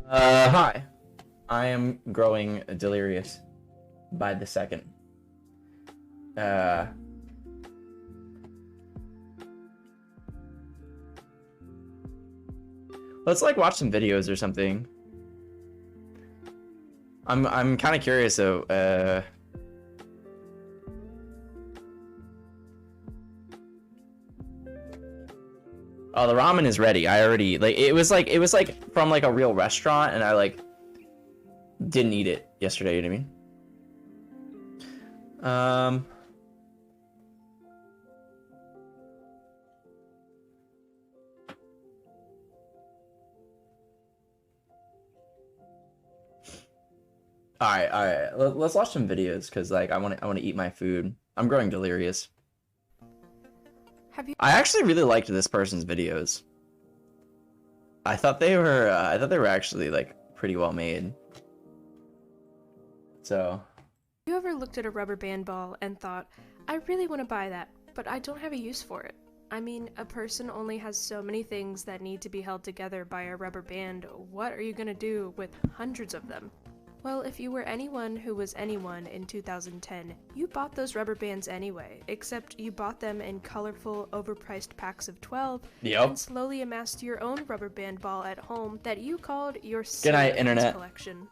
Hi. I am growing delirious by the second. Let's like watch some videos or something. I'm kind of curious though. Oh, the ramen is ready. I already like it was like from like a real restaurant, and I like didn't eat it yesterday. You know what I mean? All right. Let's watch some videos because like I want to eat my food. I'm growing delirious. I actually really liked this person's videos. I thought they were actually like pretty well made. So. You ever looked at a rubber band ball and thought, I really want to buy that, but I don't have a use for it? I mean, a person only has so many things that need to be held together by a rubber band. What are you gonna do with hundreds of them? Well, if you were anyone who was anyone in 2010, you bought those rubber bands anyway, except you bought them in colorful, overpriced packs of 12, and slowly amassed your own rubber band ball at home that you called your Silly Bands collection.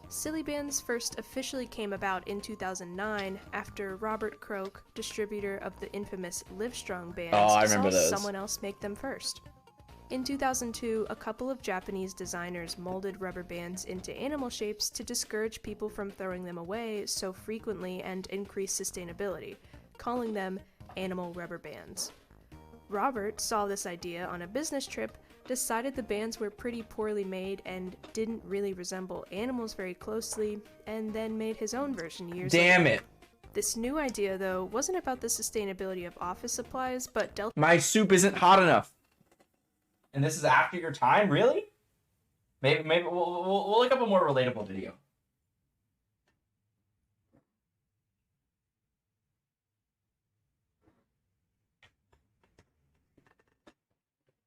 Silly Bands first officially came about in 2009 after Robert Croak, distributor of the infamous Livestrong bands, saw someone else make them first. In 2002, a couple of Japanese designers molded rubber bands into animal shapes to discourage people from throwing them away so frequently and increase sustainability, calling them animal rubber bands. Robert saw this idea on a business trip, decided the bands were pretty poorly made and didn't really resemble animals very closely, and then made his own version years later. Damn it. This new idea, though, wasn't about the sustainability of office supplies, but dealt— My soup isn't hot enough. And this is after your time, really? Maybe we'll look up a more relatable video.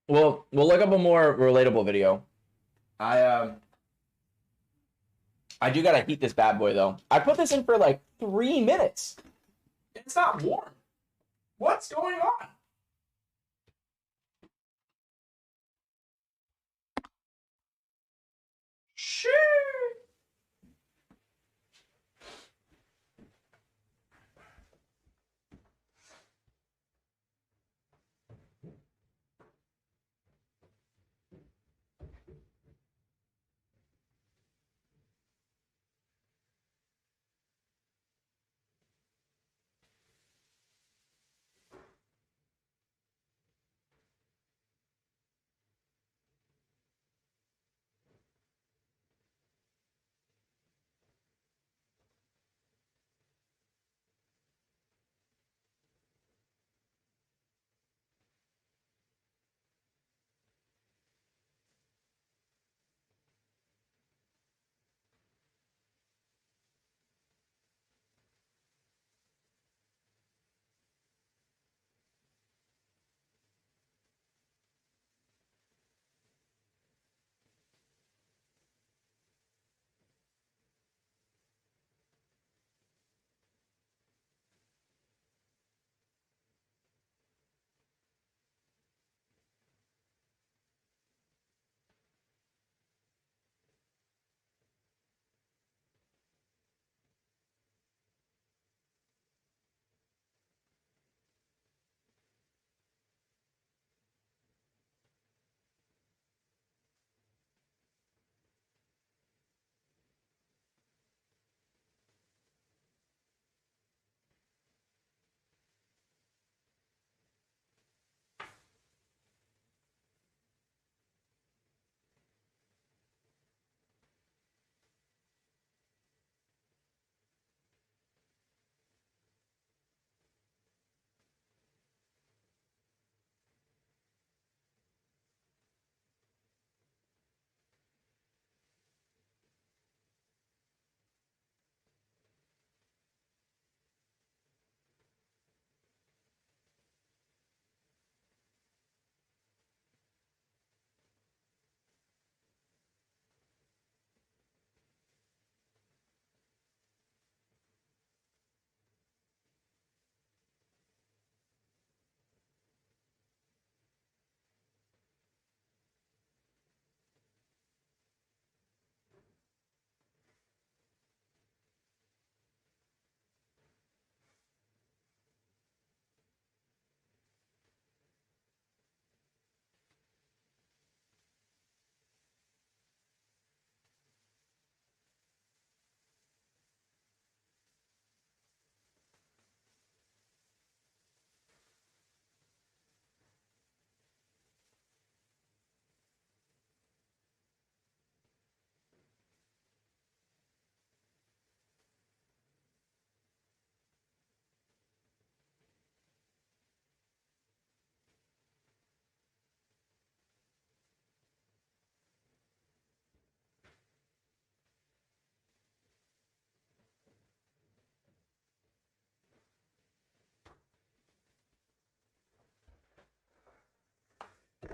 We'll look up a more relatable video. I do gotta heat this bad boy though. I put this in for like 3 minutes. It's not warm. What's going on? Sure.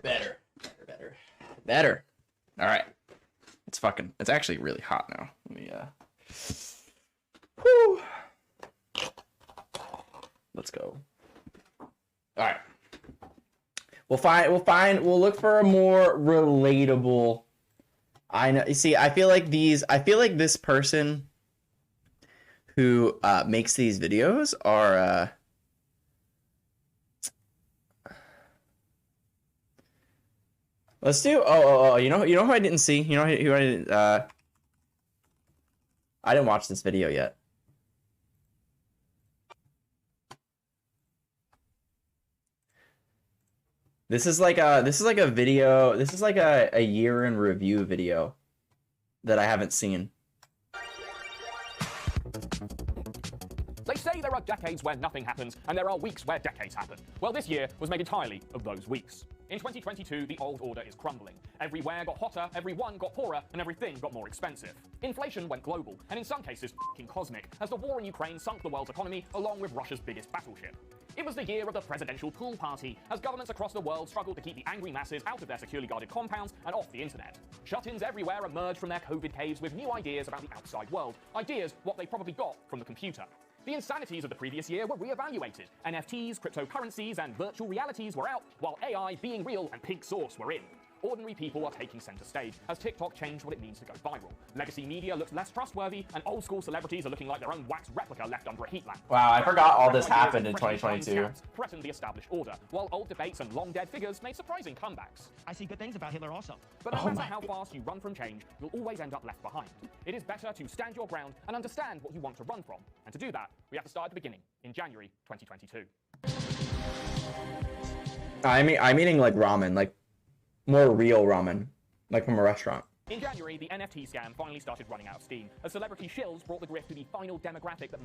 Better. All right. It's actually really hot now. Let me, whew. Let's go. All right. We'll look for a more relatable. I know. You see, I feel like this person who makes these videos are let's do you know who I didn't see? You know who I didn't I didn't watch this video yet. This is like a video. This is like a year in review video that I haven't seen. They say there are decades where nothing happens, and there are weeks where decades happen. Well, this year was made entirely of those weeks. In 2022, the old order is crumbling. Everywhere got hotter, everyone got poorer, and everything got more expensive. Inflation went global, and in some cases, f***ing cosmic, as the war in Ukraine sunk the world's economy along with Russia's biggest battleship. It was the year of the presidential pool party, as governments across the world struggled to keep the angry masses out of their securely guarded compounds and off the internet. Shut-ins everywhere emerged from their COVID caves with new ideas about the outside world, ideas what they probably got from the computer. The insanities of the previous year were re-evaluated. NFTs, cryptocurrencies, and virtual realities were out, while AI, being real, and pink sauce were in. Ordinary people are taking center stage as TikTok changed what it means to go viral. Legacy media looks less trustworthy, and old school celebrities are looking like their own wax replica left under a heat lamp. Wow, I forgot all this happened in 2022. Threatened the established order, while old debates and long dead figures made surprising comebacks. I see good things about Hitler also. But no matter how fast you run from change, you'll always end up left behind. It is better to stand your ground and understand what you want to run from. And to do that, we have to start at the beginning, in January 2022. I'm eating like ramen, like more real ramen, like from a restaurant. In January, the NFT scam finally started running out of steam, as celebrity shills brought the grift to the final demographic that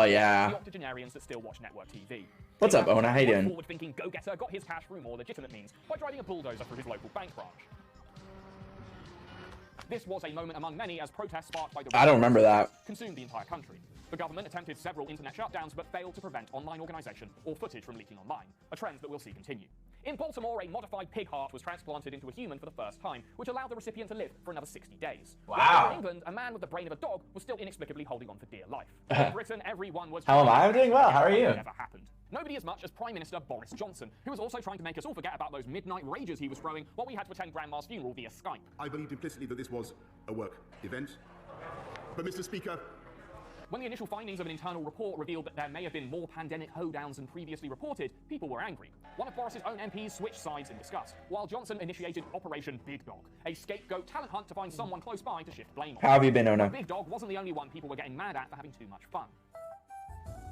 yeah. the octogenarians that still watch network TV. What's up, Ona? How you doing? Forward-thinking go-getter got his cash through more legitimate means by driving a bulldozer through his local bank branch. This was a moment among many as protests sparked by the I don't remember that. Consumed the entire country. The government attempted several internet shutdowns but failed to prevent online organization or footage from leaking online, a trend that we'll see continue. In Baltimore, a modified pig heart was transplanted into a human for the first time, which allowed the recipient to live for another 60 days. Wow. In England, a man with the brain of a dog was still inexplicably holding on for dear life. In Britain, everyone was... How am I? I'm doing well. How are you? Never happened. Nobody as much as Prime Minister Boris Johnson, who was also trying to make us all forget about those midnight rages he was throwing while we had to attend Grandma's funeral via Skype. I believed implicitly that this was a work event. But, Mr. Speaker... When the initial findings of an internal report revealed that there may have been more pandemic hoedowns than previously reported, people were angry. One of Boris's own MPs switched sides in disgust, while Johnson initiated Operation Big Dog, a scapegoat talent hunt to find someone close by to shift blame on. How have you been, Ona? Big Dog wasn't the only one people were getting mad at for having too much fun.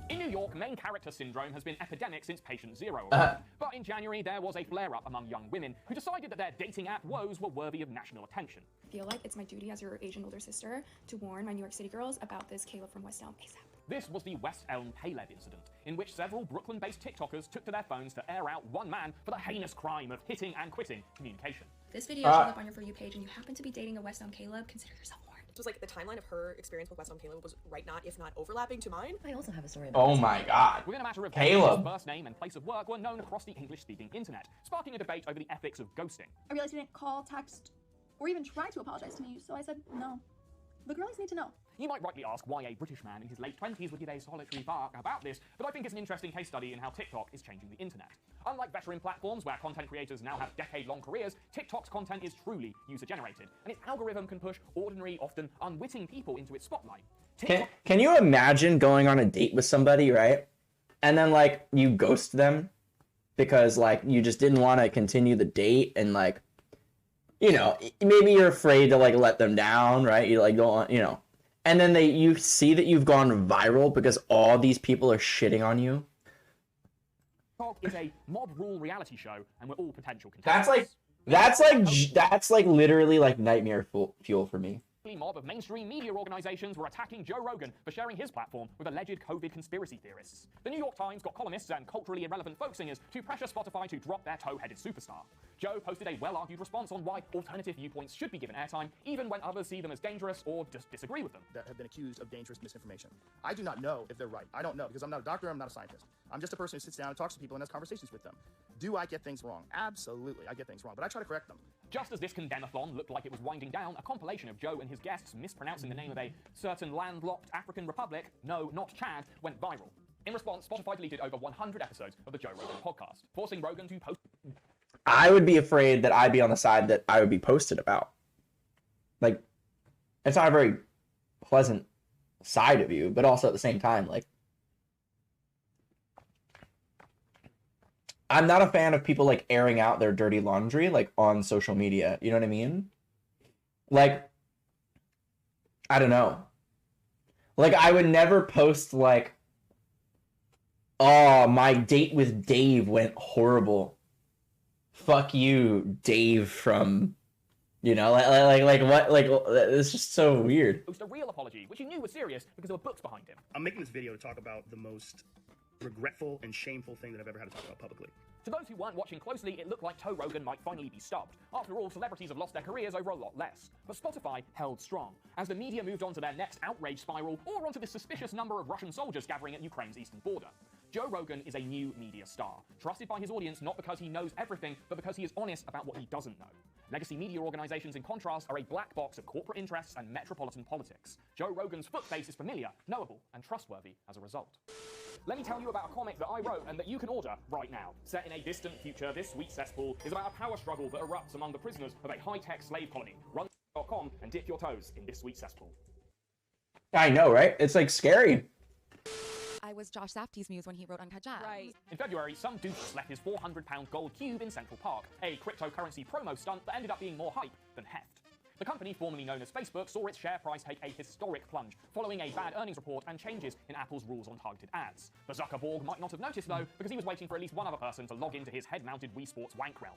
In New York, main character syndrome has been epidemic since Patient Zero arrived. But in January, there was a flare-up among young women who decided that their dating app woes were worthy of national attention. I feel like it's my duty as your Asian older sister to warn my New York City girls about this Caleb from West Elm ASAP. This was the West Elm Caleb incident, in which several Brooklyn-based TikTokers took to their phones to air out one man for the heinous crime of hitting and quitting communication. This video showed up on your For You page and you happen to be dating a West Elm Caleb, consider yourself warned. It was like the timeline of her experience with West Elm Caleb was right not, if not overlapping to mine. I also have a story about Oh my god. Within a matter of Caleb. days, his first name and place of work were known across the English-speaking internet, sparking a debate over the ethics of ghosting. I realized you didn't call, text, or even try to apologize to me, so I said no. The girls need to know. You might rightly ask why a British man in his late 20s would give a solitary bark about this, but I think it's an interesting case study in how TikTok is changing the internet. Unlike veteran platforms where content creators now have decade-long careers, TikTok's content is truly user-generated, and its algorithm can push ordinary, often unwitting people into its spotlight. Can you imagine going on a date with somebody, right? And then, like, you ghost them because, like, you just didn't want to continue the date and, like, you know, maybe you're afraid to, like, let them down, right? You, like, go on, you know. And then you see that you've gone viral because all these people are shitting on you. TikTok is a mob rule reality show, and we're all potential contestants. That's like literally like nightmare fuel for me. A mob of mainstream media organizations were attacking Joe Rogan for sharing his platform with alleged COVID conspiracy theorists. The New York Times got columnists and culturally irrelevant folk singers to pressure Spotify to drop their toe-headed superstar. Joe posted a well-argued response on why alternative viewpoints should be given airtime, even when others see them as dangerous or just disagree with them. That have been accused of dangerous misinformation. I do not know if they're right. I don't know, because I'm not a doctor, I'm not a scientist. I'm just a person who sits down and talks to people and has conversations with them. Do I get things wrong? Absolutely, I get things wrong, but I try to correct them. Just as this condemn-a-thon looked like it was winding down, a compilation of Joe and his guests mispronouncing the name of a certain landlocked African republic, no, not Chad, went viral. In response, Spotify deleted over 100 episodes of the Joe Rogan podcast, forcing Rogan to post... I would be afraid that I'd be on the side that I would be posted about. Like, it's not a very pleasant side of you, but also at the same time, like, I'm not a fan of people, like, airing out their dirty laundry, like, on social media. You know what I mean? Like, I don't know. Like, I would never post, like, oh, my date with Dave went horrible. Fuck you, Dave from, you know, like what, like, it's just so weird. Post a real apology, which he knew was serious because there were books behind him. I'm making this video to talk about the most regretful and shameful thing that I've ever had to talk about publicly. To those who weren't watching closely, it looked like Toe Rogan might finally be stopped. After all, celebrities have lost their careers over a lot less. But Spotify held strong, as the media moved on to their next outrage spiral, or onto this suspicious number of Russian soldiers gathering at Ukraine's eastern border. Joe Rogan is a new media star, trusted by his audience not because he knows everything, but because he is honest about what he doesn't know. Legacy media organizations, in contrast, are a black box of corporate interests and metropolitan politics. Joe Rogan's footbase is familiar, knowable, and trustworthy as a result. Let me tell you about a comic that I wrote and that you can order right now. Set in a distant future, this sweet cesspool is about a power struggle that erupts among the prisoners of a high-tech slave colony. Run.com and dip your toes in this sweet cesspool. I know, right? It's, like, scary. I was Josh Safdie's muse when he wrote Uncut Gems. Right. In February, some douche left his 400-pound gold cube in Central Park, a cryptocurrency promo stunt that ended up being more hype than heft. The company, formerly known as Facebook, saw its share price take a historic plunge, following a bad earnings report and changes in Apple's rules on targeted ads. The Zuckerborg might not have noticed, though, because he was waiting for at least one other person to log into his head-mounted Wii Sports wank realm.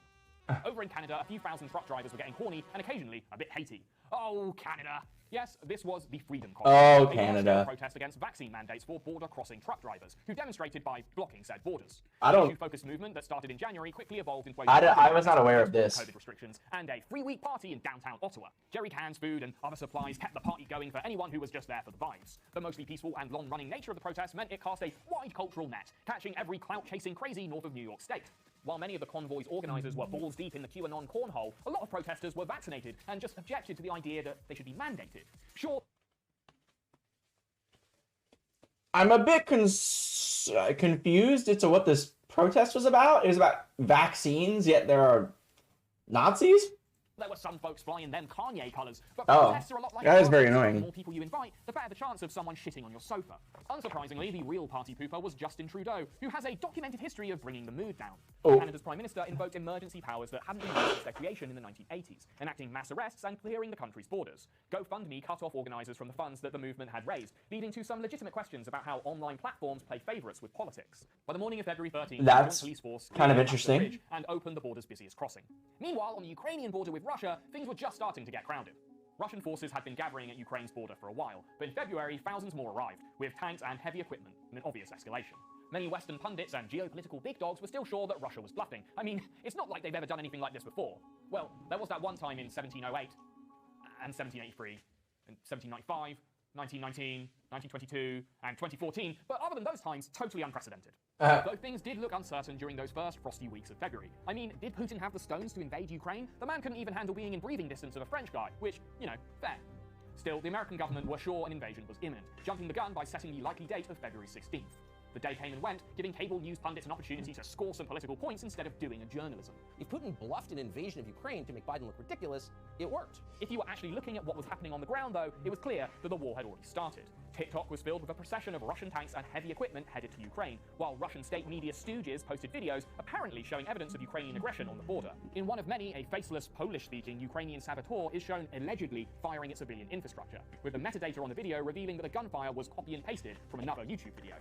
Over in Canada, a few thousand truck drivers were getting horny and occasionally a bit hatey. Oh, Canada. Yes, this was the Freedom Convoy. Oh, Canada. A protest against vaccine mandates for border-crossing truck drivers, who demonstrated by blocking said borders. I don't... The issue-focused movement that started in January quickly evolved into a... I was not aware of this. COVID restrictions and a free-week party in downtown Ottawa. Jerry cans, food, and other supplies kept the party going for anyone who was just there for the vibes. The mostly peaceful and long-running nature of the protest meant it cast a wide cultural net, catching every clout-chasing crazy north of New York State. While many of the convoy's organizers were balls deep in the QAnon cornhole, a lot of protesters were vaccinated and just objected to the idea that they should be mandated. Sure. I'm a bit confused as to what this protest was about. It was about vaccines, yet there are Nazis? There were some folks flying them Kanye colours, but Oh, protests are a lot like that is very parties. annoying. The more people you invite, the better the chance of someone shitting on your sofa. Unsurprisingly, the real party pooper was Justin Trudeau, who has a documented history of bringing the mood down. Oh. Canada's Prime Minister invoked emergency powers that hadn't been used since their creation in the 1980s, enacting mass arrests and clearing the country's borders. GoFundMe cut off organisers from the funds that the movement had raised, leading to some legitimate questions about how online platforms play favourites with politics. By the morning of February 13th, That's the police force kind of cleared interesting. the bridge and opened the border's busiest crossing. Meanwhile, on the Ukrainian border with Russia, things were just starting to get crowded. Russian forces had been gathering at Ukraine's border for a while, but in February, thousands more arrived, with tanks and heavy equipment, in an obvious escalation. Many Western pundits and geopolitical big dogs were still sure that Russia was bluffing. I mean, it's not like they've ever done anything like this before. Well, there was that one time in 1708, and 1783, and 1795, 1919, 1922, and 2014, but other than those times, totally unprecedented. Though things did look uncertain during those first frosty weeks of February. I mean, did Putin have the stones to invade Ukraine? The man couldn't even handle being in breathing distance of a French guy, which, you know, fair. Still, the American government were sure an invasion was imminent, jumping the gun by setting the likely date of February 16th. The day came and went, giving cable news pundits an opportunity to score some political points instead of doing a journalism. If Putin bluffed an invasion of Ukraine to make Biden look ridiculous, it worked. If you were actually looking at what was happening on the ground, though, it was clear that the war had already started. TikTok was filled with a procession of Russian tanks and heavy equipment headed to Ukraine, while Russian state media stooges posted videos apparently showing evidence of Ukrainian aggression on the border. In one of many, a faceless Polish-speaking Ukrainian saboteur is shown allegedly firing at civilian infrastructure, with the metadata on the video revealing that the gunfire was copy and pasted from another YouTube video.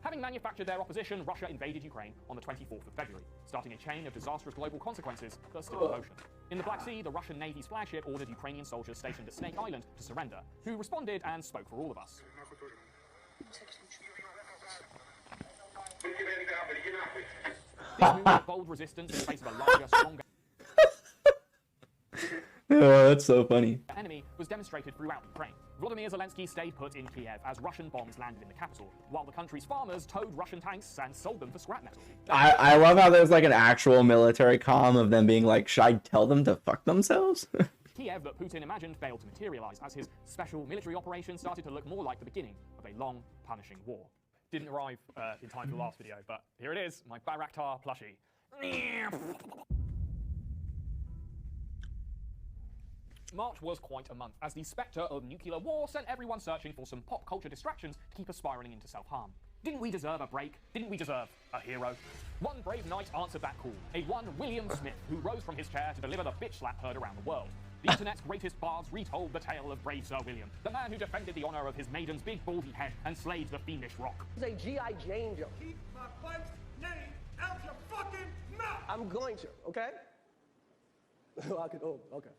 Having manufactured their opposition, Russia invaded Ukraine on the 24th of February, starting a chain of disastrous global consequences that are still in motion. In the Black Sea, the Russian Navy's flagship ordered Ukrainian soldiers stationed at Snake Island to surrender, who responded and spoke for all of us. This movement bold resistance in the face of a larger, stronger... Oh, that's so funny. The enemy was demonstrated throughout Ukraine. Volodymyr Zelensky stayed put in Kiev as Russian bombs landed in the capital, while the country's farmers towed Russian tanks and sold them for scrap metal. I love how there's like an actual military comm of them being like, should I tell them to fuck themselves? Kiev that Putin imagined failed to materialize as his special military operation started to look more like the beginning of a long, punishing war. Didn't arrive in time for the last video, but here it is, my Bayraktar plushie. March was quite a month, as the spectre of nuclear war sent everyone searching for some pop culture distractions to keep us spiraling into self-harm. Didn't we deserve a break? Didn't we deserve a hero? One brave knight answered that call, a one William Smith who rose from his chair to deliver the bitch slap heard around the world. The internet's greatest bards retold the tale of brave Sir William, the man who defended the honor of his maiden's big baldy head and slayed the fiendish rock. He's a G.I. Jane joke. Keep my wife's name out your fucking mouth! I'm going to, okay? Okay.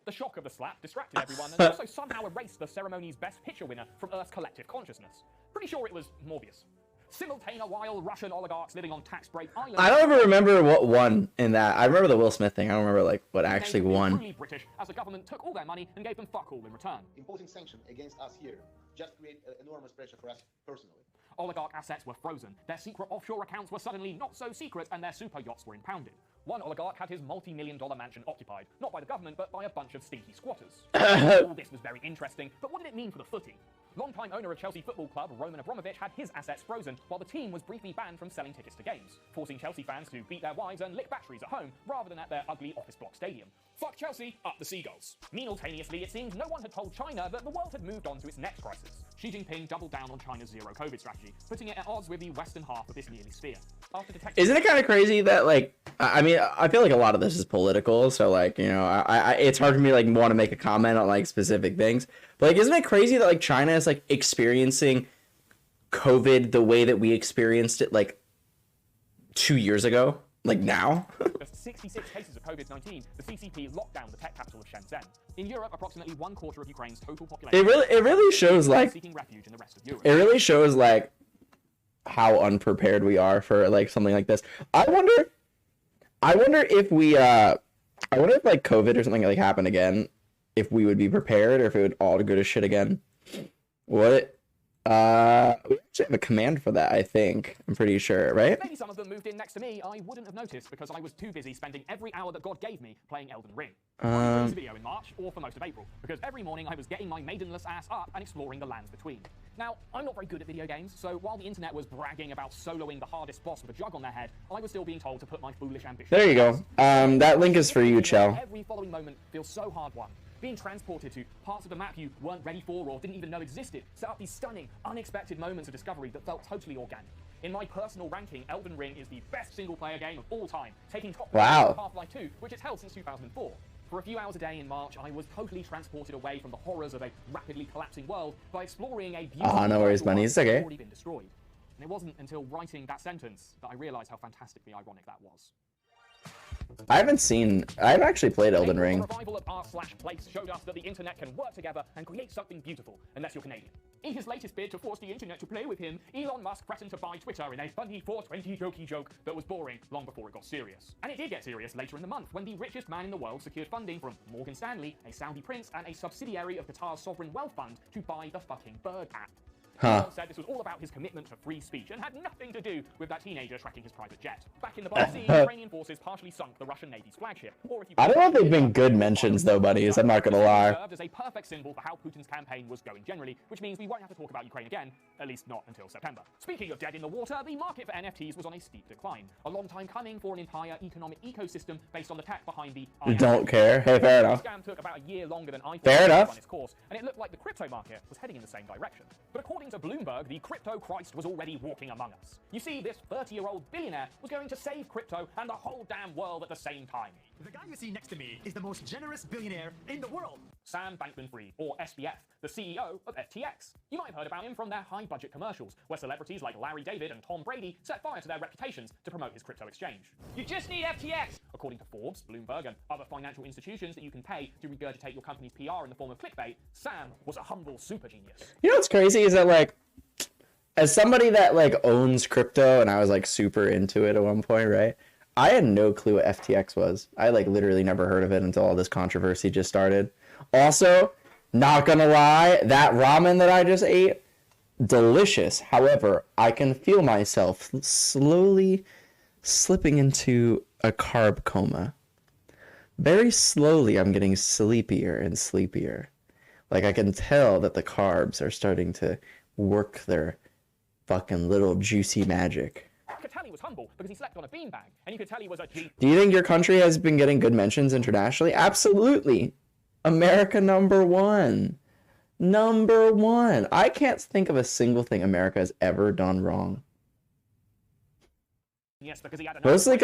The shock of the slap distracted everyone and also somehow erased the ceremony's best picture winner from Earth's collective consciousness. Pretty sure it was Morbius. Simultaneous while Russian oligarchs living on tax break islands. I don't ever remember what won in that. I remember the Will Smith thing. I don't remember like what actually won. Truly British, as the government took all their money and gave them fuck all in return. Imposing sanctions against us here just create enormous pressure for us personally. Oligarch assets were frozen, their secret offshore accounts were suddenly not so secret, and their super yachts were impounded. One oligarch had his multi-million-dollar mansion occupied, not by the government, but by a bunch of stinky squatters. All this was very interesting, but what did it mean for the footy? Longtime owner of Chelsea Football Club, Roman Abramovich, had his assets frozen, while the team was briefly banned from selling tickets to games, forcing Chelsea fans to beat their wives and lick batteries at home, rather than at their ugly office block stadium. Fuck Chelsea, up the seagulls. Simultaneously, it seemed no one had told China that the world had moved on to its next crisis. Xi Jinping doubled down on China's zero-COVID strategy, putting it at odds with the western half of this nearly sphere. Isn't it kind of crazy that like, I mean, I feel like a lot of this is political, so like, you know, it's hard for me to like want to make a comment on like specific things, but like, isn't it crazy that like China is like experiencing COVID the way that we experienced it like 2 years ago? Like now? With 66 cases of COVID-19, the CCP locked down the tech capital of Shenzhen. In Europe, approximately 1/4 of Ukraine's total population. It really shows like seeking refuge in the rest of Europe. It really shows like how unprepared we are for like something like this. I wonder if we I wonder if like COVID or something like happened again, if we would be prepared or if it would all go to shit again. What? We actually have a command for that, I think. I'm pretty sure, right? Maybe some of them moved in next to me. I wouldn't have noticed because I was too busy spending every hour that God gave me playing Elden Ring. I didn't release a video in March or for most of April because every morning I was getting my maidenless ass up and exploring the lands between. Now, I'm not very good at video games, so while the internet was bragging about soloing the hardest boss with a jug on their head, I was still being told to put my foolish ambition. There you go. That link is for you, Chell. Every following moment feels so hard-won. Being transported to parts of the map you weren't ready for or didn't even know existed set up these stunning, unexpected moments of discovery that felt totally organic. In my personal ranking, Elden Ring is the best single-player game of all time, taking top place of Half-Life 2, which it's held since 2004. For a few hours a day in March, I was totally transported away from the horrors of a rapidly collapsing world by exploring a beautiful no worries, buddy. It's okay. already been destroyed. And it wasn't until writing that sentence that I realized how fantastically ironic that was. I've actually played Elden Ring. The revival of r/place showed us that the internet can work together and create something beautiful, unless you're Canadian. In his latest bid to force the internet to play with him, Elon Musk threatened to buy Twitter in a funny 420 jokey joke that was boring long before it got serious. And it did get serious later in the month when the richest man in the world secured funding from Morgan Stanley, a Saudi prince, and a subsidiary of Qatar's sovereign wealth fund to buy the fucking Bird app. Elon said this was all about his commitment to free speech and had nothing to do with that teenager tracking his private jet. Back in the Black Sea, Ukrainian forces partially sunk the Russian Navy's flagship. I don't know if they've been good mentions though, buddies. I'm not gonna lie. Served as a perfect symbol for how Putin's campaign was going generally, which means we won't have to talk about Ukraine again, at least not until September. Speaking of dead in the water, the market for NFTs was on a steep decline. A long time coming for an entire economic ecosystem based on the tech behind the Don't care. Hey, fair enough. The scam took about a year longer than I thought Fair enough. run its course, and it looked like the crypto market was heading in the same direction. But according to Bloomberg, the crypto Christ was already walking among us. You see, this 30-year-old billionaire was going to save crypto and the whole damn world at the same time. The guy you see next to me is the most generous billionaire in the world. Sam Bankman-Fried, or SBF, the CEO of FTX. You might have heard about him from their high-budget commercials, where celebrities like Larry David and Tom Brady set fire to their reputations to promote his crypto exchange. You just need FTX! According to Forbes, Bloomberg, and other financial institutions that you can pay to regurgitate your company's PR in the form of clickbait, Sam was a humble super genius. You know what's crazy is that like, as somebody that like owns crypto and I was like super into it at one point, right? I had no clue what FTX was. I like literally never heard of it until all this controversy just started. Also, not gonna lie, that ramen that I just ate, delicious. However, I can feel myself slowly slipping into a carb coma. Very slowly, I'm getting sleepier and sleepier. Like, I can tell that the carbs are starting to work their fucking little juicy magic. You could tell he was humble because he slept on a beanbag, and you could tell he was a G. Do you think your country has been getting good mentions internationally? Absolutely. America #1. #1. I can't think of a single thing America has ever done wrong. Yes, because he had Mostly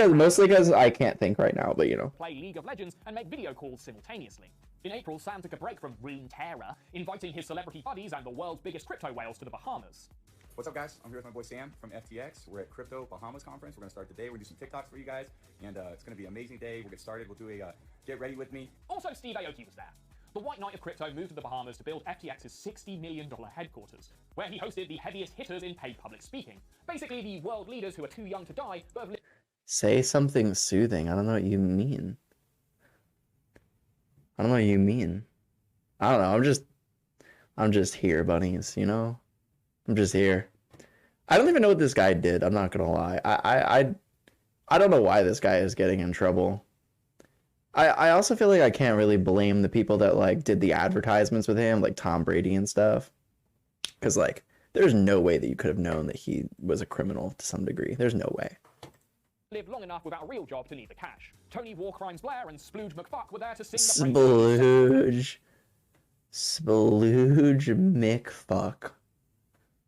because I can't think right now, but you know. Play League of Legends and make video calls simultaneously. In April, Sam took a break from Runeterra, inviting his celebrity buddies and the world's biggest crypto whales to the Bahamas. What's up, guys? I'm here with my boy Sam from FTX. We're at Crypto Bahamas Conference. We're going to start the day. We're going to do some TikToks for you guys, and it's going to be an amazing day. We'll get started. We'll do a get ready with me. Also, Steve Aoki was there. The White Knight of Crypto moved to the Bahamas to build FTX's $60 million headquarters, where he hosted the heaviest hitters in paid public speaking. Basically, the world leaders who are too young to die, but have lived. Say something soothing. I don't know what you mean. I don't know what you mean. I don't know. I'm just here, bunnies, you know? I'm just here. I don't even know what this guy did. I'm not gonna lie. I don't know why this guy is getting in trouble. I also feel like I can't really blame the people that like did the advertisements with him, like Tom Brady and stuff. Because like, there's no way that you could have known that he was a criminal to some degree. There's no way. Lived long enough without a real job to need the cash. Tony Warcrimes Blair and Splooge McFuck were there to sing the Splooge McFuck.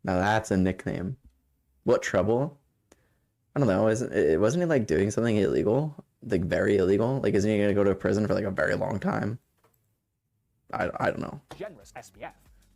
Now that's a nickname. What trouble? I don't know. Wasn't he like doing something illegal? Like very illegal? Like isn't he gonna go to prison for like a very long time? I don't know. Generous SPF.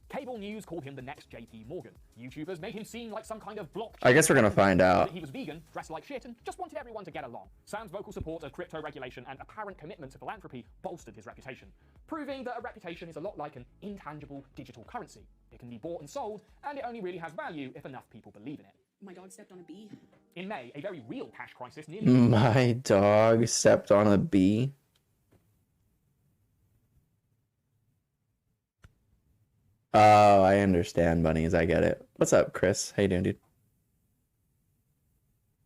Cable news called him the next JP Morgan. YouTubers made him seem like some kind of blockchain. I guess we're gonna find out. He was vegan, dressed like shit, and just wanted everyone to get along. Sam's vocal support of crypto regulation and apparent commitment to philanthropy bolstered his reputation, proving that a reputation is a lot like an intangible digital currency. It can be bought and sold, and it only really has value if enough people believe in it. My dog stepped on a bee. In May, a very real cash crisis nearly. My dog stepped on a bee. Oh, I understand, bunnies. I get it. What's up, Chris? How you doing, dude?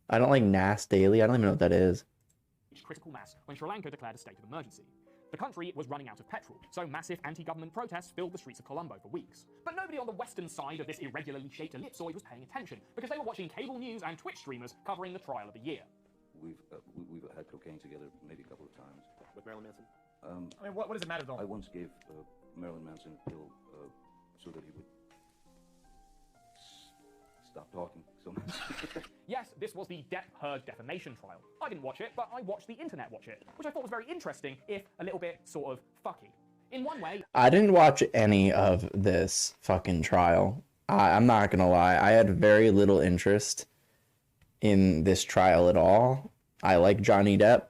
I don't like NAS Daily. I don't even know what that is. Critical mass when Sri Lanka declared a state of emergency. The country was running out of petrol, so massive anti-government protests filled the streets of Colombo for weeks. But nobody on the western side of this irregularly shaped ellipsoid was paying attention, because they were watching cable news and Twitch streamers covering the trial of the year. We've had cocaine together maybe a couple of times. With Marilyn Manson? I mean, what does it matter, though? I once gave Marilyn Manson a pill so that he would stop talking so much. Yes, this was the Depp Heard defamation trial. I didn't watch it, but I watched the internet watch it, which I thought was very interesting, if a little bit sort of fucky. In one way, I didn't watch any of this fucking trial. I'm not gonna lie. I had very little interest in this trial at all. I like Johnny Depp.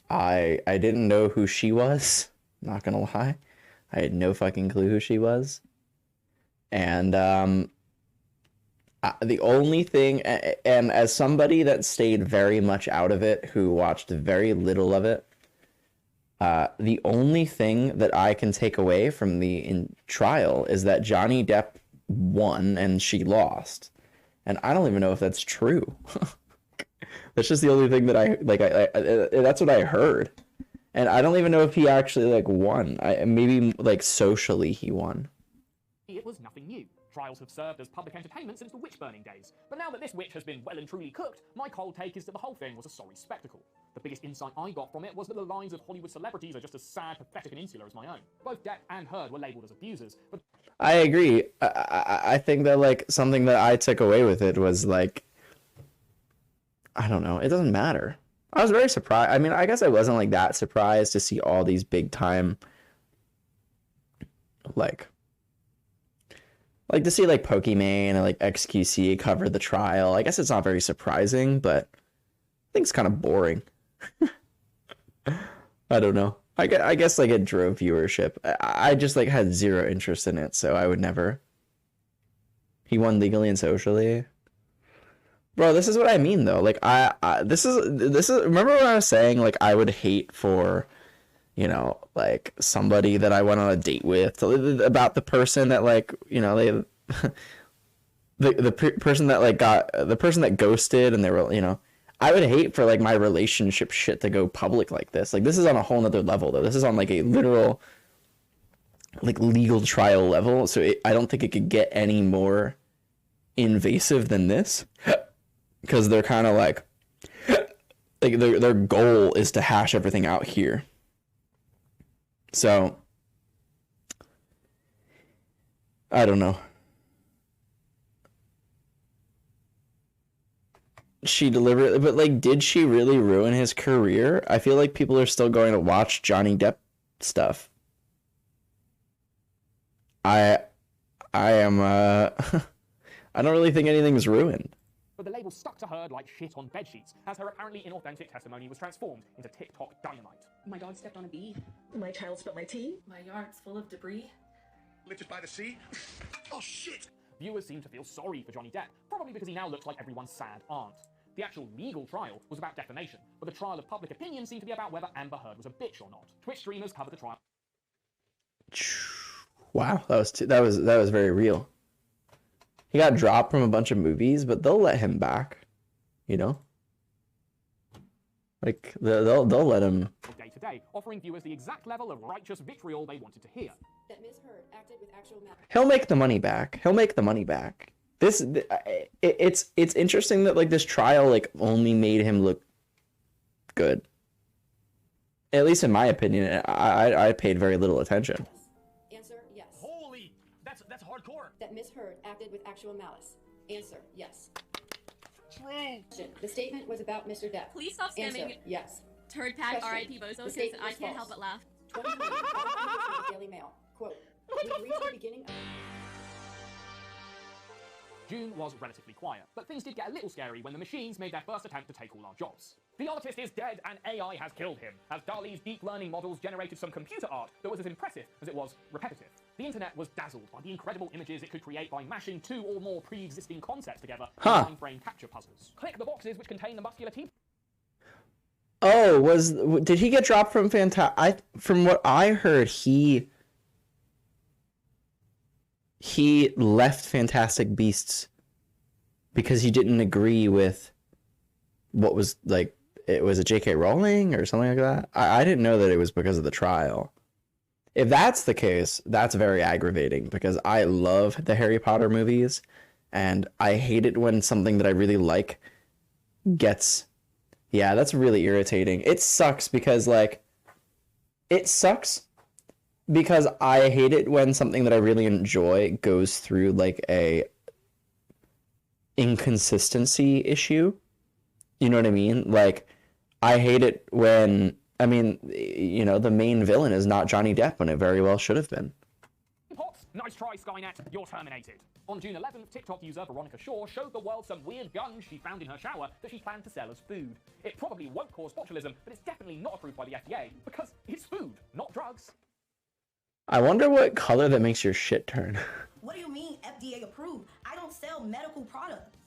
I didn't know who she was. Not gonna lie. I had no fucking clue who she was. And the only thing, and as somebody that stayed very much out of it, who watched very little of it, the only thing that I can take away from the trial is that Johnny Depp won and she lost. And I don't even know if that's true. That's just the only thing that I that's what I heard. And I don't even know if he actually like won. Maybe like socially he won. it was nothing new. Trials have served as public entertainment since the witch-burning days. But now that this witch has been well and truly cooked, my cold take is that the whole thing was a sorry spectacle. The biggest insight I got from it was that the lives of Hollywood celebrities are just as sad, pathetic, and insular as my own. Both Depp and Heard were labelled as abusers, but... I agree. I think that, like, something that I took away with it was, like... I don't know. It doesn't matter. I was very surprised. I mean, I guess I wasn't, like, that surprised to see all these big-time... Like, to see, like, Pokimane and, like, XQC cover the trial. I guess it's not very surprising, but I think it's kind of boring. I don't know. I guess, like, it drove viewership. I just, like, had zero interest in it, so I would never. He won legally and socially. Bro, this is what I mean, though. Like, this is, remember when I was saying, like, I would hate for you know, like somebody that I went on a date with, about the person that like, you know, they person that like got the person that ghosted, and they were, you know, I would hate for like my relationship shit to go public like this. Like this is on a whole nother level though. This is on like a literal like legal trial level. So I don't think it could get any more invasive than this, because they're kind of like their goal is to hash everything out here. So I don't know. She deliberately, but like, did she really ruin his career? I feel like people are still going to watch Johnny Depp stuff. I am I don't really think anything's ruined. But the label stuck to her like shit on bedsheets, as her apparently inauthentic testimony was transformed into TikTok dynamite. My dog stepped on a bee. My child spilled my tea. My yard's full of debris. Littered by the sea. Oh shit! Viewers seem to feel sorry for Johnny Depp, probably because he now looks like everyone's sad aunt. The actual legal trial was about defamation, but the trial of public opinion seemed to be about whether Amber Heard was a bitch or not. Twitch streamers covered the trial. Wow, that was very real. He got dropped from a bunch of movies, but they'll let him back, you know? Like they'll let him Day to day, offering viewers the exact level of righteous vitriol they wanted to hear. That Ms. Heard acted with actual malice. He'll make the money back. He'll make the money back. It's interesting that like this trial like only made him look good. At least in my opinion, I paid very little attention. Answer, yes. Holy, that's hardcore. That Ms. Heard acted with actual malice. Answer, yes. True. The statement was about Mr. Depp. Please stop spamming. Answer, yes. Turd pack Question. RIP Bozo, The because statement I was can't false. help but laugh. 2020, the Daily Mail. Quote, we reached the beginning of... June was relatively quiet, but things did get a little scary when the machines made their first attempt to take all our jobs. The artist is dead and AI has killed him, as DALL-E's deep learning models generated some computer art that was as impressive as it was repetitive. The internet was dazzled by the incredible images it could create by mashing two or more pre-existing concepts together in mind-frame capture puzzles. Click the boxes which contain the muscular T. Oh, did he get dropped from from what I heard, he left Fantastic Beasts because he didn't agree with what was like, it was a J.K. Rowling or something like that. I didn't know that it was because of the trial. If that's the case, that's very aggravating, because I love the Harry Potter movies and I hate it when something that I really like gets... Yeah, that's really irritating. It sucks because like, I hate it when something that I really enjoy goes through like a inconsistency issue. You know what I mean? Like, I hate it when, I mean, you know, the main villain is not Johnny Depp when it very well should have been. Pops, nice try, Skynet. You're terminated. On June 11th, TikTok user Veronica Shaw showed the world some weird guns she found in her shower that she planned to sell as food. It probably won't cause botulism, but it's definitely not approved by the FDA because it's food, not drugs. I wonder what color that makes your shit turn. What do you mean FDA approved? I don't sell medical products.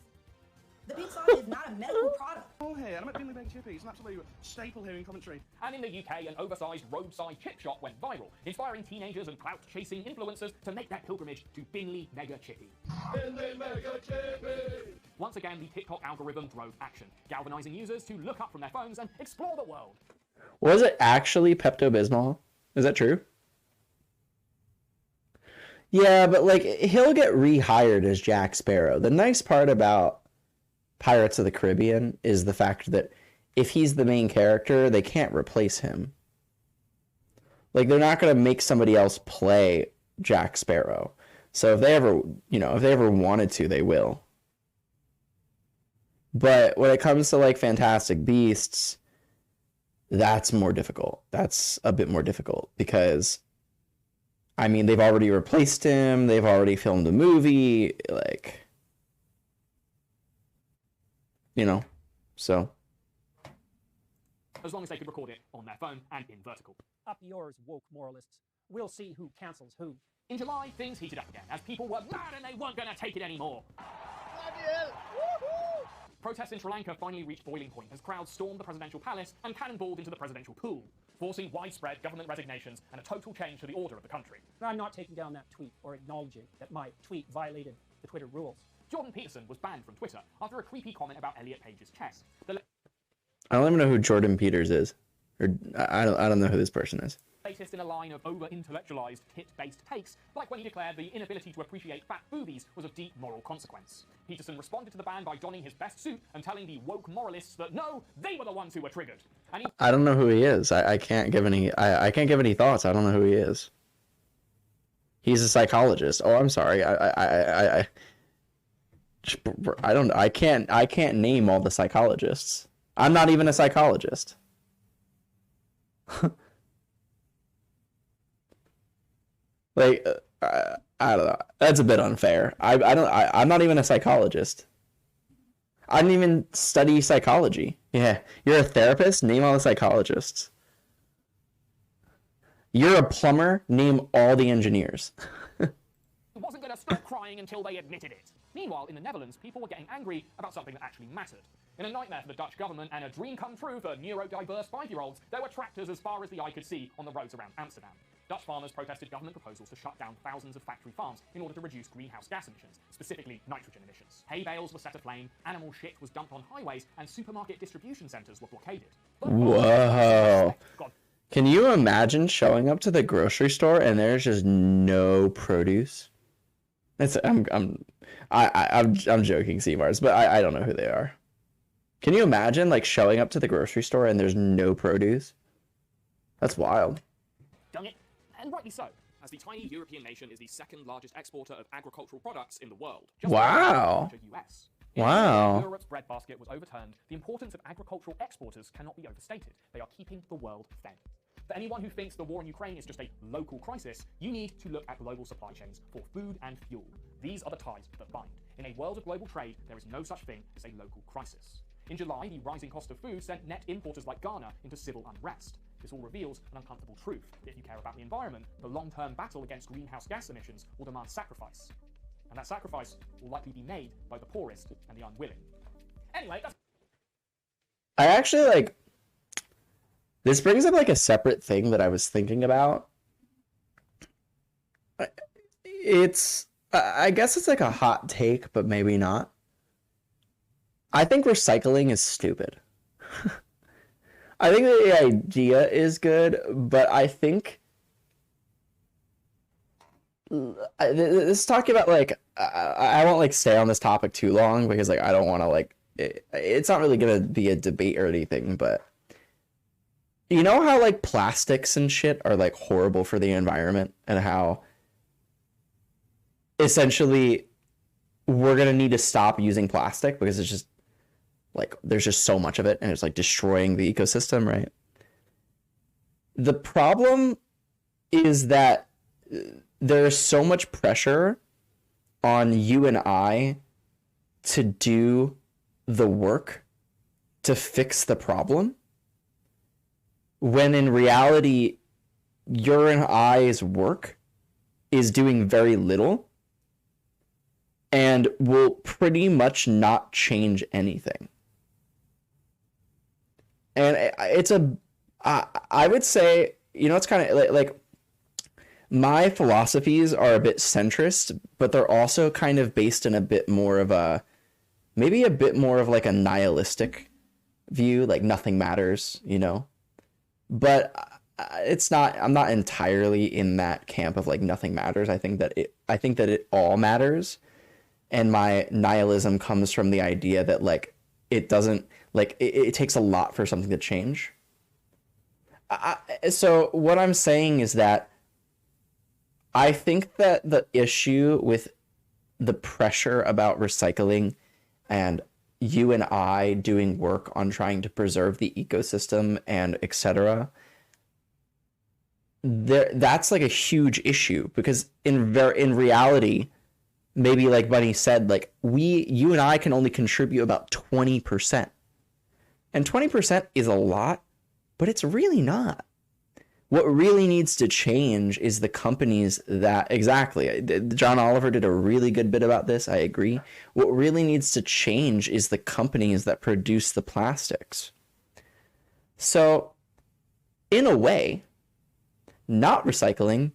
The pink sauce is not a medical product. Oh, hey, I'm at Bingley Baked Chippy. It's an absolute staple here in Coventry. And in the UK, an oversized roadside chip shop went viral, inspiring teenagers and clout-chasing influencers to make their pilgrimage to Bingley Mega Chippy. Bingley Mega Chippy! Once again, the TikTok algorithm drove action, galvanizing users to look up from their phones and explore the world. Was it actually Pepto-Bismol? Is that true? Yeah, but like, he'll get rehired as Jack Sparrow. The nice part about Pirates of the Caribbean is the fact that if he's the main character, they can't replace him. Like, they're not going to make somebody else play Jack Sparrow. So if they ever, you know, if they ever wanted to, they will. But when it comes to like Fantastic Beasts, that's more difficult. That's a bit more difficult because, I mean, they've already replaced him. They've already filmed a movie. Like, you know, so. As long as they could record it on their phone and in vertical. Up yours, woke moralists. We'll see who cancels who. In July, things heated up again, as people were mad and they weren't going to take it anymore. Protests in Sri Lanka finally reached boiling point as crowds stormed the presidential palace and cannonballed into the presidential pool. forcing widespread government resignations and a total change to the order of the country. I'm not taking down that tweet or acknowledging that my tweet violated the Twitter rules. Jordan Peterson was banned from Twitter after a creepy comment about Elliot Page's chest. I don't even know who Jordan Peters is. Or I don't know who this person is. Latest in a line of over-intellectualized, hit-based takes, like when he declared the inability to appreciate fat boobies was of deep moral consequence. Peterson responded to the ban by donning his best suit and telling the woke moralists that no, they were the ones who were triggered. And I don't know who he is. I can't give any. I can't give any thoughts. I don't know who he is. He's a psychologist. Oh, I'm sorry. I don't. I can't name all the psychologists. I'm not even a psychologist. Like, I don't know. That's a bit unfair. I'm not even a psychologist. I didn't even study psychology. Yeah, you're a therapist? Name all the psychologists. You're a plumber? Name all the engineers. wasn't going to stop crying until they admitted it. Meanwhile, in the Netherlands, people were getting angry about something that actually mattered. In a nightmare for the Dutch government and a dream come true for neurodiverse 5-year-olds, there were tractors as far as the eye could see on the roads around Amsterdam. Dutch farmers protested government proposals to shut down thousands of factory farms in order to reduce greenhouse gas emissions, specifically nitrogen emissions. Hay bales were set aflame, animal shit was dumped on highways, and supermarket distribution centres were blockaded. Whoa. Can you imagine showing up to the grocery store and there's just no produce? I'm joking, Seamars, but I don't know who they are. Can you imagine like showing up to the grocery store and there's no produce? That's wild. Done it, and rightly so, as the tiny European nation is the second largest exporter of agricultural products in the world. Wow. US. Wow. Europe's breadbasket was overturned. The importance of agricultural exporters cannot be overstated. They are keeping the world fed. For anyone who thinks the war in Ukraine is just a local crisis, you need to look at global supply chains for food and fuel. These are the ties that bind. In a world of global trade, there is no such thing as a local crisis. In July, the rising cost of food sent net importers like Ghana into civil unrest. This all reveals an uncomfortable truth. If you care about the environment, the long-term battle against greenhouse gas emissions will demand sacrifice. And that sacrifice will likely be made by the poorest and the unwilling. Anyway, that's... I actually like... This brings up like a separate thing that I was thinking about. It's... I guess it's like a hot take, but maybe not. I think recycling is stupid. I think the idea is good, but I think... This is talking about like... I won't like stay on this topic too long because like I don't want to like... It's not really going to be a debate or anything, but... You know how like plastics and shit are like horrible for the environment and how essentially we're going to need to stop using plastic because it's just like there's just so much of it and it's like destroying the ecosystem, right? The problem is that there's so much pressure on you and I to do the work to fix the problem, when in reality, your and I's work is doing very little and will pretty much not change anything. And it's I would say, you know, it's kind of like my philosophies are a bit centrist, but they're also kind of based in a bit more of a, maybe a bit more of like a nihilistic view, like nothing matters, you know? But it's not, I'm not entirely in that camp of like nothing matters. I think that it all matters. And my nihilism comes from the idea that like, it doesn't, like it takes a lot for something to change. So what I'm saying is that I think that the issue with the pressure about recycling and you and I doing work on trying to preserve the ecosystem and etc. That's like a huge issue because in reality, maybe like Bunny said, like you and I can only contribute about 20%. And 20% is a lot, but it's really not. What really needs to change is the companies that, exactly, John Oliver did a really good bit about this, I agree. What really needs to change is the companies that produce the plastics. So in a way, not recycling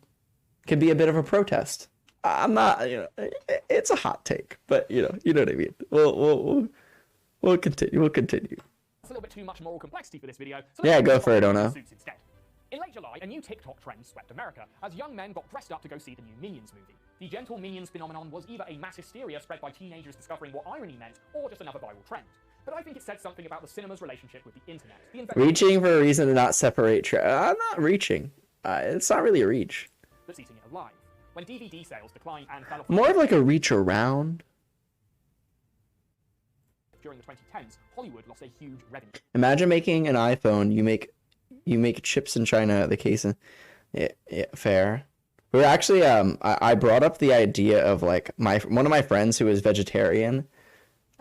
can be a bit of a protest. I'm not, it's a hot take, but you know what I mean. We'll continue. We'll continue. It's a little bit too much moral complexity for this video. So Yeah, go for it, Ono. In late July, a new TikTok trend swept America as young men got dressed up to go see the new Minions movie. The gentle Minions phenomenon was either a mass hysteria spread by teenagers discovering what irony meant, or just another viral trend. But I think it said something about the cinema's relationship with the internet. Reaching for a reason to not separate. I'm not reaching. It's not really a reach. That's eating it alive. When DVD sales declined and fell off More of like a reach around. during the 2010s, Hollywood lost a huge revenue. Imagine making an iPhone. You make chips in China. The case, yeah, fair. We were actually I brought up the idea of like one of my friends who is vegetarian.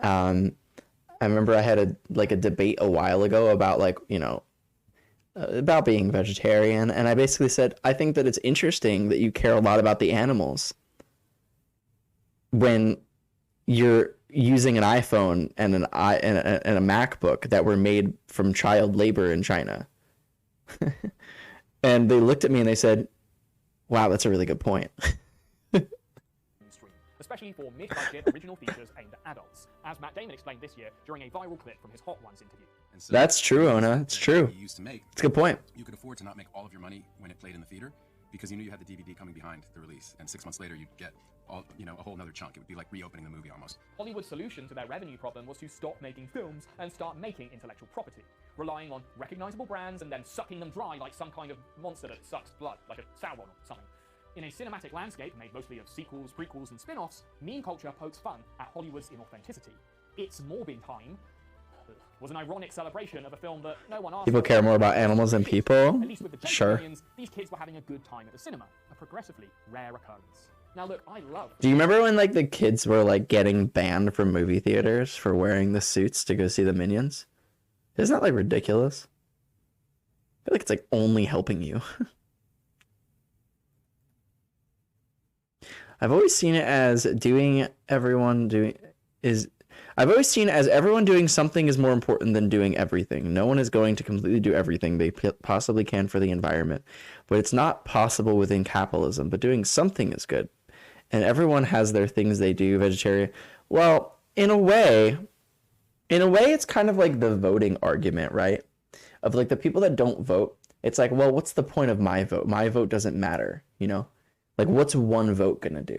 I remember I had a debate a while ago about about being vegetarian, and I basically said I think that it's interesting that you care a lot about the animals when you're using an iPhone and a MacBook that were made from child labor in China. And they looked at me and they said, "Wow, that's a really good point." Especially for mid-budget original features aimed at adults, as Matt Damon explained this year during a viral clip from his Hot Ones interview. That's true, Ona. It's true. It's a good point. You could afford to not make all of your money when it played in the theater because you knew you had the DVD coming behind the release, and 6 months later you'd get a whole nother chunk. It would be like reopening the movie almost. Hollywood's solution to their revenue problem was to stop making films and start making intellectual property, relying on recognizable brands and then sucking them dry like some kind of monster that sucks blood, like a Sauron or something. In a cinematic landscape made mostly of sequels, prequels, and spin-offs, meme culture pokes fun at Hollywood's inauthenticity. It's Morbin Time was an ironic celebration of a film that no one asked. People care more about animals than people. At least with the Sure. Minions, these kids were having a good time at the cinema, a progressively rare occurrence. Now look, I love. Do you remember when the kids were getting banned from movie theaters for wearing the suits to go see the Minions? Isn't that ridiculous? I feel like it's only helping you. I've always seen it as everyone doing something is more important than doing everything. No one is going to completely do everything they possibly can for the environment, but it's not possible within capitalism, but doing something is good. And everyone has their things they do, vegetarian. Well, in a way, it's kind of like the voting argument, right? Of the people that don't vote. It's like, well, what's the point of my vote? My vote doesn't matter, what's one vote gonna do?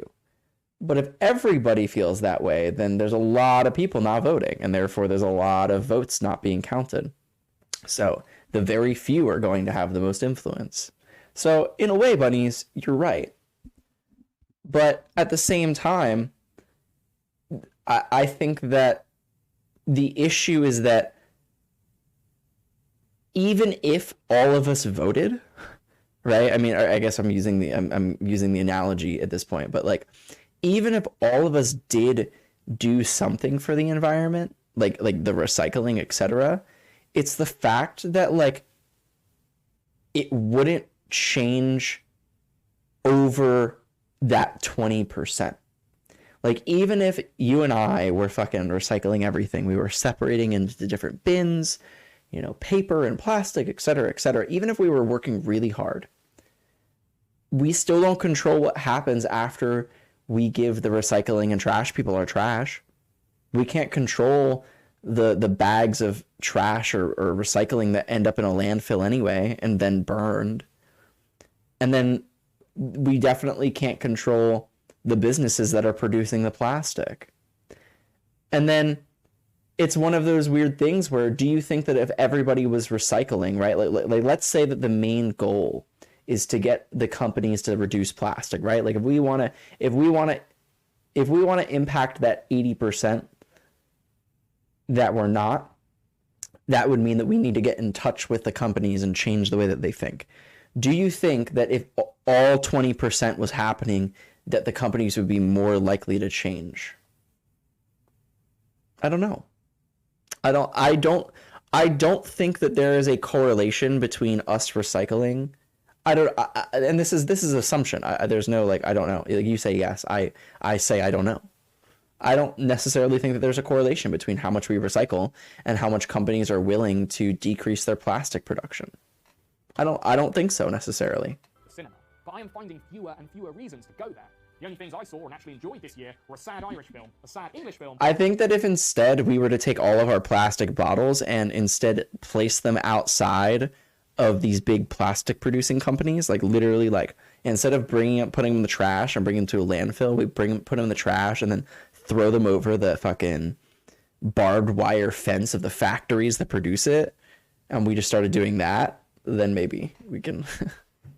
But if everybody feels that way, then there's a lot of people not voting, and therefore there's a lot of votes not being counted. So the very few are going to have the most influence. So in a way, bunnies, you're right. But at the same time, I think that the issue is that even if all of us voted, right? I mean, I guess I'm using the analogy at this point, but even if all of us did do something for the environment, like the recycling, etc., it's the fact that it wouldn't change over that 20%. Even if you and I were fucking recycling everything, we were separating into the different bins, paper and plastic, etc., etc., even if we were working really hard, we still don't control what happens after we give the recycling and trash people our trash. We can't control the bags of trash or recycling that end up in a landfill anyway and then burned. And then we definitely can't control the businesses that are producing the plastic. And then it's one of those weird things where, do you think that if everybody was recycling, right? Let's say that the main goal is to get the companies to reduce plastic, right? If we want to impact that 80% that we're not, that would mean that we need to get in touch with the companies and change the way that they think. Do you think that if all 20% was happening, that the companies would be more likely to change? I don't know. I don't think that there is a correlation between us recycling. And this is assumption. There's no I don't know. You say yes, I say I don't know. I don't necessarily think that there's a correlation between how much we recycle and how much companies are willing to decrease their plastic production. I don't think so necessarily. the cinema, but I am finding fewer and fewer reasons to go there. The only things I saw and actually enjoyed this year were a sad Irish film, a sad English film. I think that if instead we were to take all of our plastic bottles and instead place them outside of these big plastic producing companies, like literally, like instead of putting them in the trash and bringing them to a landfill, we put them in the trash and then throw them over the fucking barbed wire fence of the factories that produce it, and we just started doing that, then maybe we can.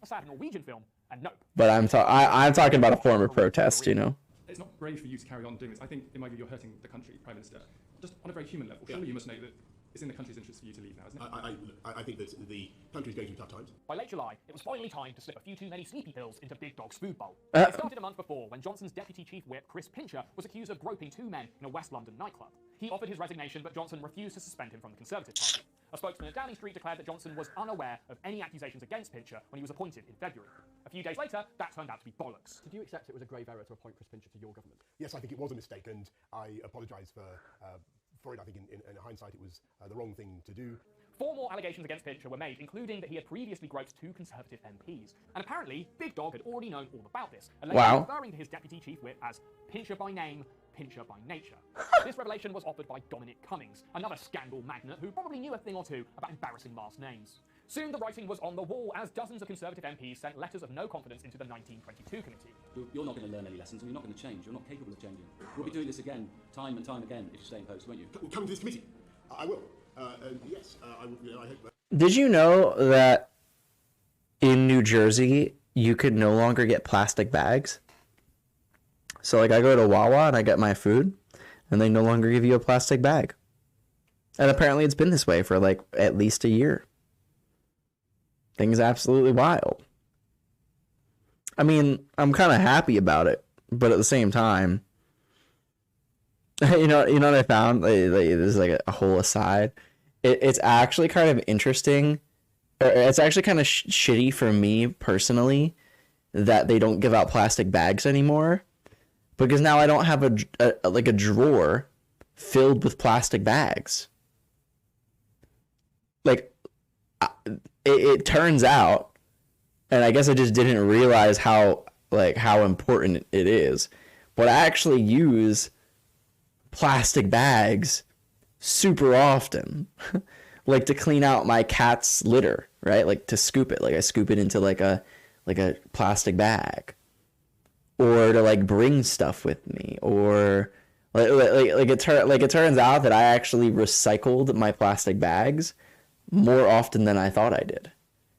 A sad Norwegian film, and nope. But I'm talking about a form of protest, you know. It's not brave for you to carry on doing this. I think, in my view, you're hurting the country, Prime Minister. Just on a very human level, surely you must know that it's in the country's interest for you to leave now, isn't it? I think that the country's going through tough times. By late July, it was finally time to slip a few too many sleepy pills into Big Dog's food bowl. It started a month before when Johnson's Deputy Chief Whip, Chris Pincher, was accused of groping two men in a West London nightclub. He offered his resignation, but Johnson refused to suspend him from the Conservative Party. A spokesman at Downing Street declared that Johnson was unaware of any accusations against Pincher when he was appointed in February. A few days later, that turned out to be bollocks. Did you accept it was a grave error to appoint Chris Pincher to your government? Yes, I think it was a mistake, and I apologise for it. I think in hindsight it was the wrong thing to do. 4 more allegations against Pincher were made, including that he had previously groped 2 Conservative MPs. And apparently, Big Dog had already known all about this, allegedly referring to his Deputy Chief Whip as Pincher by name, Pincher by nature. This revelation was offered by Dominic Cummings, another scandal magnate who probably knew a thing or two about embarrassing last names. Soon the writing was on the wall as dozens of Conservative MPs sent letters of no confidence into the 1922 committee. You're not going to learn any lessons, and you're not going to change. You're not capable of changing. We'll be doing this again, time and time again, if you stay in post, won't you? Come to this committee. I will. Yes, I will. I hope that. Did you know that in New Jersey you could no longer get plastic bags? So like I go to Wawa and I get my food, and they no longer give you a plastic bag. And apparently it's been this way for like at least a year. Things absolutely wild. I mean, I'm kind of happy about it, but at the same time, you know what I found? This is like a whole aside. It's actually kind of interesting. It's actually kind of shitty for me personally that they don't give out plastic bags anymore, because now I don't have a drawer filled with plastic bags. Like, it turns out, and I guess I just didn't realize how important it is, but I actually use plastic bags super often, like to clean out my cat's litter, right? Like to scoop it, like I scoop it into like a plastic bag, or to like bring stuff with me, or it turns out that I actually recycled my plastic bags more often than I thought I did,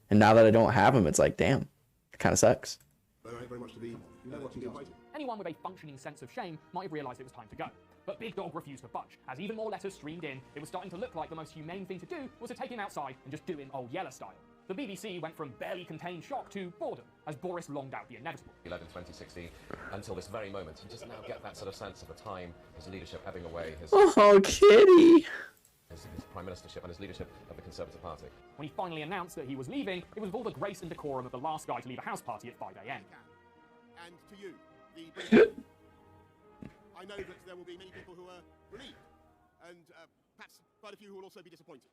and now that I don't have them, it's like, damn, it kind of sucks. Very much to be watching it. Anyone with a functioning sense of shame might have realised it was time to go. But Big Dog refused to budge. As even more letters streamed in, it was starting to look like the most humane thing to do was to take him outside and just do him old Yeller style. The BBC went from barely contained shock to boredom as Boris longed out the inevitable. 2016 until this very moment, and just now get that sort of sense of the time, his leadership ebbing away, his kitty, his prime ministership and his leadership of the Conservative Party. When he finally announced that he was leaving, it was with all the grace and decorum of the last guy to leave a house party at 5 a.m. And to you, I know that there will be many people who are relieved, and perhaps quite a few who will also be disappointed.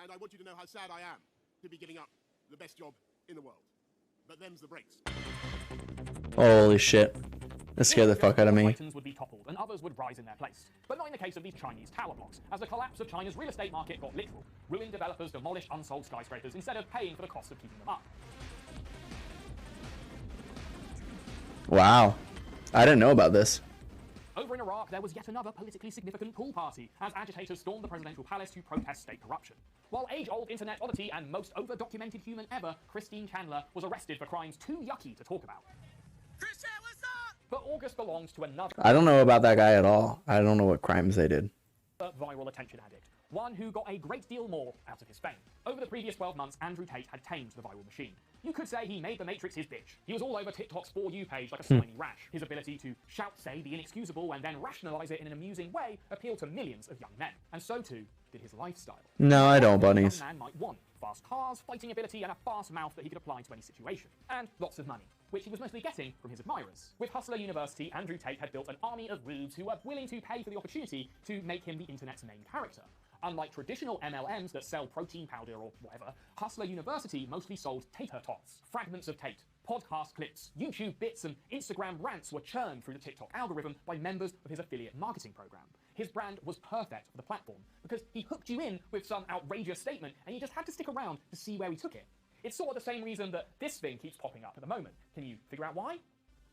And I want you to know how sad I am to be giving up the best job in the world. But them's the breaks. Holy shit. That scared the fuck out of me. Titans would be toppled and others would rise in their place. But not in the case of these Chinese tower blocks, as the collapse of China's real estate market got literal. Ruined developers demolished unsold skyscrapers instead of paying for the cost of keeping them up. Wow. I didn't know about this. Over in Iraq, there was yet another politically significant pool party, as agitators stormed the presidential palace to protest state corruption. While age-old internet oddity and most over-documented human ever, Christine Chandler, was arrested for crimes too yucky to talk about. Christian, what's up? But August belongs to another... I don't know about that guy at all. I don't know what crimes they did. Viral attention addict. One who got a great deal more out of his fame. Over the previous 12 months, Andrew Tate had tamed the viral machine. You could say he made the Matrix his bitch. He was all over TikTok's For You page like a slimy rash. His ability to shout, say the inexcusable, and then rationalize it in an amusing way appealed to millions of young men. And so too did his lifestyle. No, I don't, bunnies. A young man might want fast cars, fighting ability, and a fast mouth that he could apply to any situation. And lots of money, which he was mostly getting from his admirers. With Hustler University, Andrew Tate had built an army of rubes who were willing to pay for the opportunity to make him the internet's main character. Unlike traditional MLMs that sell protein powder or whatever, Hustler University mostly sold tater tots, fragments of Tate, podcast clips, YouTube bits, and Instagram rants were churned through the TikTok algorithm by members of his affiliate marketing program. His brand was perfect for the platform because he hooked you in with some outrageous statement and you just had to stick around to see where he took it. It's sort of the same reason that this thing keeps popping up at the moment. Can you figure out why?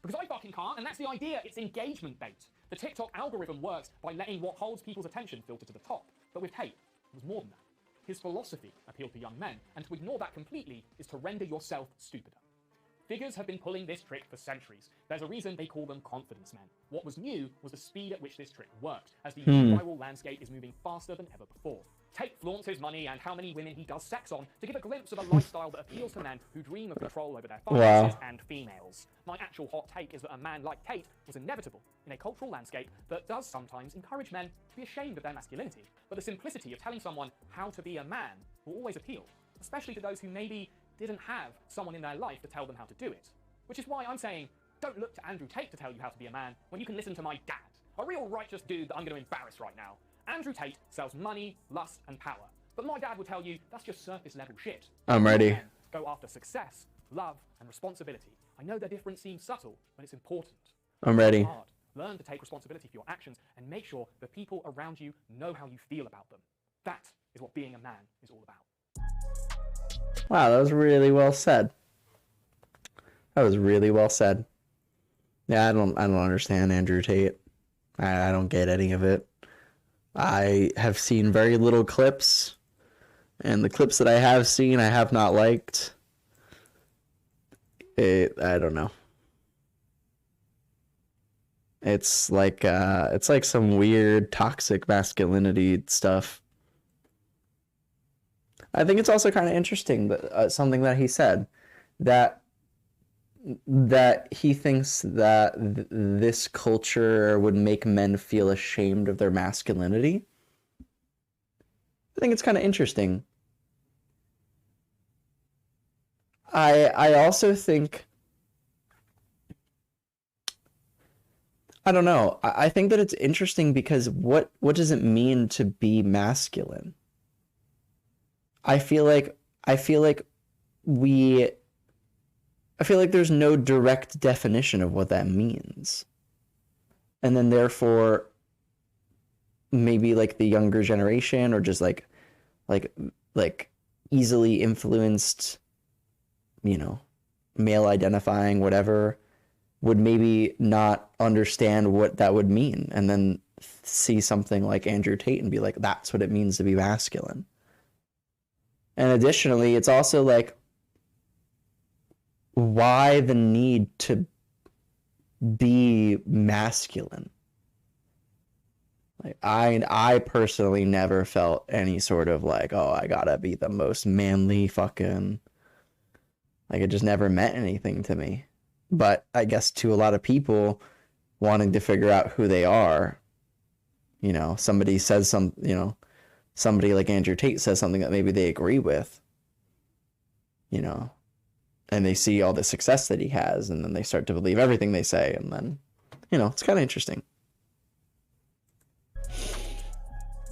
Because I fucking can't, and that's the idea. It's engagement bait. The TikTok algorithm works by letting what holds people's attention filter to the top. But with Tate, it was more than that. His philosophy appealed to young men, and to ignore that completely is to render yourself stupider. Figures have been pulling this trick for centuries. There's a reason they call them confidence men. What was new was the speed at which this trick worked, as the viral landscape is moving faster than ever before. Tate flaunts his money and how many women he does sex on to give a glimpse of a lifestyle that appeals to men who dream of control over their finances and females. My actual hot take is that a man like Tate was inevitable in a cultural landscape that does sometimes encourage men to be ashamed of their masculinity. But the simplicity of telling someone how to be a man will always appeal, especially to those who maybe didn't have someone in their life to tell them how to do it. Which is why I'm saying, don't look to Andrew Tate to tell you how to be a man when you can listen to my dad, a real righteous dude that I'm going to embarrass right now. Andrew Tate sells money, lust, and power. But my dad would tell you that's just surface level shit. I'm ready. Men go after success, love, and responsibility. I know the difference seems subtle, but it's important. I'm ready. Work hard. Learn to take responsibility for your actions and make sure the people around you know how you feel about them. That is what being a man is all about. Wow, that was really well said. That was really well said. Yeah, I don't understand Andrew Tate. I don't get any of it. I have seen very little clips, and the clips that I have seen, I have not liked. I don't know. It's like some weird toxic masculinity stuff. I think it's also kind of interesting that something that he said, that he thinks that this culture would make men feel ashamed of their masculinity. I think it's kind of interesting. I also think, I don't know. I think that it's interesting because what does it mean to be masculine? I feel like there's no direct definition of what that means. And then therefore, maybe like the younger generation or just like easily influenced, male identifying, whatever, would maybe not understand what that would mean. And then see something like Andrew Tate and be like, that's what it means to be masculine. And additionally, it's also like, why the need to be masculine? Like I personally never felt any sort of like, oh, I gotta be the most manly fucking, like it just never meant anything to me. But I guess to a lot of people wanting to figure out who they are, somebody says somebody like Andrew Tate says something that maybe they agree with, and they see all the success that he has, and then they start to believe everything they say, and then, it's kind of interesting.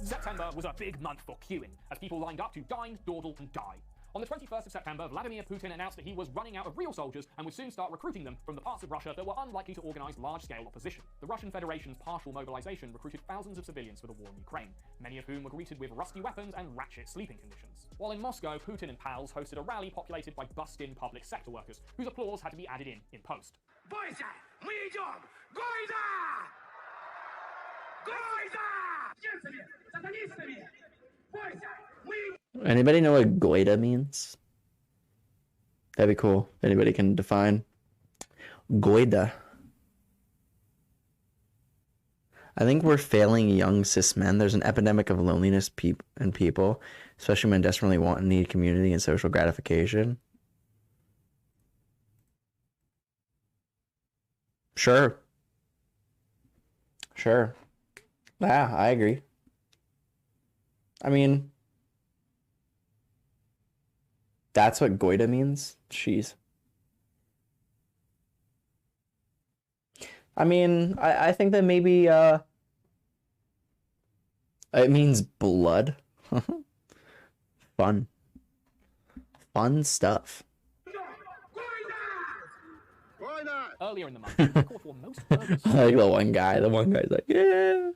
September was a big month for queuing, as people lined up to dine, dawdle, and die. On the 21st of September, Vladimir Putin announced that he was running out of real soldiers and would soon start recruiting them from the parts of Russia that were unlikely to organize large-scale opposition. The Russian Federation's partial mobilization recruited thousands of civilians for the war in Ukraine, many of whom were greeted with rusty weapons and ratchet sleeping conditions. While in Moscow, Putin and pals hosted a rally populated by bussed-in public sector workers, whose applause had to be added in post. Бойся! Мы идем! Гойда! Гойда! Немцами! Сатанистами! Бойся! Мы... Anybody know what goida means? That'd be cool. Anybody can define goida. I think we're failing young cis men. There's an epidemic of loneliness in people, especially men desperately want and need community and social gratification. Sure. Yeah, I agree. I mean, that's what goida means? Jeez. I mean, I think that maybe, it means blood. Fun stuff. Why not? Earlier in the month, the court for most burgers I like the one guy. The one guy's like, yeah.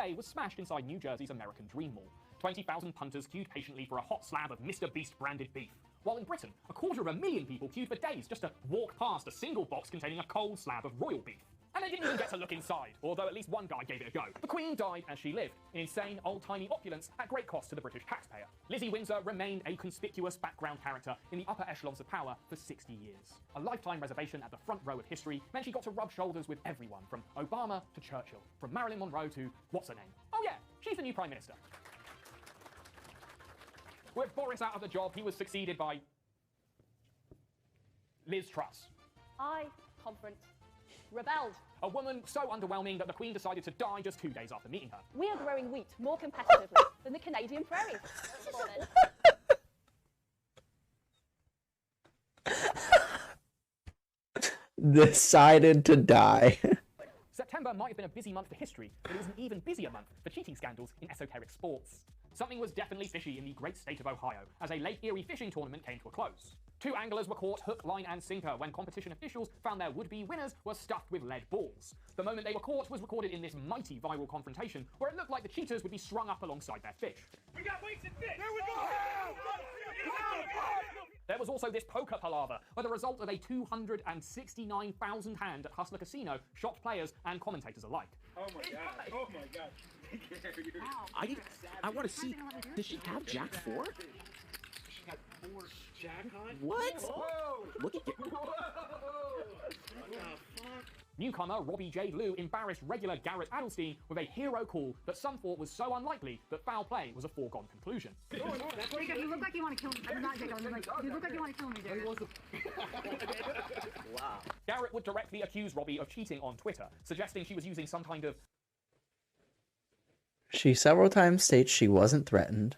day was smashed inside New Jersey's American Dream Mall. 20,000 punters queued patiently for a hot slab of Mr. Beast branded beef. While in Britain, 250,000 people queued for days just to walk past a single box containing a cold slab of royal beef. And they didn't even get to look inside, although at least one guy gave it a go. The Queen died as she lived, in insane, old-timey opulence at great cost to the British taxpayer. Lizzie Windsor remained a conspicuous background character in the upper echelons of power for 60 years. A lifetime reservation at the front row of history meant she got to rub shoulders with everyone, from Obama to Churchill, from Marilyn Monroe to what's her name? Oh yeah, she's the new Prime Minister. With Boris out of the job, he was succeeded by Liz Truss. I, conference, rebelled. A woman so underwhelming that the Queen decided to die just 2 days after meeting her. We are growing wheat more competitively than the Canadian prairies. Decided to die. September might have been a busy month for history, but it was an even busier month for cheating scandals in esoteric sports. Something was definitely fishy in the great state of Ohio as a Lake Erie fishing tournament came to a close. 2 anglers were caught hook, line, and sinker when competition officials found their would-be winners were stuffed with lead balls. The moment they were caught was recorded in this mighty viral confrontation where it looked like the cheaters would be strung up alongside their fish. We got weights and fish! There we go! There was also this poker palaver, where the result of a 269,000 hand at Hustler Casino shocked players and commentators alike. Oh my god! Oh my god! I want to see. Does she have Jack 4? She got 4 Jack on? What? Whoa! Look at you. What the fuck? Newcomer Robbie J. Lou embarrassed regular Garrett Adelstein with a hero call that some thought was so unlikely that foul play was a foregone conclusion. Jacob, you look like you want to kill me. I'm not Jacob. You look like you want to kill me, Jacob. Wow. Garrett would directly accuse Robbie of cheating on Twitter, suggesting she was using some kind of... She several times states she wasn't threatened,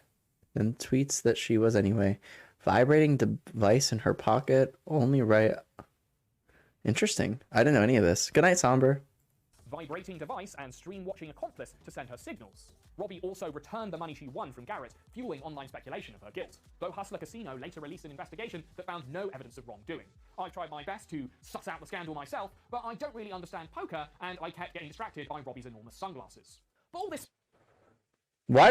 then tweets that she was anyway. Vibrating device in her pocket, only right... Interesting. I didn't know any of this. Good night, Somber. Vibrating device and stream-watching accomplice to send her signals. Robbie also returned the money she won from Garrett, fueling online speculation of her guilt, though Hustler Casino later released an investigation that found no evidence of wrongdoing. I've tried my best to suss out the scandal myself, but I don't really understand poker, and I kept getting distracted by Robbie's enormous sunglasses. But all this... Why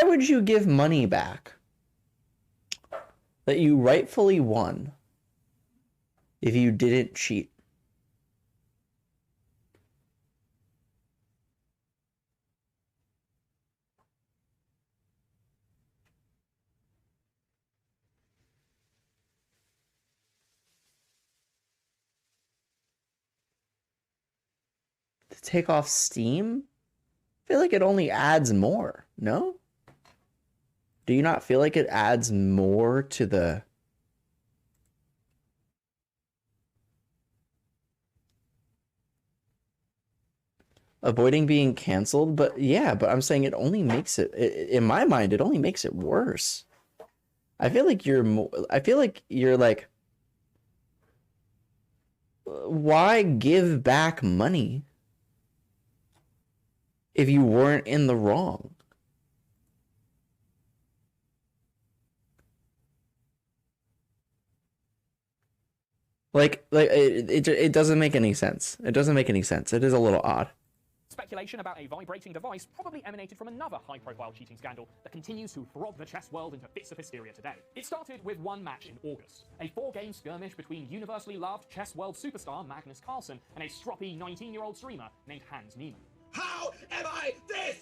would you give money back that you rightfully won if you didn't cheat? To take off steam? I feel like it only adds more, no? Do you not feel like it adds more to the... avoiding being canceled? But yeah, but I'm saying it only makes it, in my mind, it only makes it worse. I feel like you're like, why give back money if you weren't in the wrong? It doesn't make any sense. It doesn't make any sense. It is a little odd. Speculation about a vibrating device probably emanated from another high-profile cheating scandal that continues to throb the chess world into fits of hysteria today. It started with one match in August, a 4-game skirmish between universally loved chess world superstar Magnus Carlsen and a stroppy 19-year-old streamer named Hans Niemann. How am I this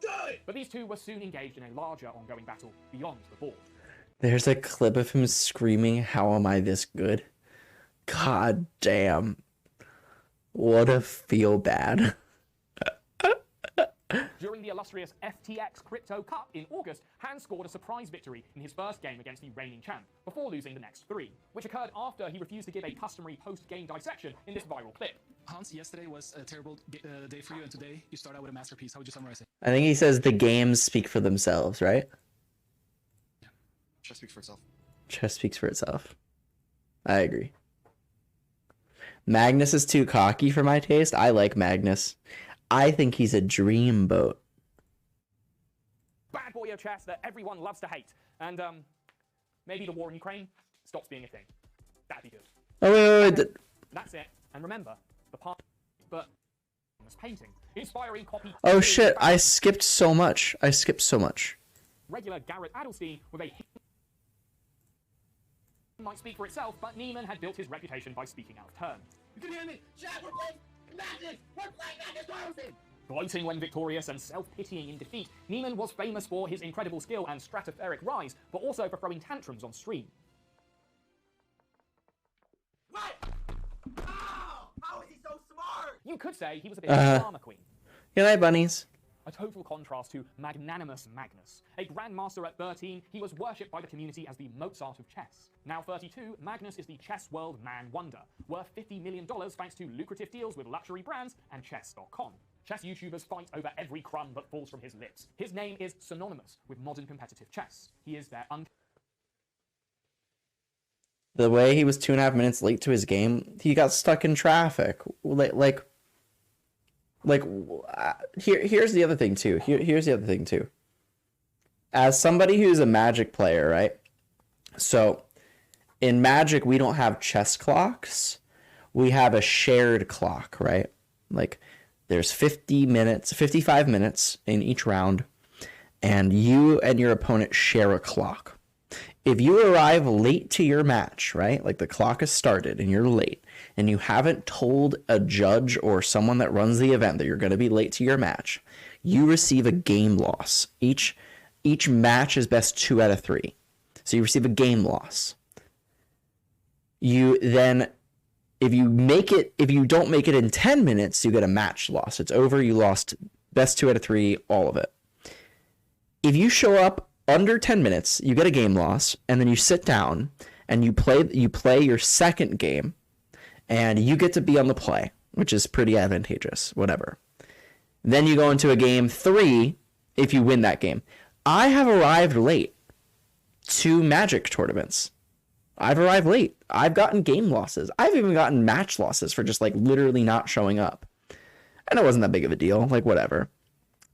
good? But these two were soon engaged in a larger ongoing battle beyond the board. There's a clip of him screaming, "How am I this good?" God damn. What a feel bad. During the illustrious FTX Crypto Cup in August, Hans scored a surprise victory in his first game against the reigning champ, before losing the next 3, which occurred after he refused to give a customary post-game dissection in this viral clip. Hans, yesterday was a terrible day for you, and today you start out with a masterpiece. How would you summarize it? I think he says the games speak for themselves, right? Yeah. Chess speaks for itself. Chess speaks for itself. I agree. Magnus is too cocky for my taste. I like Magnus. I think he's a dreamboat. of chess that everyone loves to hate. And maybe the war in Ukraine stops being a thing. That'd be good. Oh, wait. That's it. And remember, the part, but painting, inspiring copy. Oh shit! I skipped so much. Regular Garrett Adelstein with a might speak for itself, but Neiman had built his reputation by speaking out of turn. You can hear me? Jack, we're playing Magnus! We're playing Magnus Carlsen! Gloating when victorious and self-pitying in defeat, Neiman was famous for his incredible skill and stratospheric rise, but also for throwing tantrums on stream. What? Oh, how is he so smart? You could say he was a bit of a drama queen. Good night, bunnies. A total contrast to magnanimous Magnus. A grandmaster at 13, he was worshipped by the community as the Mozart of chess. Now 32, Magnus is the chess world man wonder, worth $50 million thanks to lucrative deals with luxury brands and chess.com. Chess YouTubers fight over every crumb that falls from his lips. His name is synonymous with modern competitive chess. He is their The way he was 2.5 minutes late to his game, he got stuck in traffic. Here's the other thing too. Here's the other thing too. As somebody who's a Magic player, right? So in Magic, we don't have chess clocks. We have a shared clock, right? Like there's 55 minutes in each round, and you and your opponent share a clock. If you arrive late to your match, right? Like the clock has started and you're late, and you haven't told a judge or someone that runs the event that you're going to be late to your match, you receive a game loss. Each match is best 2 out of 3. So you receive a game loss. You then, if you don't make it in 10 minutes, you get a match loss. It's over. You lost best 2 out of 3, all of it. If you show up under 10 minutes, you get a game loss, and then you sit down and you play your second game, and you get to be on the play, which is pretty advantageous, whatever. Then you go into a game 3 if you win that game. I have arrived late to Magic tournaments. I've arrived late. I've gotten game losses. I've even gotten match losses for just like literally not showing up. And it wasn't that big of a deal, like whatever.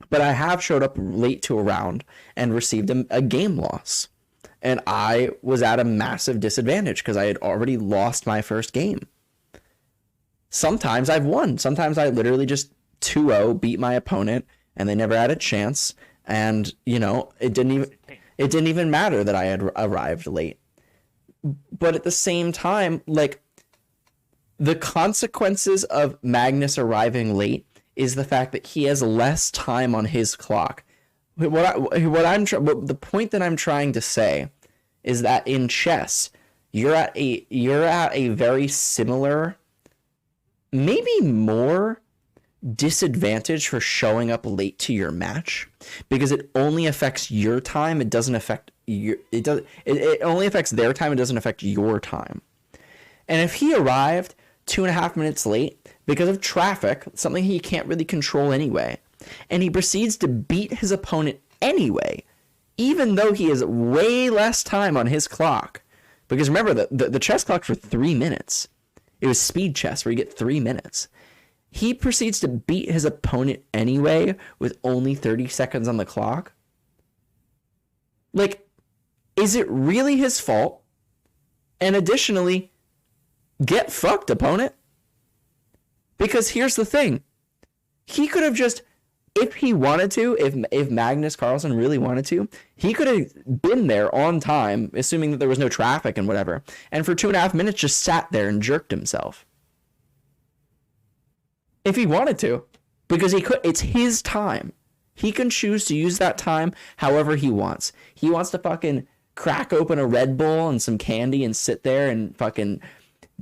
But I have showed up late to a round and received a game loss. And I was at a massive disadvantage because I had already lost my first game. Sometimes I've won. Sometimes I literally just 2-0 beat my opponent and they never had a chance. And, you know, it didn't even matter that I had arrived late. But at the same time, like, the consequences of Magnus arriving late is the fact that he has less time on his clock. The point that I'm trying to say is that in chess, you're at a very similar, maybe more disadvantage for showing up late to your match, because it only affects your time. It doesn't affect it only affects their time. It doesn't affect your time. And if he arrived 2.5 minutes late because of traffic, something he can't really control anyway, and he proceeds to beat his opponent anyway, even though he has way less time on his clock, because remember the chess clock for 3 minutes. It was speed chess where you get 3 minutes. He proceeds to beat his opponent anyway with only 30 seconds on the clock. Like, is it really his fault? And additionally, get fucked, opponent. Because here's the thing. He could have just, if he wanted to, if Magnus Carlsen really wanted to, he could have been there on time, assuming that there was no traffic and whatever, and for 2.5 minutes just sat there and jerked himself. If he wanted to, because he could. It's his time. He can choose to use that time however he wants. He wants to fucking crack open a Red Bull and some candy and sit there and fucking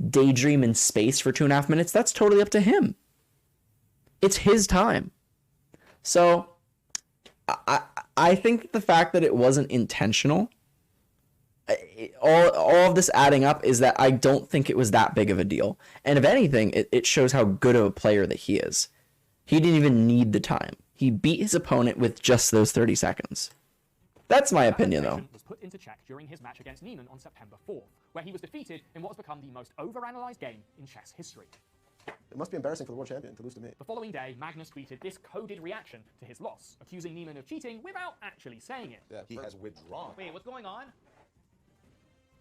daydream in space for 2.5 minutes. That's totally up to him. It's his time. So I think the fact that it wasn't intentional, all of this adding up is that I don't think it was that big of a deal. And if anything, it shows how good of a player that he is. He didn't even need the time. He beat his opponent with just those 30 seconds. That's my opinion, though. Was put into check during his match against Neiman on September 4th, where he was defeated in what has become the most overanalyzed game in chess history. It must be embarrassing for the world champion to lose to me. The following day, Magnus tweeted this coded reaction to his loss, accusing Neiman of cheating without actually saying it. Yeah, he has withdrawn. Wait, what's going on?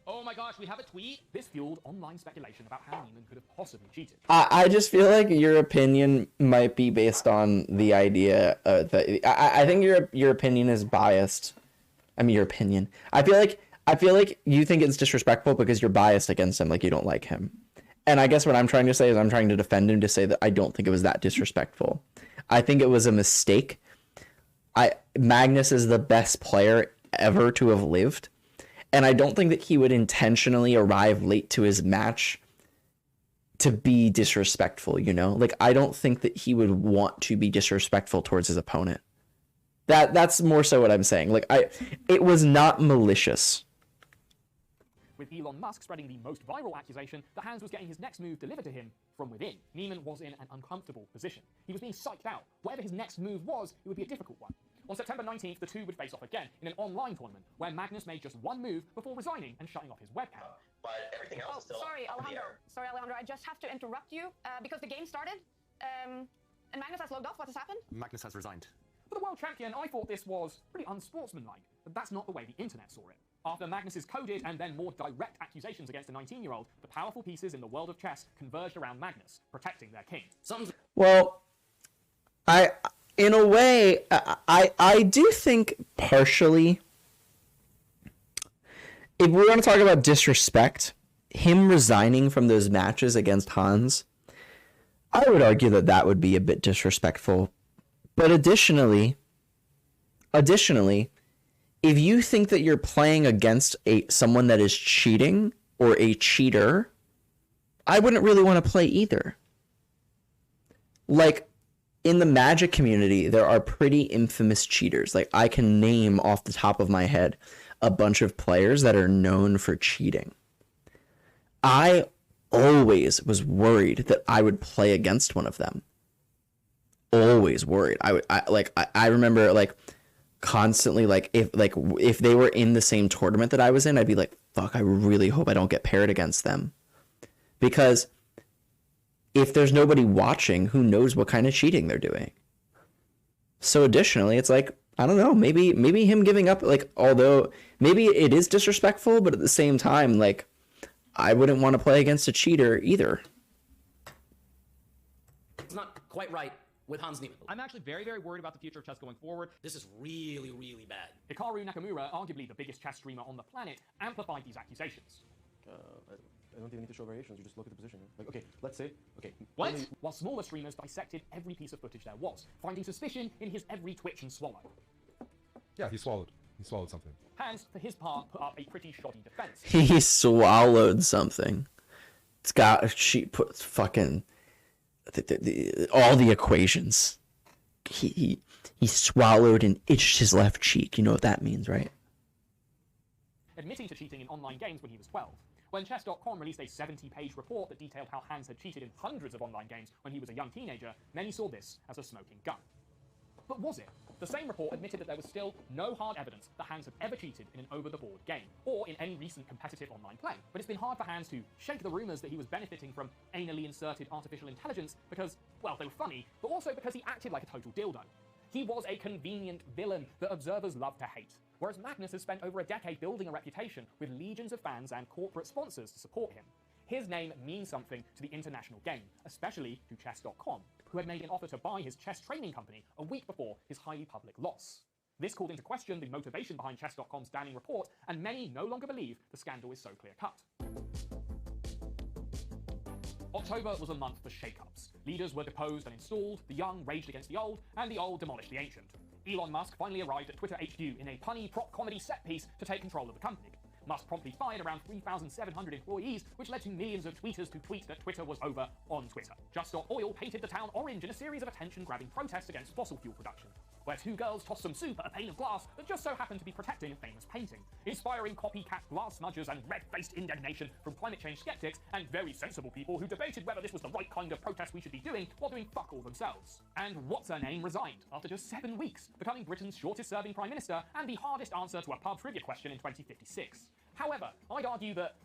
Oh my gosh, we have a tweet? This fueled online speculation about how Neiman could have possibly cheated. I just feel like your opinion might be based on the idea that I think your opinion is biased. I mean, your opinion. I feel like you think it's disrespectful because you're biased against him, like you don't like him. And I guess what I'm trying to say is I'm trying to defend him to say that I don't think it was that disrespectful. I think it was a mistake. Magnus is the best player ever to have lived. And I don't think that he would intentionally arrive late to his match to be disrespectful, you know? Like, I don't think that he would want to be disrespectful towards his opponent. That's more so what I'm saying. Like, it was not malicious. With Elon Musk spreading the most viral accusation that Hans was getting his next move delivered to him from within. Neiman was in an uncomfortable position. He was being psyched out. Whatever his next move was, it would be a difficult one. On September 19th, the two would face off again in an online tournament where Magnus made just one move before resigning and shutting off his webcam. But everything else is still Sorry, Alejandro, I just have to interrupt you because the game started and Magnus has logged off. What has happened? Magnus has resigned. For the world champion, I thought this was pretty unsportsmanlike, but that's not the way the internet saw it. After Magnus's coded and then more direct accusations against the 19-year-old, the powerful pieces in the world of chess converged around Magnus, protecting their king. Well, in a way, I do think partially, if we're going to talk about disrespect, him resigning from those matches against Hans, I would argue that that would be a bit disrespectful. But additionally, if you think that you're playing against someone that is cheating or a cheater, I wouldn't really want to play either. Like, in the Magic community, there are pretty infamous cheaters. Like, I can name off the top of my head a bunch of players that are known for cheating. I always was worried that I would play against one of them. Always worried. I remember like constantly if they were in the same tournament that I was in, I'd be like, fuck, I really hope I don't get paired against them. Because if there's nobody watching, who knows what kind of cheating they're doing. So additionally, it's like, I don't know, maybe him giving up, like, although maybe it is disrespectful, but at the same time, like, I wouldn't want to play against a cheater either. It's not quite right with Hans Neiman. I'm actually very, very worried about the future of chess going forward. This is really, really bad. Hikaru Nakamura, arguably the biggest chess streamer on the planet, amplified these accusations. I don't even need to show variations, you just look at the position. Like, okay, let's say, okay. What? While smaller streamers dissected every piece of footage there was, finding suspicion in his every twitch and swallow. Yeah, he swallowed something. Hans, for his part, put up a pretty shoddy defense. He swallowed something. It's got, she put fucking all the equations. He swallowed and itched his left cheek. You know what that means, right? Admitting to cheating in online games when he was 12. When Chess.com released a 70-page report that detailed how Hans had cheated in hundreds of online games when he was a young teenager, many saw this as a smoking gun. But was it? The same report admitted that there was still no hard evidence that Hans had ever cheated in an over-the-board game, or in any recent competitive online play. But it's been hard for Hans to shake the rumors that he was benefiting from anally inserted artificial intelligence because, well, they were funny, but also because he acted like a total dildo. He was a convenient villain that observers love to hate, whereas Magnus has spent over a decade building a reputation with legions of fans and corporate sponsors to support him. His name means something to the international game, especially to Chess.com, who had made an offer to buy his chess training company a week before his highly public loss. This called into question the motivation behind Chess.com's damning report, and many no longer believe the scandal is so clear-cut. October was a month for shake-ups. Leaders were deposed and installed, the young raged against the old, and the old demolished the ancient. Elon Musk finally arrived at Twitter HQ in a punny prop comedy set piece to take control of the company. Musk promptly fired around 3,700 employees, which led to millions of tweeters to tweet that Twitter was over on Twitter. Just Stop Oil painted the town orange in a series of attention-grabbing protests against fossil fuel production, where two girls tossed some soup at a pane of glass that just so happened to be protecting a famous painting, inspiring copycat glass smudgers and red-faced indignation from climate change skeptics and very sensible people who debated whether this was the right kind of protest we should be doing while doing fuck all themselves. And what's-her-name resigned after just 7 weeks, becoming Britain's shortest-serving Prime Minister and the hardest answer to a pub trivia question in 2056. However, I'd argue that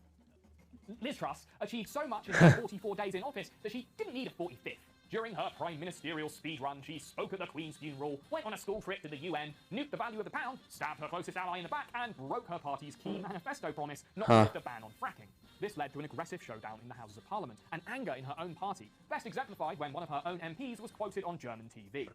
Liz Truss achieved so much in her 44 days in office that she didn't need a 45th. During her prime ministerial speed run, she spoke at the Queen's funeral, went on a school trip to the UN, nuked the value of the pound, stabbed her closest ally in the back, and broke her party's key manifesto promise not to lift a ban on fracking. This led to an aggressive showdown in the Houses of Parliament and anger in her own party, best exemplified when one of her own MPs was quoted on German TV.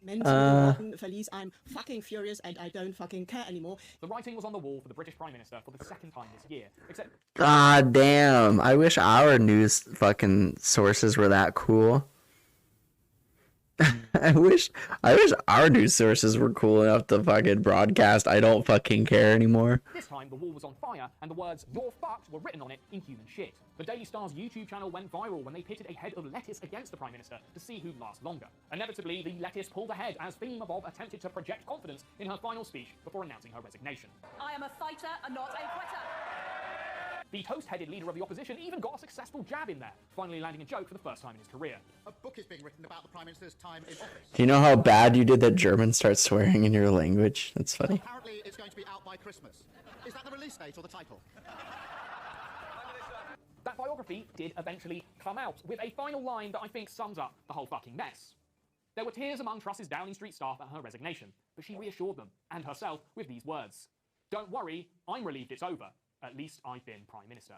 Verlies, I'm fucking furious and I don't fucking care anymore. The writing was on the wall for the British Prime Minister for the second time this year, except... God damn. I wish our news fucking sources were that cool. I wish our news sources were cool enough to fucking broadcast I don't fucking care anymore. This time, the wall was on fire, and the words, "You're fucked," were written on it in human shit. The Daily Star's YouTube channel went viral when they pitted a head of lettuce against the Prime Minister to see who'd last longer. Inevitably, the lettuce pulled ahead as Thingamabob attempted to project confidence in her final speech before announcing her resignation. I am a fighter and not a quitter. The toast-headed leader of the opposition even got a successful jab in there, finally landing a joke for the first time in his career. A book is being written about the Prime Minister's time in office. Do you know how bad you did that Germans start swearing in your language? That's funny. Apparently, it's going to be out by Christmas. Is that the release date or the title? That biography did eventually come out, with a final line that I think sums up the whole fucking mess. There were tears among Truss's Downing Street staff at her resignation, but she reassured them, and herself, with these words. "Don't worry, I'm relieved it's over. At least I've been Prime Minister."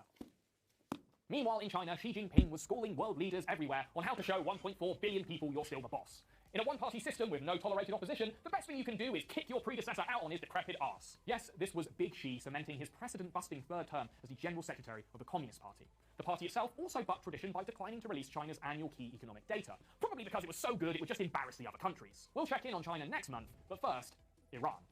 Meanwhile, in China, Xi Jinping was schooling world leaders everywhere on how to show 1.4 billion people you're still the boss. In a one-party system with no tolerated opposition, the best thing you can do is kick your predecessor out on his decrepit arse. Yes, this was Big Xi cementing his precedent-busting third term as the General Secretary of the Communist Party. The party itself also bucked tradition by declining to release China's annual key economic data, probably because it was so good it would just embarrass the other countries. We'll check in on China next month, but first, Iran.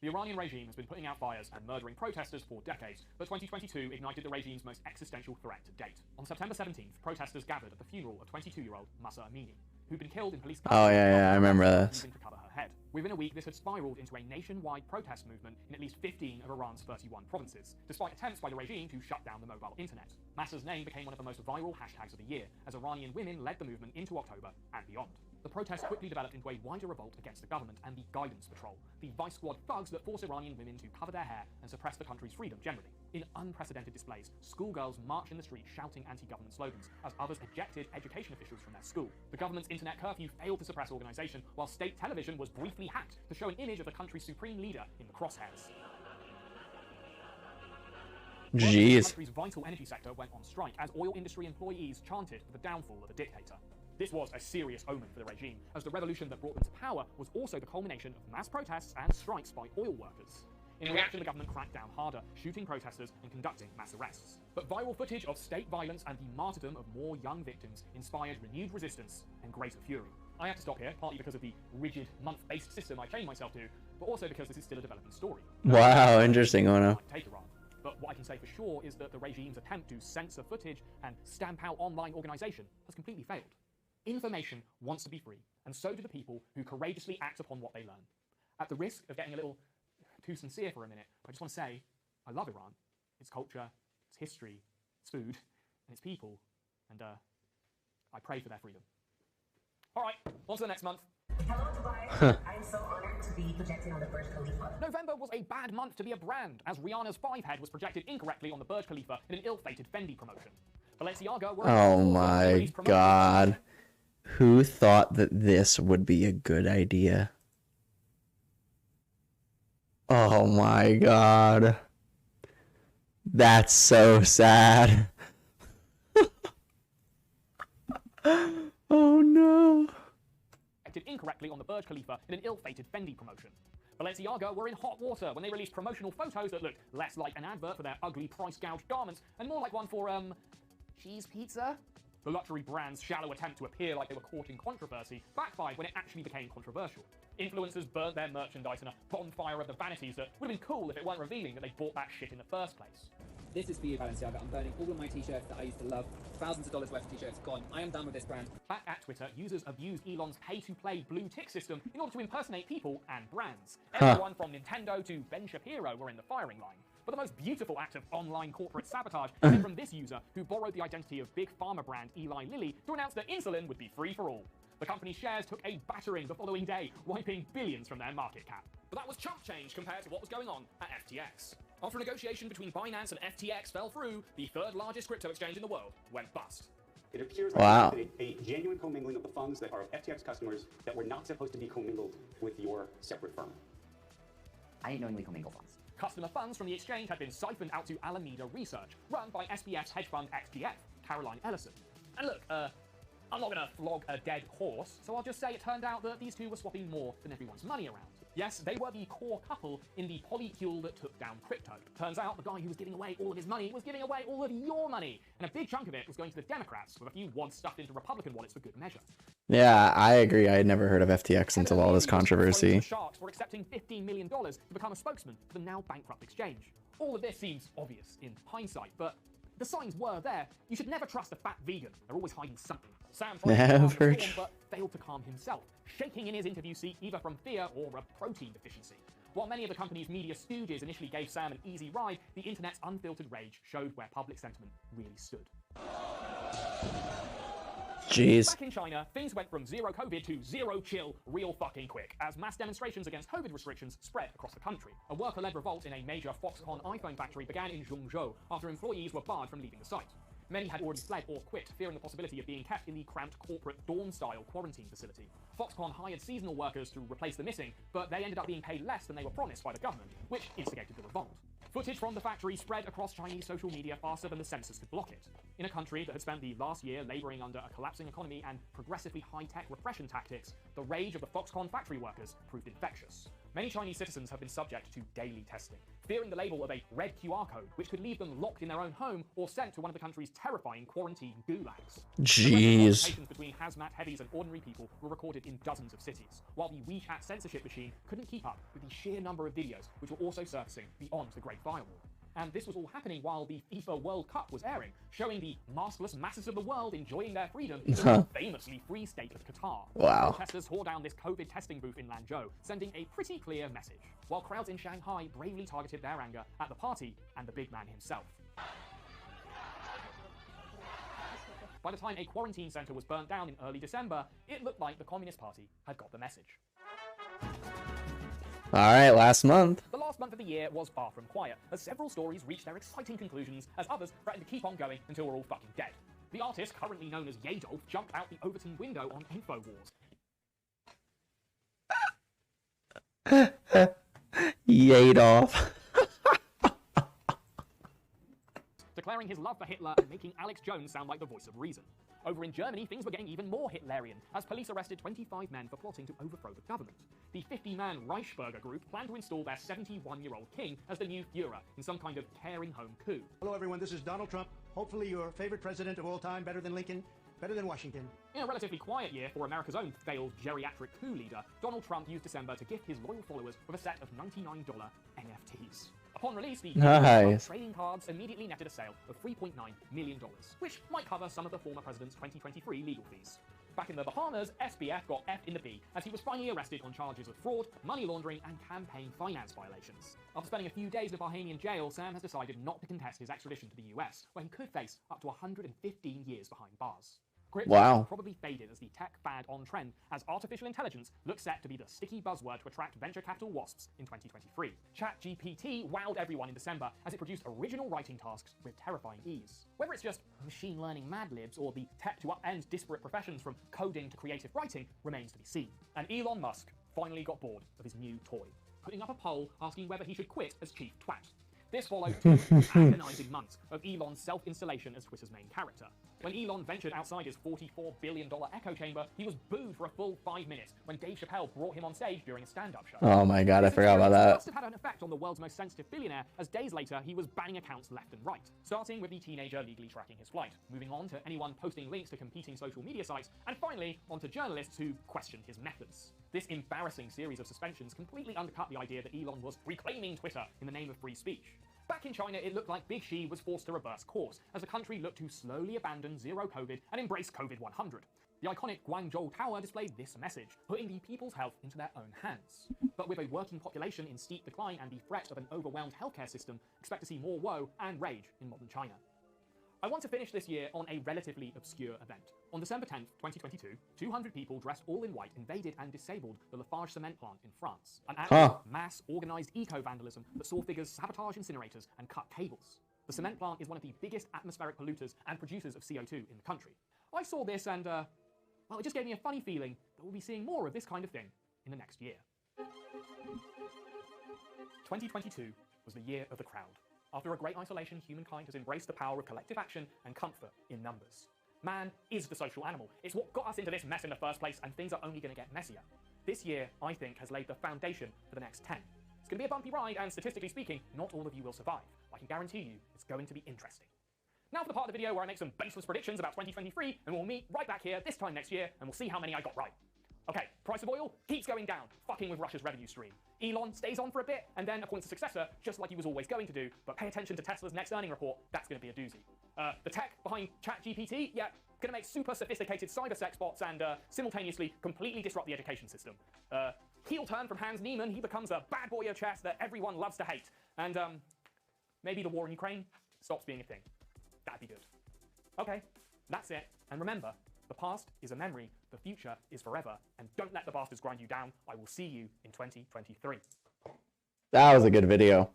The Iranian regime has been putting out fires and murdering protesters for decades, but 2022 ignited the regime's most existential threat to date. On September 17th, protesters gathered at the funeral of 22-year-old Mahsa Amini, who'd been killed in police Oh yeah, I remember this. To cover her head. Within a week, this had spiraled into a nationwide protest movement in at least 15 of Iran's 31 provinces, despite attempts by the regime to shut down the mobile internet. Mahsa's name became one of the most viral hashtags of the year, as Iranian women led the movement into October and beyond. The protest quickly developed into a wider revolt against the government and the Guidance Patrol, the vice squad thugs that force Iranian women to cover their hair and suppress the country's freedom generally. In unprecedented displays, schoolgirls marched in the street shouting anti-government slogans, as others ejected education officials from their school. The government's internet curfew failed to suppress organisation, while state television was briefly hacked to show an image of the country's supreme leader in the crosshairs. Jeez. The country's vital energy sector went on strike as oil industry employees chanted for the downfall of a dictator. This was a serious omen for the regime, as the revolution that brought them to power was also the culmination of mass protests and strikes by oil workers. In reaction, the government cracked down harder, shooting protesters and conducting mass arrests. But viral footage of state violence and the martyrdom of more young victims inspired renewed resistance and greater fury. I have to stop here, partly because of the rigid, month-based system I chained myself to, but also because this is still a developing story. Wow, interesting, Ono. Take Iran. But what I can say for sure is that the regime's attempt to censor footage and stamp out online organisation has completely failed. Information wants to be free, and so do the people who courageously act upon what they learn. At the risk of getting a little too sincere for a minute, I just want to say, I love Iran, its culture, its history, its food, and its people, and I pray for their freedom. Alright, on to the next month. Hello, Dubai. I'm so honored to be projected on the Burj Khalifa. November was a bad month to be a brand, as Rihanna's 5-head was projected incorrectly on the Burj Khalifa in an ill-fated Fendi promotion. Balenciaga were... Oh my god. Who thought that this would be a good idea? Oh my god. That's so sad. Oh no. Incorrectly on the Burj Khalifa in an ill-fated Fendi promotion. Balenciaga were in hot water when they released promotional photos that looked less like an advert for their ugly price-gouged garments and more like one for, cheese pizza? The luxury brand's shallow attempt to appear like they were courting controversy backfired when it actually became controversial. Influencers burnt their merchandise in a bonfire of the vanities that would have been cool if it weren't revealing that they bought that shit in the first place. This is for you, Balenciaga. I'm burning all of my t-shirts that I used to love. Thousands of dollars worth of t-shirts gone. I am done with this brand. Back at Twitter, users abused Elon's pay-to-play blue tick system in order to impersonate people and brands. Everyone from Nintendo to Ben Shapiro were in the firing line. But the most beautiful act of online corporate sabotage came from this user who borrowed the identity of big pharma brand Eli Lilly to announce that insulin would be free for all. The company's shares took a battering the following day, wiping billions from their market cap. But that was chump change compared to what was going on at FTX. After a negotiation between Binance and FTX fell through, the third largest crypto exchange in the world went bust. It appears Wow. like a genuine commingling of the funds that are FTX customers that were not supposed to be commingled with your separate firm. I ain't knowingly commingle funds. Customer funds from the exchange had been siphoned out to Alameda Research, run by SBF's hedge fund XGF, Caroline Ellison. And look, I'm not gonna flog a dead horse, so I'll just say it turned out that these two were swapping more than everyone's money around. Yes, they were the core couple in the polycule that took down crypto. Turns out the guy who was giving away all of his money was giving away all of your money, and a big chunk of it was going to the Democrats, with a few wads stuffed into Republican wallets for good measure. Yeah, I agree. I had never heard of FTX until all this controversy. The Sharks were accepting $15 million to become a spokesman for the now bankrupt exchange. All of this seems obvious in hindsight, but the signs were there. You should never trust a fat vegan. They're always hiding something. Sam tried to calm the storm, but failed to calm himself, shaking in his interview seat either from fear or a protein deficiency. While many of the company's media stooges initially gave Sam an easy ride, the internet's unfiltered rage showed where public sentiment really stood. Jeez. Back in China, things went from zero COVID to zero chill real fucking quick, as mass demonstrations against COVID restrictions spread across the country. A worker-led revolt in a major Foxconn iPhone factory began in Zhengzhou after employees were barred from leaving the site. Many had already fled or quit, fearing the possibility of being kept in the cramped corporate dorm-style quarantine facility. Foxconn hired seasonal workers to replace the missing, but they ended up being paid less than they were promised by the government, which instigated the revolt. Footage from the factory spread across Chinese social media faster than the censors could block it. In a country that had spent the last year labouring under a collapsing economy and progressively high-tech repression tactics, the rage of the Foxconn factory workers proved infectious. Many Chinese citizens have been subject to daily testing, fearing the label of a red QR code, which could leave them locked in their own home or sent to one of the country's terrifying quarantine gulags. Jeez. The between hazmat heavies and ordinary people were recorded in dozens of cities, while the WeChat censorship machine couldn't keep up with the sheer number of videos which were also surfacing beyond the Great Firewall. And this was all happening while the FIFA World Cup was airing, showing the maskless masses of the world enjoying their freedom in the famously free state of Qatar. Wow. Protesters tore down this COVID testing booth in Lanzhou, sending a pretty clear message, while crowds in Shanghai bravely targeted their anger at the party and the big man himself. By the time a quarantine centre was burnt down in early December, it looked like the Communist Party had got the message. Alright, last month. The last month of the year was far from quiet, as several stories reached their exciting conclusions, as others threatened to keep on going until we're all fucking dead. The artist, currently known as Yadolf, jumped out the Overton window on InfoWars. Yadolf. Declaring his love for Hitler and making Alex Jones sound like the voice of reason. Over in Germany, things were getting even more Hitlerian, as police arrested 25 men for plotting to overthrow the government. The 50-man Reichsbürger group planned to install their 71-year-old king as the new Führer in some kind of caring home coup. Hello, everyone. This is Donald Trump. Hopefully your favorite president of all time, better than Lincoln, better than Washington. In a relatively quiet year for America's own failed geriatric coup leader, Donald Trump used December to gift his loyal followers with a set of $99 NFTs. Upon release, the Nice. trading cards immediately netted a sale of $3.9 million, which might cover some of the former president's 2023 legal fees. Back in the Bahamas, SBF got F in the B as he was finally arrested on charges of fraud, money laundering, and campaign finance violations. After spending a few days in a Bahamian jail, Sam has decided not to contest his extradition to the US, where he could face up to 115 years behind bars. Crypto Wow. probably faded as the tech fad on trend, as artificial intelligence looks set to be the sticky buzzword to attract venture capital wasps in 2023. ChatGPT wowed everyone in December as it produced original writing tasks with terrifying ease. Whether it's just machine learning Mad Libs or the tech to upend disparate professions from coding to creative writing remains to be seen. And Elon Musk finally got bored of his new toy, putting up a poll asking whether he should quit as chief twat. This followed 2 agonizing months of Elon's self-installation as Twitter's main character. When Elon ventured outside his $44 billion echo chamber, he was booed for a full 5 minutes when Dave Chappelle brought him on stage during a stand-up show. Oh my god, I forgot about It that. must have had an effect on the world's most sensitive billionaire, as days later he was banning accounts left and right, starting with the teenager legally tracking his flight, moving on to anyone posting links to competing social media sites, and finally onto journalists who questioned his methods. This embarrassing series of suspensions completely undercut the idea that Elon was reclaiming Twitter in the name of free speech. Back in China, it looked like Big Xi was forced to reverse course, as the country looked to slowly abandon zero COVID and embrace COVID 100. The iconic Guangzhou Tower displayed this message, putting the people's health into their own hands. But with a working population in steep decline and the threat of an overwhelmed healthcare system, expect to see more woe and rage in modern China. I want to finish this year on a relatively obscure event. On December 10th, 2022, 200 people dressed all in white invaded and disabled the Lafarge cement plant in France. An act of mass, organised eco-vandalism that saw figures sabotage incinerators and cut cables. The cement plant is one of the biggest atmospheric polluters and producers of CO2 in the country. I saw this and, well, it just gave me a funny feeling that we'll be seeing more of this kind of thing in the next year. 2022 was the year of the crowd. After a great isolation, humankind has embraced the power of collective action and comfort in numbers. Man is the social animal. It's what got us into this mess in the first place, and things are only going to get messier. This year, I think, has laid the foundation for the next 10. It's going to be a bumpy ride, and statistically speaking, not all of you will survive. I can guarantee you it's going to be interesting. Now for the part of the video where I make some baseless predictions about 2023, and we'll meet right back here this time next year, and we'll see how many I got right. Okay, price of oil keeps going down, fucking with Russia's revenue stream. Elon stays on for a bit and then appoints a successor, just like he was always going to do, but pay attention to Tesla's next earning report, that's going to be a doozy. The tech behind ChatGPT, yeah, going to make super sophisticated cyber sex bots and simultaneously completely disrupt the education system. Heel turn from Hans Niemann, he becomes a bad boy of chess that everyone loves to hate. And maybe the war in Ukraine stops being a thing. That'd be good. Okay, that's it. And remember, the past is a memory, the future is forever, and don't let the bastards grind you down. I will see you in 2023. That was a good video.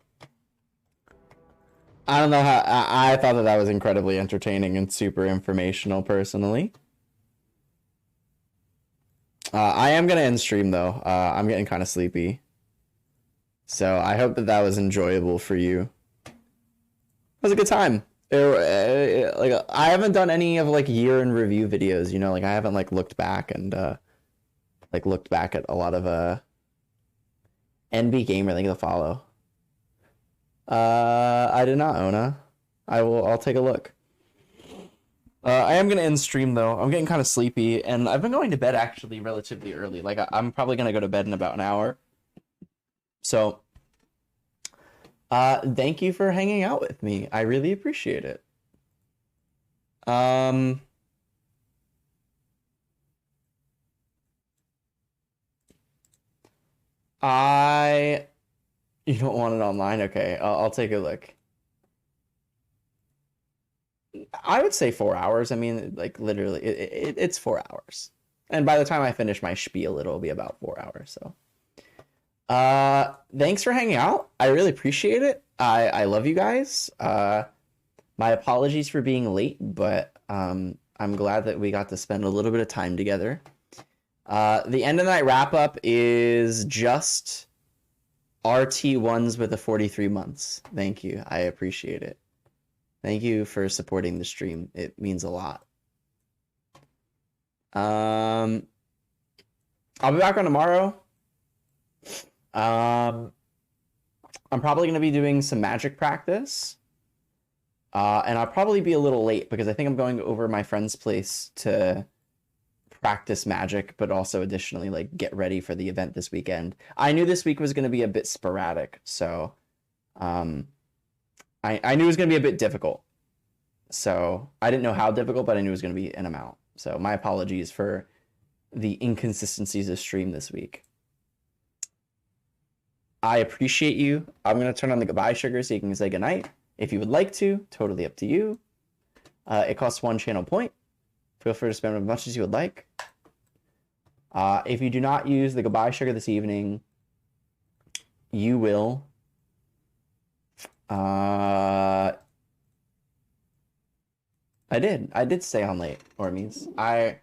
I don't know how, I thought that was incredibly entertaining and super informational personally. I am going to end stream though. I'm getting kind of sleepy. So I hope that was enjoyable for you. It was a good time. Like I haven't done any of like year in review videos, you know, like I haven't like looked back and looked back at a lot of NB Gamer. Thank you for the follow. I did not, Ona. I'll take a look. I am gonna end stream though. I'm getting kind of sleepy and I've been going to bed actually relatively early. Like I'm probably gonna go to bed in about an hour. So thank you for hanging out with me. I really appreciate it. You don't want it online? Okay, I'll take a look. I would say 4 hours. I mean, like literally, it's 4 hours. And by the time I finish my spiel, it'll be about 4 hours. So, thanks for hanging out. I really appreciate it. I love you guys. My apologies for being late, but I'm glad that we got to spend a little bit of time together. The end of the night wrap up is just RT1s with the 43 months. Thank you. I appreciate it. Thank you for supporting the stream. It means a lot. I'll be back on tomorrow. I'm probably going to be doing some magic practice. And I'll probably be a little late because I think I'm going over my friend's place to practice magic, but also additionally like get ready for the event this weekend. I knew this week was going to be a bit sporadic, so I knew it was going to be a bit difficult. So I didn't know how difficult, but I knew it was going to be an amount. So my apologies for the inconsistencies of stream this week. I appreciate you. I'm going to turn on the goodbye sugar so you can say goodnight. If you would like to, totally up to you. It costs 1 channel point. Feel free to spend as much as you would like. If you do not use the goodbye sugar this evening, you will I did stay on late, Ormies. I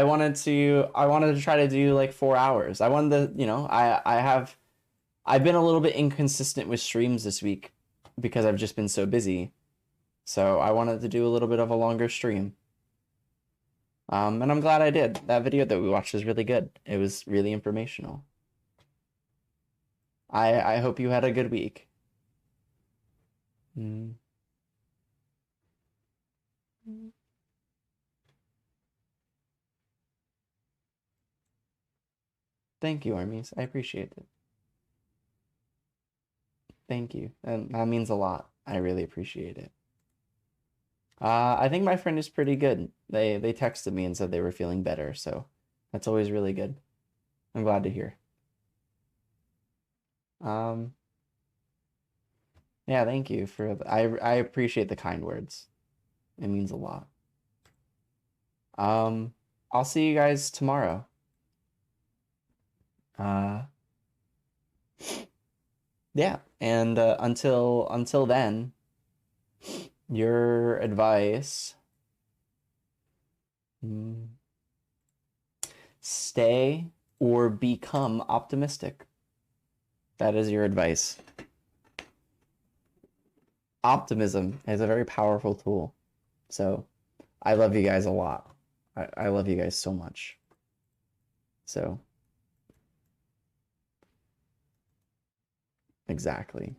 wanted to try to do like 4 hours. I wanted to, you know, I've been a little bit inconsistent with streams this week because I've just been so busy. So I wanted to do a little bit of a longer stream. And I'm glad I did. That video that we watched was really good. It was really informational. I hope you had a good week. Thank you, Armies. I appreciate it. Thank you. And that means a lot. I really appreciate it. I think my friend is pretty good. They texted me and said they were feeling better, so that's always really good. I'm glad to hear. Yeah, thank you for I appreciate the kind words. It means a lot. I'll see you guys tomorrow. Yeah, and until then, your advice, stay or become optimistic. That is your advice. Optimism is a very powerful tool. So I love you guys a lot. I love you guys so much. So exactly.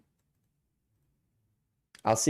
I'll see